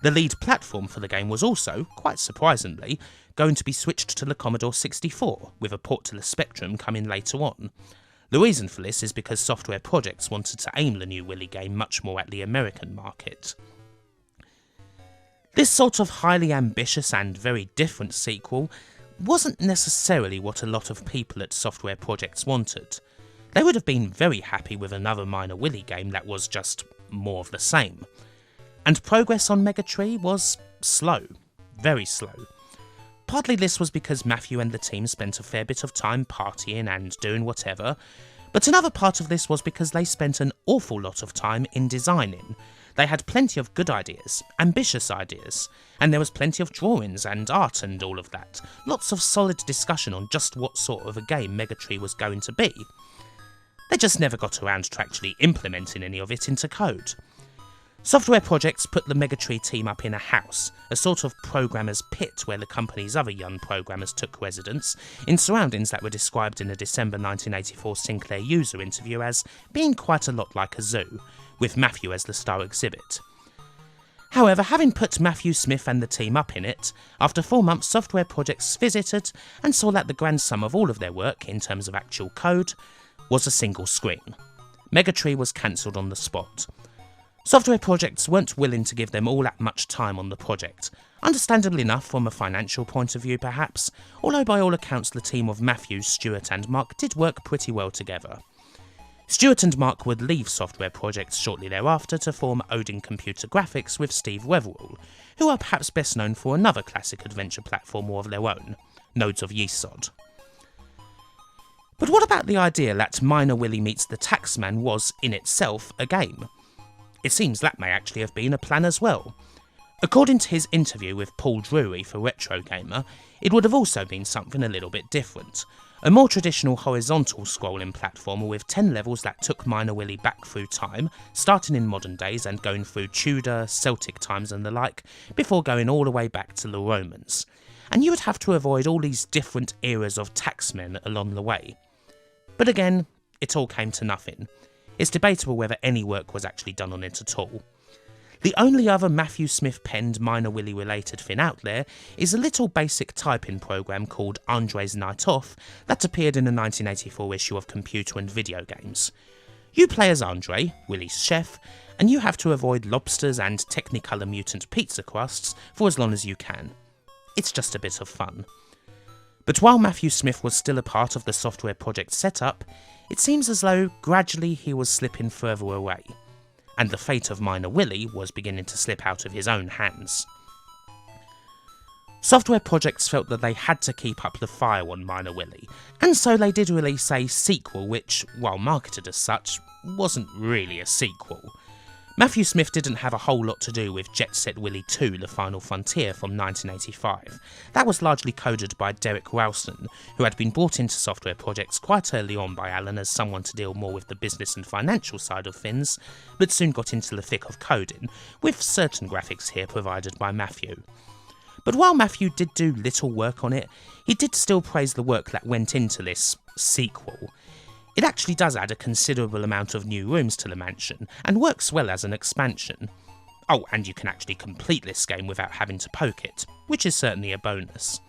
The lead platform for the game was also, quite surprisingly, going to be switched to the Commodore 64, with a port to the Spectrum coming later on. The reason for this is because Software Projects wanted to aim the new Willy game much more at the American market. This sort of highly ambitious and very different sequel wasn't necessarily what a lot of people at Software Projects wanted. They would have been very happy with another Miner Willy game that was just more of the same. And progress on Megatree was slow, very slow. Partly this was because Matthew and the team spent a fair bit of time partying and doing whatever, but another part of this was because they spent an awful lot of time in designing. They had plenty of good ideas, ambitious ideas, and there was plenty of drawings and art and all of that. Lots of solid discussion on just what sort of a game Megatree was going to be. They just never got around to actually implementing any of it into code. Software Projects put the Megatree team up in a house, a sort of programmer's pit where the company's other young programmers took residence, in surroundings that were described in a December 1984 Sinclair user interview as being quite a lot like a zoo, with Matthew as the star exhibit. However, having put Matthew Smith and the team up in it, after 4 months Software Projects visited and saw that the grand sum of all of their work, in terms of actual code, was a single screen. Megatree was cancelled on the spot. Software Projects weren't willing to give them all that much time on the project, understandably enough from a financial point of view perhaps, although by all accounts the team of Matthew, Stuart and Mark did work pretty well together. Stuart and Mark would leave Software Projects shortly thereafter to form Odin Computer Graphics with Steve Wetherall, who are perhaps best known for another classic adventure platformer of their own, Nodes of Yesod. But what about the idea that Miner Willy Meets the Taxman was, in itself, a game? It seems that may actually have been a plan as well. According to his interview with Paul Drury for Retro Gamer, it would have also been something a little bit different. A more traditional horizontal scrolling platformer with 10 levels that took Miner Willy back through time, starting in modern days and going through Tudor, Celtic times and the like, before going all the way back to the Romans. And you would have to avoid all these different eras of taxmen along the way. But again, it all came to nothing. It's debatable whether any work was actually done on it at all. The only other Matthew Smith penned Miner Willy related thing out there is a little basic typing program called Andre's Night Off that appeared in a 1984 issue of Computer and Video Games. You play as Andre, Willy's chef, and you have to avoid lobsters and Technicolor mutant pizza crusts for as long as you can. It's just a bit of fun. But while Matthew Smith was still a part of the Software Project setup, it seems as though gradually he was slipping further away, and the fate of Miner Willy was beginning to slip out of his own hands. Software Projects felt that they had to keep up the fire on Miner Willy, and so they did release a sequel which, while marketed as such, wasn't really a sequel. Matthew Smith didn't have a whole lot to do with Jet Set Willy 2 The Final Frontier from 1985. That was largely coded by Derek Ralston, who had been brought into Software Projects quite early on by Alan as someone to deal more with the business and financial side of things, but soon got into the thick of coding, with certain graphics here provided by Matthew. But while Matthew did do little work on it, he did still praise the work that went into this sequel. It actually does add a considerable amount of new rooms to the mansion, and works well as an expansion. Oh, and you can actually complete this game without having to poke it, which is certainly a bonus.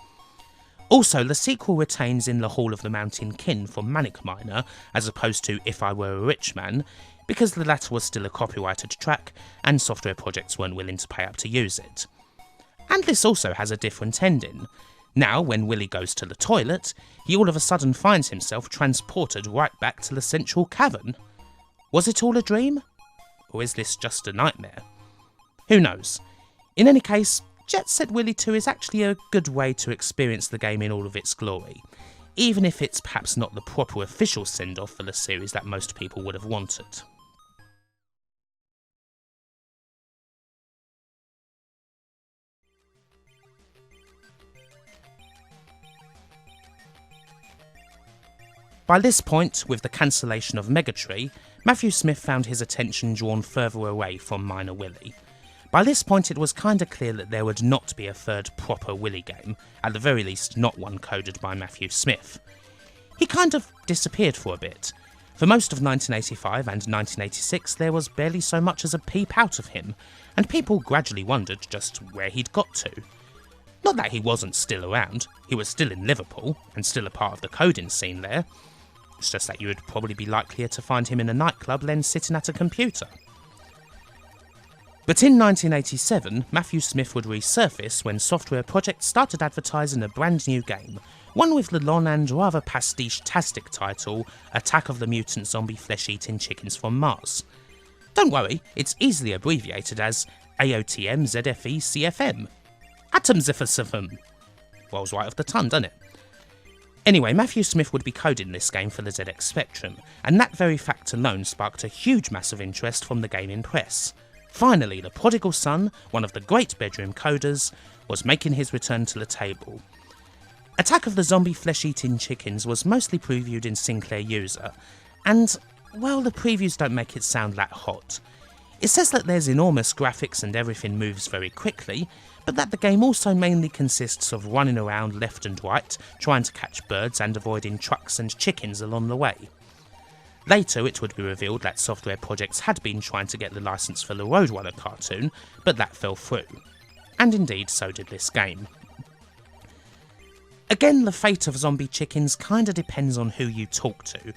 Also, the sequel retains In the Hall of the Mountain Kin from Manic Miner, as opposed to If I Were a Rich Man, because the latter was still a copyrighted track, and Software Projects weren't willing to pay up to use it. And this also has a different ending. Now, when Willy goes to the toilet, he all of a sudden finds himself transported right back to the central cavern. Was it all a dream? Or is this just a nightmare? Who knows? In any case, Jet Set Willy 2 is actually a good way to experience the game in all of its glory, even if it's perhaps not the proper official send-off for the series that most people would have wanted. By this point, with the cancellation of Megatree, Matthew Smith found his attention drawn further away from Miner Willy. By this point it was kinda clear that there would not be a third proper Willy game, at the very least not one coded by Matthew Smith. He kind of disappeared for a bit. For most of 1985 and 1986 there was barely so much as a peep out of him, and people gradually wondered just where he'd got to. Not that he wasn't still around, he was still in Liverpool, and still a part of the coding scene there. It's just that you would probably be likelier to find him in a nightclub than sitting at a computer. But in 1987, Matthew Smith would resurface when Software Projects started advertising a brand new game, one with the long and rather pastiche-tastic title, Attack of the Mutant Zombie Flesh-Eating Chickens from Mars. Don't worry, it's easily abbreviated as AOTM ZFE CFM. Atomzifasifum. Rolls right off the tongue, doesn't it? Anyway, Matthew Smith would be coding this game for the ZX Spectrum, and that very fact alone sparked a huge mass of interest from the gaming press. Finally, the prodigal son, one of the great bedroom coders, was making his return to the table. Attack of the Zombie Flesh-Eating Chickens was mostly previewed in Sinclair User, and, well, the previews don't make it sound that hot. It says that there's enormous graphics and everything moves very quickly, but that the game also mainly consists of running around left and right, trying to catch birds and avoiding trucks and chickens along the way. Later it would be revealed that Software Projects had been trying to get the license for the Roadrunner cartoon, but that fell through. And indeed so did this game. Again, the fate of zombie chickens kinda depends on who you talk to.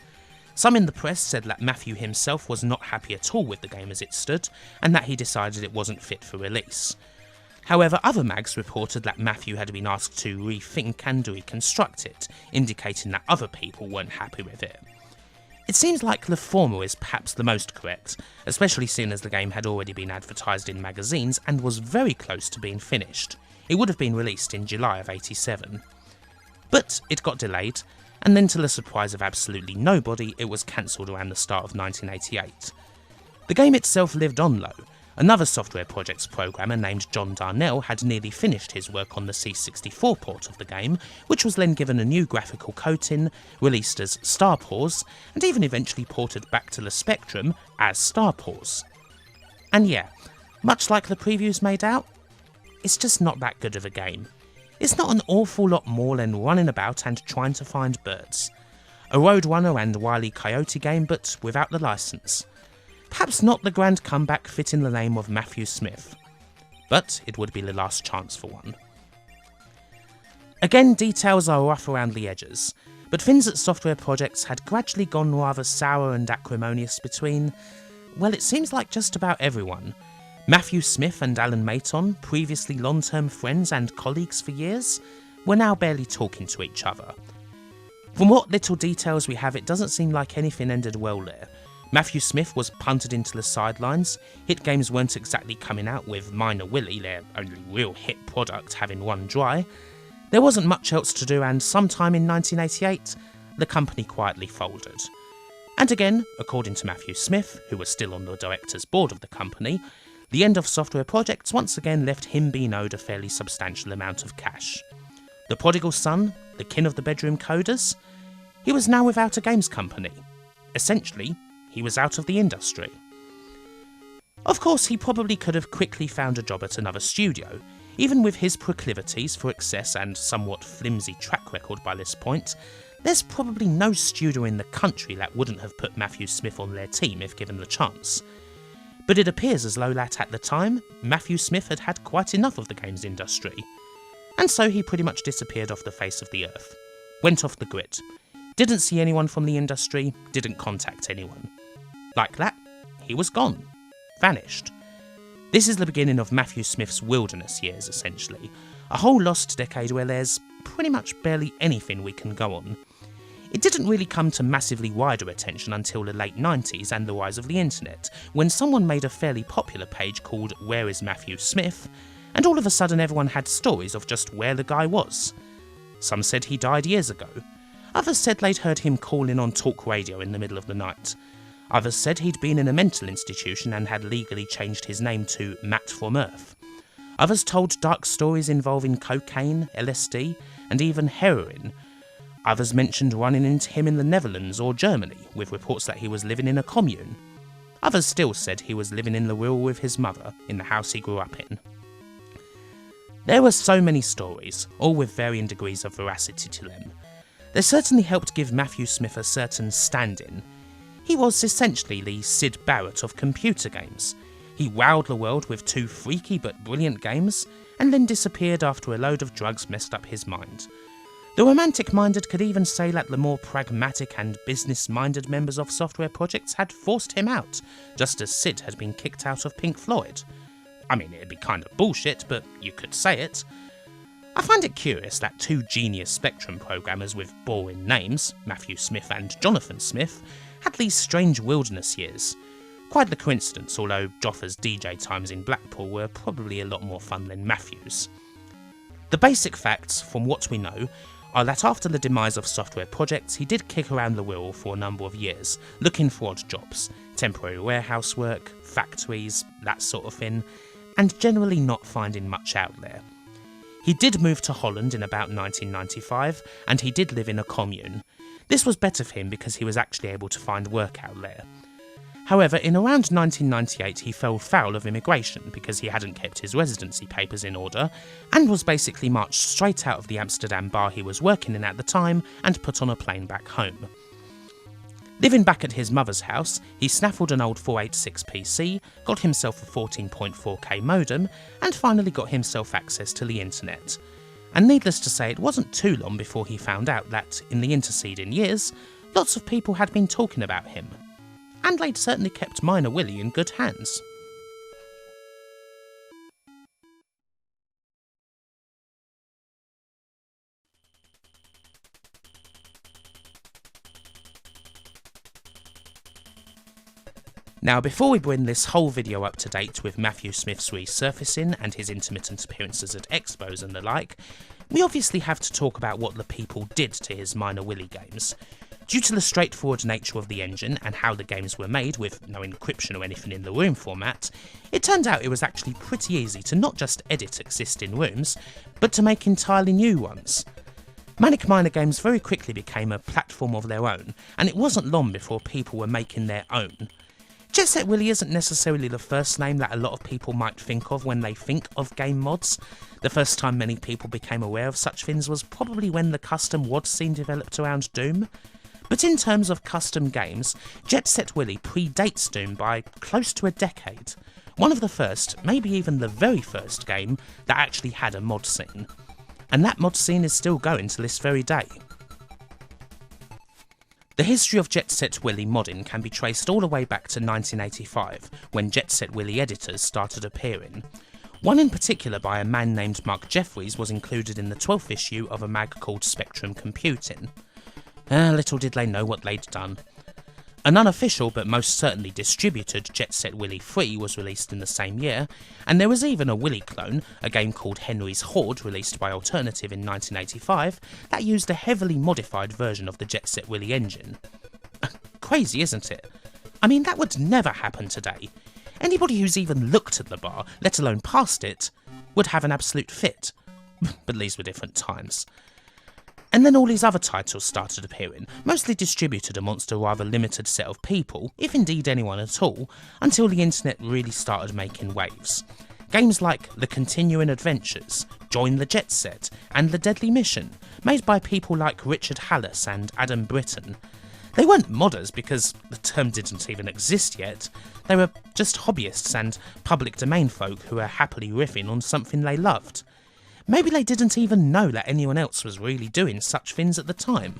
Some in the press said that Matthew himself was not happy at all with the game as it stood, and that he decided it wasn't fit for release. However, other mags reported that Matthew had been asked to rethink and reconstruct it, indicating that other people weren't happy with it. It seems like the former is perhaps the most correct, especially seeing as the game had already been advertised in magazines and was very close to being finished. It would have been released in July of '87. But it got delayed, and then to the surprise of absolutely nobody, it was cancelled around the start of 1988. The game itself lived on though. Another Software Projects programmer named John Darnell had nearly finished his work on the C64 port of the game, which was then given a new graphical coating, released as Star Paws, and even eventually ported back to the Spectrum as Star Paws. And yeah, much like the previews made out, it's just not that good of a game. It's not an awful lot more than running about and trying to find birds. A Roadrunner and Wile E. Coyote game, but without the license. Perhaps not the grand comeback fitting the name of Matthew Smith, but it would be the last chance for one. Again, details are rough around the edges, but things at Software Projects had gradually gone rather sour and acrimonious between, well, it seems like just about everyone. Matthew Smith and Alan Mayton, previously long-term friends and colleagues for years, were now barely talking to each other. From what little details we have, it doesn't seem like anything ended well there. Matthew Smith was punted into the sidelines, hit games weren't exactly coming out with Miner Willy, their only real hit product, having run dry. There wasn't much else to do, and sometime in 1988, the company quietly folded. And again, according to Matthew Smith, who was still on the director's board of the company, the end of Software Projects once again left him being owed a fairly substantial amount of cash. The prodigal son, the king of the bedroom coders, he was now without a games company. Essentially, he was out of the industry. Of course, he probably could have quickly found a job at another studio. Even with his proclivities for excess and somewhat flimsy track record by this point, there's probably no studio in the country that wouldn't have put Matthew Smith on their team if given the chance. But it appears as though that at the time, Matthew Smith had had quite enough of the games industry. And so he pretty much disappeared off the face of the earth. Went off the grid. Didn't see anyone from the industry, didn't contact anyone. Like that, he was gone. Vanished. This is the beginning of Matthew Smith's wilderness years, essentially. A whole lost decade where there's pretty much barely anything we can go on. It didn't really come to massively wider attention until the late 90s and the rise of the internet, when someone made a fairly popular page called Where is Matthew Smith? and all of a sudden everyone had stories of just where the guy was. Some said he died years ago. Others said they'd heard him calling on talk radio in the middle of the night. Others said he'd been in a mental institution and had legally changed his name to Matt from Earth. Others told dark stories involving cocaine, LSD, and even heroin. Others mentioned running into him in the Netherlands or Germany, with reports that he was living in a commune. Others still said he was living in the Wirral with his mother, in the house he grew up in. There were so many stories, all with varying degrees of veracity to them. They certainly helped give Matthew Smith a certain stand-in. He was essentially the Syd Barrett of computer games. He wowed the world with 2 freaky but brilliant games, and then disappeared after a load of drugs messed up his mind. The romantic-minded could even say that the more pragmatic and business-minded members of software projects had forced him out, just as Syd had been kicked out of Pink Floyd. I mean, it'd be kind of bullshit, but you could say it. I find it curious that 2 genius Spectrum programmers with boring names, Matthew Smith and Jonathan Smith, had these strange wilderness years. Quite the coincidence, although Joffa's DJ times in Blackpool were probably a lot more fun than Matthew's. The basic facts, from what we know, are that after the demise of software projects, he did kick around the Wirral for a number of years, looking for odd jobs, temporary warehouse work, factories, that sort of thing, and generally not finding much out there. He did move to Holland in about 1995, and he did live in a commune. This was better for him because he was actually able to find work out there. However, in around 1998 he fell foul of immigration because he hadn't kept his residency papers in order, and was basically marched straight out of the Amsterdam bar he was working in at the time and put on a plane back home. Living back at his mother's house, he snaffled an old 486 PC, got himself a 14.4K modem, and finally got himself access to the internet. And needless to say, it wasn't too long before he found out that, in the interceding years, lots of people had been talking about him. And they'd certainly kept Miner Willy in good hands. Now, before we bring this whole video up to date with Matthew Smith's resurfacing and his intermittent appearances at expos and the like, we obviously have to talk about what the people did to his Miner Willy games. Due to the straightforward nature of the engine and how the games were made with no encryption or anything in the room format, it turned out it was actually pretty easy to not just edit existing rooms, but to make entirely new ones. Manic Miner games very quickly became a platform of their own, and it wasn't long before people were making their own. Jet Set Willy isn't necessarily the first name that a lot of people might think of when they think of game mods. The first time many people became aware of such things was probably when the custom WOD scene developed around Doom. But in terms of custom games, Jet Set Willy predates Doom by close to a decade. One of the first, maybe even the very first game that actually had a mod scene. And that mod scene is still going to this very day. The history of Jet Set Willy modding can be traced all the way back to 1985, when Jet Set Willy editors started appearing. One in particular by a man named Mark Jeffries was included in the 12th issue of a mag called Spectrum Computing. Little did they know what they'd done. An unofficial but most certainly distributed Jet Set Willy 3 was released in the same year, and there was even a Willy clone, a game called Henry's Horde released by Alternative in 1985, that used a heavily modified version of the Jet Set Willy engine. Crazy, isn't it? I mean, that would never happen today. Anybody who's even looked at the bar, let alone passed it, would have an absolute fit. But these were different times. And then all these other titles started appearing, mostly distributed amongst a rather limited set of people, if indeed anyone at all, until the internet really started making waves. Games like The Continuing Adventures, Join the Jet Set, and The Deadly Mission, made by people like Richard Hallis and Adam Britton. They weren't modders because the term didn't even exist yet, they were just hobbyists and public domain folk who were happily riffing on something they loved. Maybe they didn't even know that anyone else was really doing such things at the time,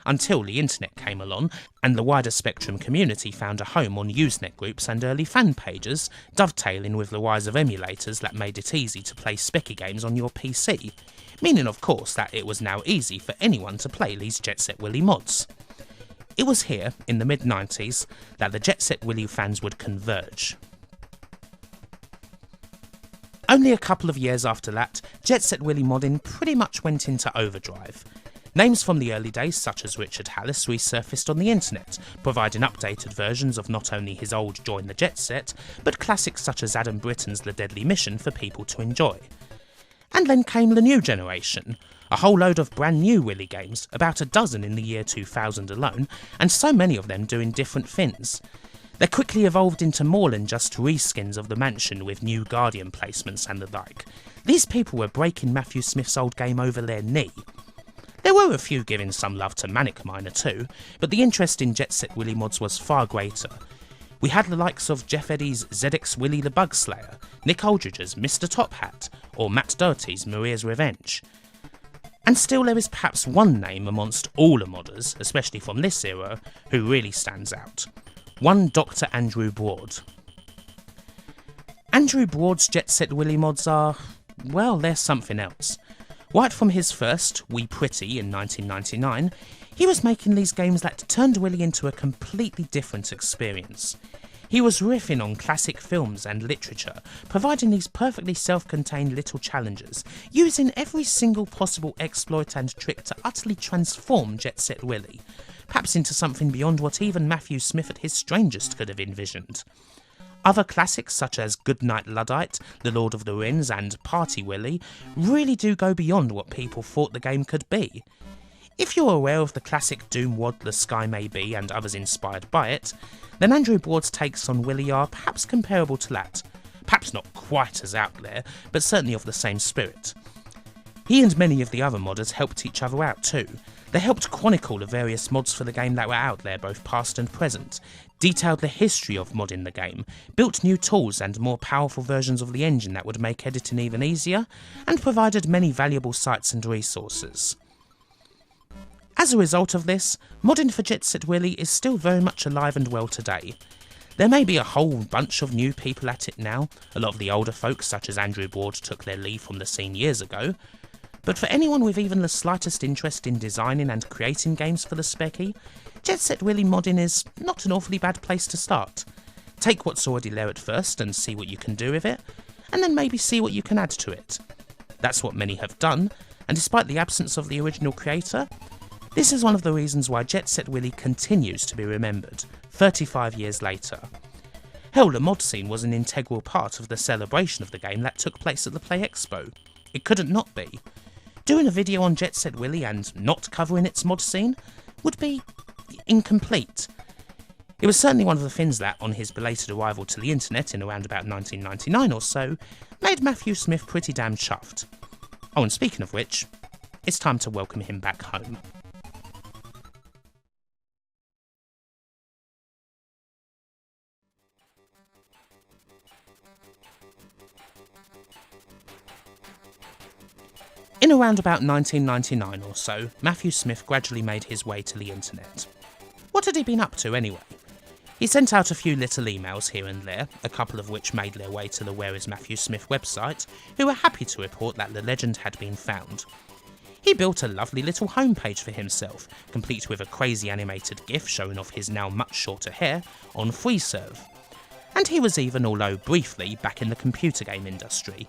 until the internet came along and the wider Spectrum community found a home on Usenet groups and early fan pages, dovetailing with the rise of emulators that made it easy to play Speccy games on your PC, meaning of course that it was now easy for anyone to play these Jet Set Willy mods. It was here, in the mid-90s, that the Jet Set Willy fans would converge. Only a couple of years after that, Jet Set Willy modding pretty much went into overdrive. Names from the early days, such as Richard Hallis, resurfaced on the internet, providing updated versions of not only his old Join the Jet Set, but classics such as Adam Britton's The Deadly Mission for people to enjoy. And then came the new generation, a whole load of brand new Willy games, about a dozen in the year 2000 alone, and so many of them doing different things. They quickly evolved into more than just reskins of the mansion with new Guardian placements and the like. These people were breaking Matthew Smith's old game over their knee. There were a few giving some love to Manic Miner too, but the interest in Jet Set Willy mods was far greater. We had the likes of Jeff Eddy's ZX Willy the Bug Slayer, Nick Aldridge's Mr. Top Hat, or Matt Doherty's Maria's Revenge. And still there is perhaps one name amongst all the modders, especially from this era, who really stands out. One Dr. Andrew Broad. Andrew Broad's Jet Set Willy mods are, well, they're something else. Right from his first, We Pretty in 1999, he was making these games that turned Willy into a completely different experience. He was riffing on classic films and literature, providing these perfectly self-contained little challenges, using every single possible exploit and trick to utterly transform Jet Set Willy, perhaps into something beyond what even Matthew Smith at his strangest could have envisioned. Other classics such as Goodnight Luddite, The Lord of the Rings and Party Willy really do go beyond what people thought the game could be. If you're aware of the classic Doom WOD The Sky May Be and others inspired by it, then Andrew Broad's takes on Willy are perhaps comparable to that. Perhaps not quite as out there, but certainly of the same spirit. He and many of the other modders helped each other out too. They helped chronicle the various mods for the game that were out there, both past and present, detailed the history of modding the game, built new tools and more powerful versions of the engine that would make editing even easier, and provided many valuable sites and resources. As a result of this, modding for Jet Set Willy is still very much alive and well today. There may be a whole bunch of new people at it now, a lot of the older folks such as Andrew Broad took their leave from the scene years ago, but for anyone with even the slightest interest in designing and creating games for the Speccy, Jet Set Willy modding is not an awfully bad place to start. Take what's already there at first and see what you can do with it, and then maybe see what you can add to it. That's what many have done, and despite the absence of the original creator, this is one of the reasons why Jet Set Willy continues to be remembered, 35 years later. Hell, the mod scene was an integral part of the celebration of the game that took place at the Play Expo. It couldn't not be. Doing a video on Jet Set Willy and not covering its mod scene would be incomplete. It was certainly one of the things that, on his belated arrival to the internet in around about 1999 or so, made Matthew Smith pretty damn chuffed. Oh, and speaking of which, it's time to welcome him back home. In around about 1999 or so, Matthew Smith gradually made his way to the internet. What had he been up to anyway? He sent out a few little emails here and there, a couple of which made their way to the Where is Matthew Smith website, who were happy to report that the legend had been found. He built a lovely little homepage for himself, complete with a crazy animated GIF showing off his now much shorter hair, on FreeServe. And he was even, although briefly, back in the computer game industry.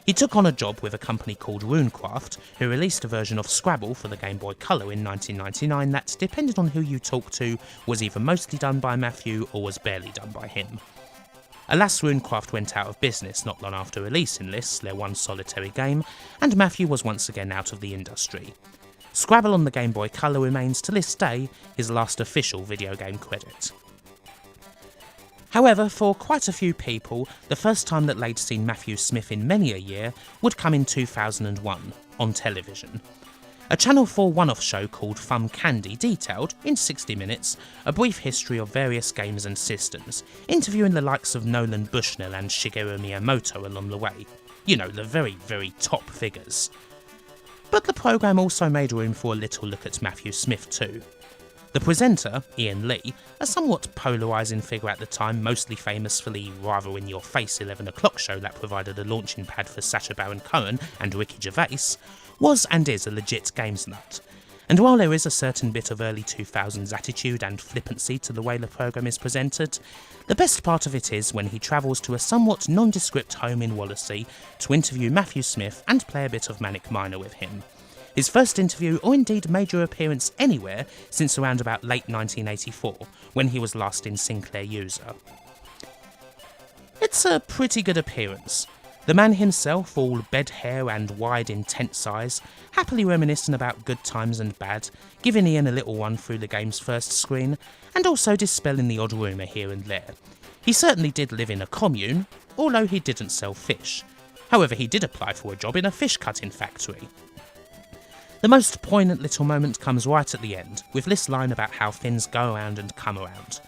He took on a job with a company called RuneCraft, who released a version of Scrabble for the Game Boy Color in 1999 that, depending on who you talk to, was either mostly done by Matthew or was barely done by him. Alas, RuneCraft went out of business not long after releasing this, their one solitary game, and Matthew was once again out of the industry. Scrabble on the Game Boy Color remains, to this day, his last official video game credit. However, for quite a few people, the first time that they'd seen Matthew Smith in many a year would come in 2001, on television. A Channel 4 one-off show called Thumb Candy detailed, in 60 minutes, a brief history of various games and systems, interviewing the likes of Nolan Bushnell and Shigeru Miyamoto along the way. You know, the very, very top figures. But the programme also made room for a little look at Matthew Smith too. The presenter, Ian Lee, a somewhat polarising figure at the time, mostly famous for the rather in-your-face 11 o'clock show that provided a launching pad for Sacha Baron Cohen and Ricky Gervais, was and is a legit games nut. And while there is a certain bit of early 2000s attitude and flippancy to the way the programme is presented, the best part of it is when he travels to a somewhat nondescript home in Wallasey to interview Matthew Smith and play a bit of Manic Miner with him. His first interview, or indeed major appearance anywhere, since around about late 1984, when he was last in Sinclair User. It's a pretty good appearance. The man himself, all bed hair and wide, intense eyes, happily reminiscing about good times and bad, giving Ian a little one through the game's first screen, and also dispelling the odd rumour here and there. He certainly did live in a commune, although he didn't sell fish. However, he did apply for a job in a fish cutting factory. The most poignant little moment comes right at the end, with this line about how things go around and come around.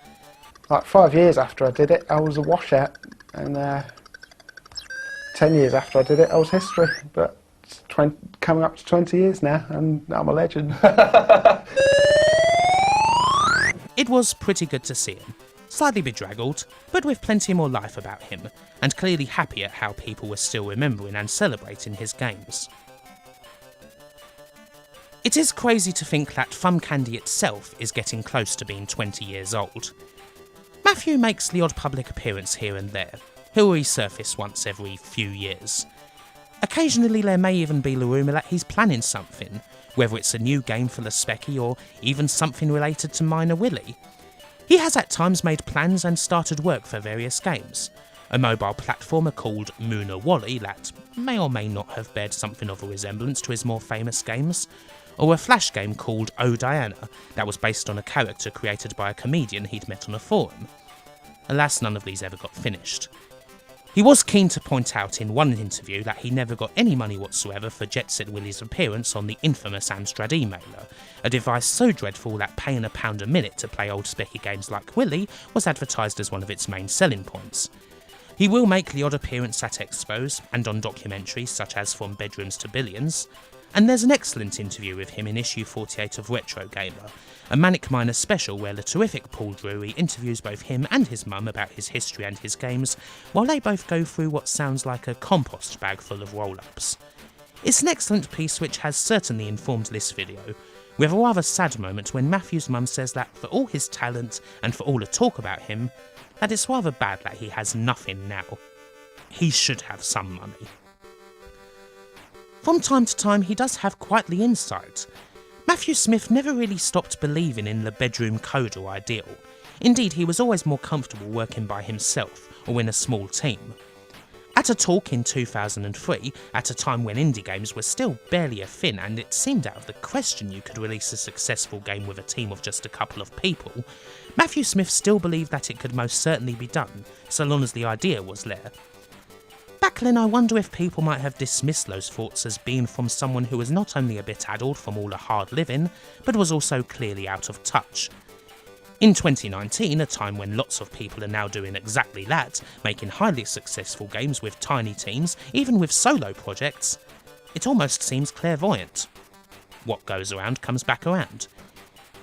Like 5 years after I did it, I was a washout, and 10 years after I did it, I was history. But it's coming up to 20 years now, and I'm a legend. It was pretty good to see him. Slightly bedraggled, but with plenty more life about him, and clearly happy at how people were still remembering and celebrating his games. It is crazy to think that Thumb Candy itself is getting close to being 20 years old. Matthew makes the odd public appearance here and there. He'll resurface once every few years. Occasionally there may even be the rumour that he's planning something, whether it's a new game for the Speccy or even something related to Miner Willy. He has at times made plans and started work for various games. A mobile platformer called Mooner Wally that may or may not have bared something of a resemblance to his more famous games, or a flash game called Oh Diana that was based on a character created by a comedian he'd met on a forum. Alas, none of these ever got finished. He was keen to point out in one interview that he never got any money whatsoever for Jet Set Willy's appearance on the infamous Amstrad emailer, a device so dreadful that paying £1 a minute to play old Speccy games like Willy was advertised as one of its main selling points. He will make the odd appearance at expos and on documentaries such as From Bedrooms to Billions, and there's an excellent interview with him in issue 48 of Retro Gamer, a Manic Miner special where the terrific Paul Drury interviews both him and his mum about his history and his games, while they both go through what sounds like a compost bag full of roll-ups. It's an excellent piece which has certainly informed this video, with a rather sad moment when Matthew's mum says that for all his talent and for all the talk about him, that it's rather bad that he has nothing now. He should have some money. From time to time he does have quite the insight. Matthew Smith never really stopped believing in the bedroom coder ideal. Indeed, he was always more comfortable working by himself or in a small team. At a talk in 2003, at a time when indie games were still barely a thing and it seemed out of the question you could release a successful game with a team of just a couple of people, Matthew Smith still believed that it could most certainly be done, so long as the idea was there. Back then, I wonder if people might have dismissed those thoughts as being from someone who was not only a bit addled from all the hard living, but was also clearly out of touch. In 2019, a time when lots of people are now doing exactly that, making highly successful games with tiny teams, even with solo projects, it almost seems clairvoyant. What goes around comes back around.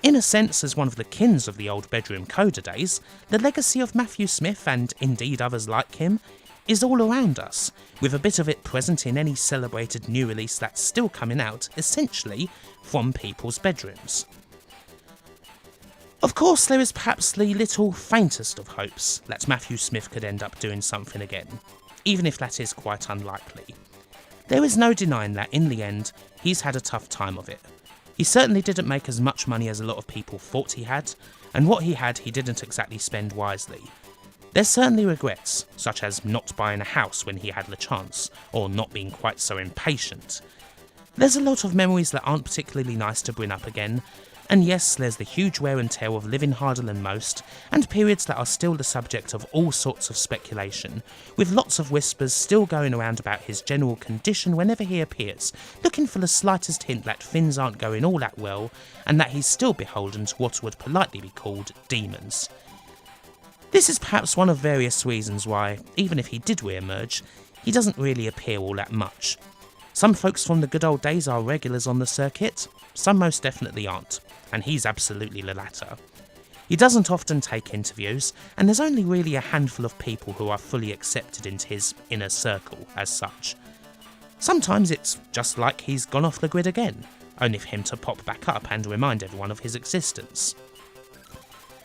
In a sense, as one of the kins of the old bedroom coder days, the legacy of Matthew Smith, and indeed others like him, is all around us, with a bit of it present in any celebrated new release that's still coming out, essentially, from people's bedrooms. Of course, there is perhaps the little faintest of hopes that Matthew Smith could end up doing something again, even if that is quite unlikely. There is no denying that in the end, he's had a tough time of it. He certainly didn't make as much money as a lot of people thought he had, and what he had he didn't exactly spend wisely. There's certainly regrets, such as not buying a house when he had the chance, or not being quite so impatient. There's a lot of memories that aren't particularly nice to bring up again, and yes, there's the huge wear and tear of living harder than most, and periods that are still the subject of all sorts of speculation, with lots of whispers still going around about his general condition whenever he appears, looking for the slightest hint that things aren't going all that well, and that he's still beholden to what would politely be called demons. This is perhaps one of various reasons why, even if he did re-emerge, he doesn't really appear all that much. Some folks from the good old days are regulars on the circuit, some most definitely aren't, and he's absolutely the latter. He doesn't often take interviews, and there's only really a handful of people who are fully accepted into his inner circle as such. Sometimes it's just like he's gone off the grid again, only for him to pop back up and remind everyone of his existence.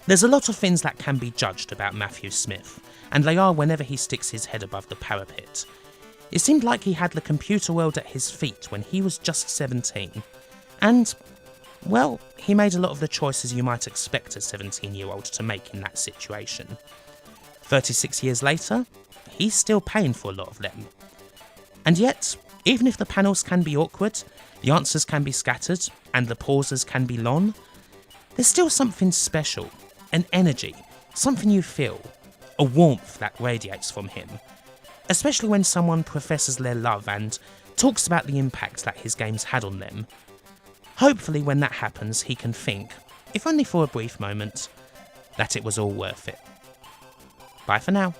There's a lot of things that can be judged about Matthew Smith, and they are whenever he sticks his head above the parapet. It seemed like he had the computer world at his feet when he was just 17, and, well, he made a lot of the choices you might expect a 17-year-old to make in that situation. 36 years later, he's still paying for a lot of them. And yet, even if the panels can be awkward, the answers can be scattered, and the pauses can be long, there's still something special, an energy, something you feel, a warmth that radiates from him, especially when someone professes their love and talks about the impact that his games had on them. Hopefully when that happens, he can think, if only for a brief moment, that it was all worth it. Bye for now.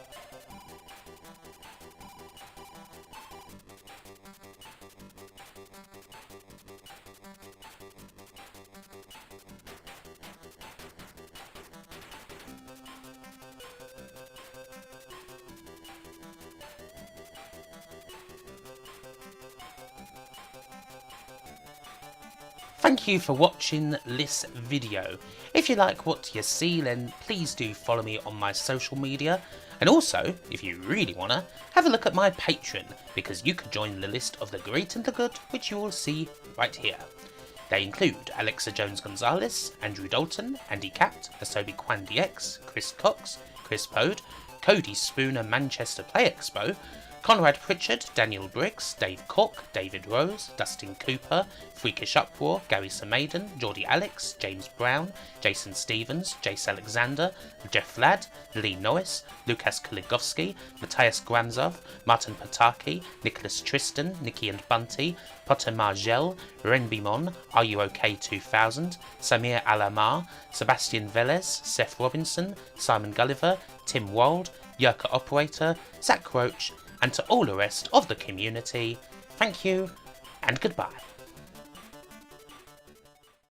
Thank you for watching this video. If you like what you see, then please do follow me on my social media, and also, if you really wanna, have a look at my Patreon, because you could join the list of the great and the good, which you will see right here. They include Alexa Jones-Gonzalez, Andrew Dalton, Andy Capt, Asobi Kwan DX, Chris Cox, Chris Pode, Cody Spooner Manchester Play Expo, Conrad Pritchard, Daniel Briggs, Dave Cook, David Rose, Dustin Cooper, Freakish Uproar, Gary Samaden, Geordie Alex, James Brown, Jason Stevens, Jace Alexander, Jeff Ladd, Lee Norris, Lukas Kuligowski, Matthias Granzov, Martin Pataki, Nicholas Tristan, Nikki and Bunty, Potter Margel, Renbimon, Are You OK 2000, Samir Alamar, Sebastian Velez, Seth Robinson, Simon Gulliver, Tim Wald, Yerka Operator, Zach Roach, and to all the rest of the community, thank you and goodbye.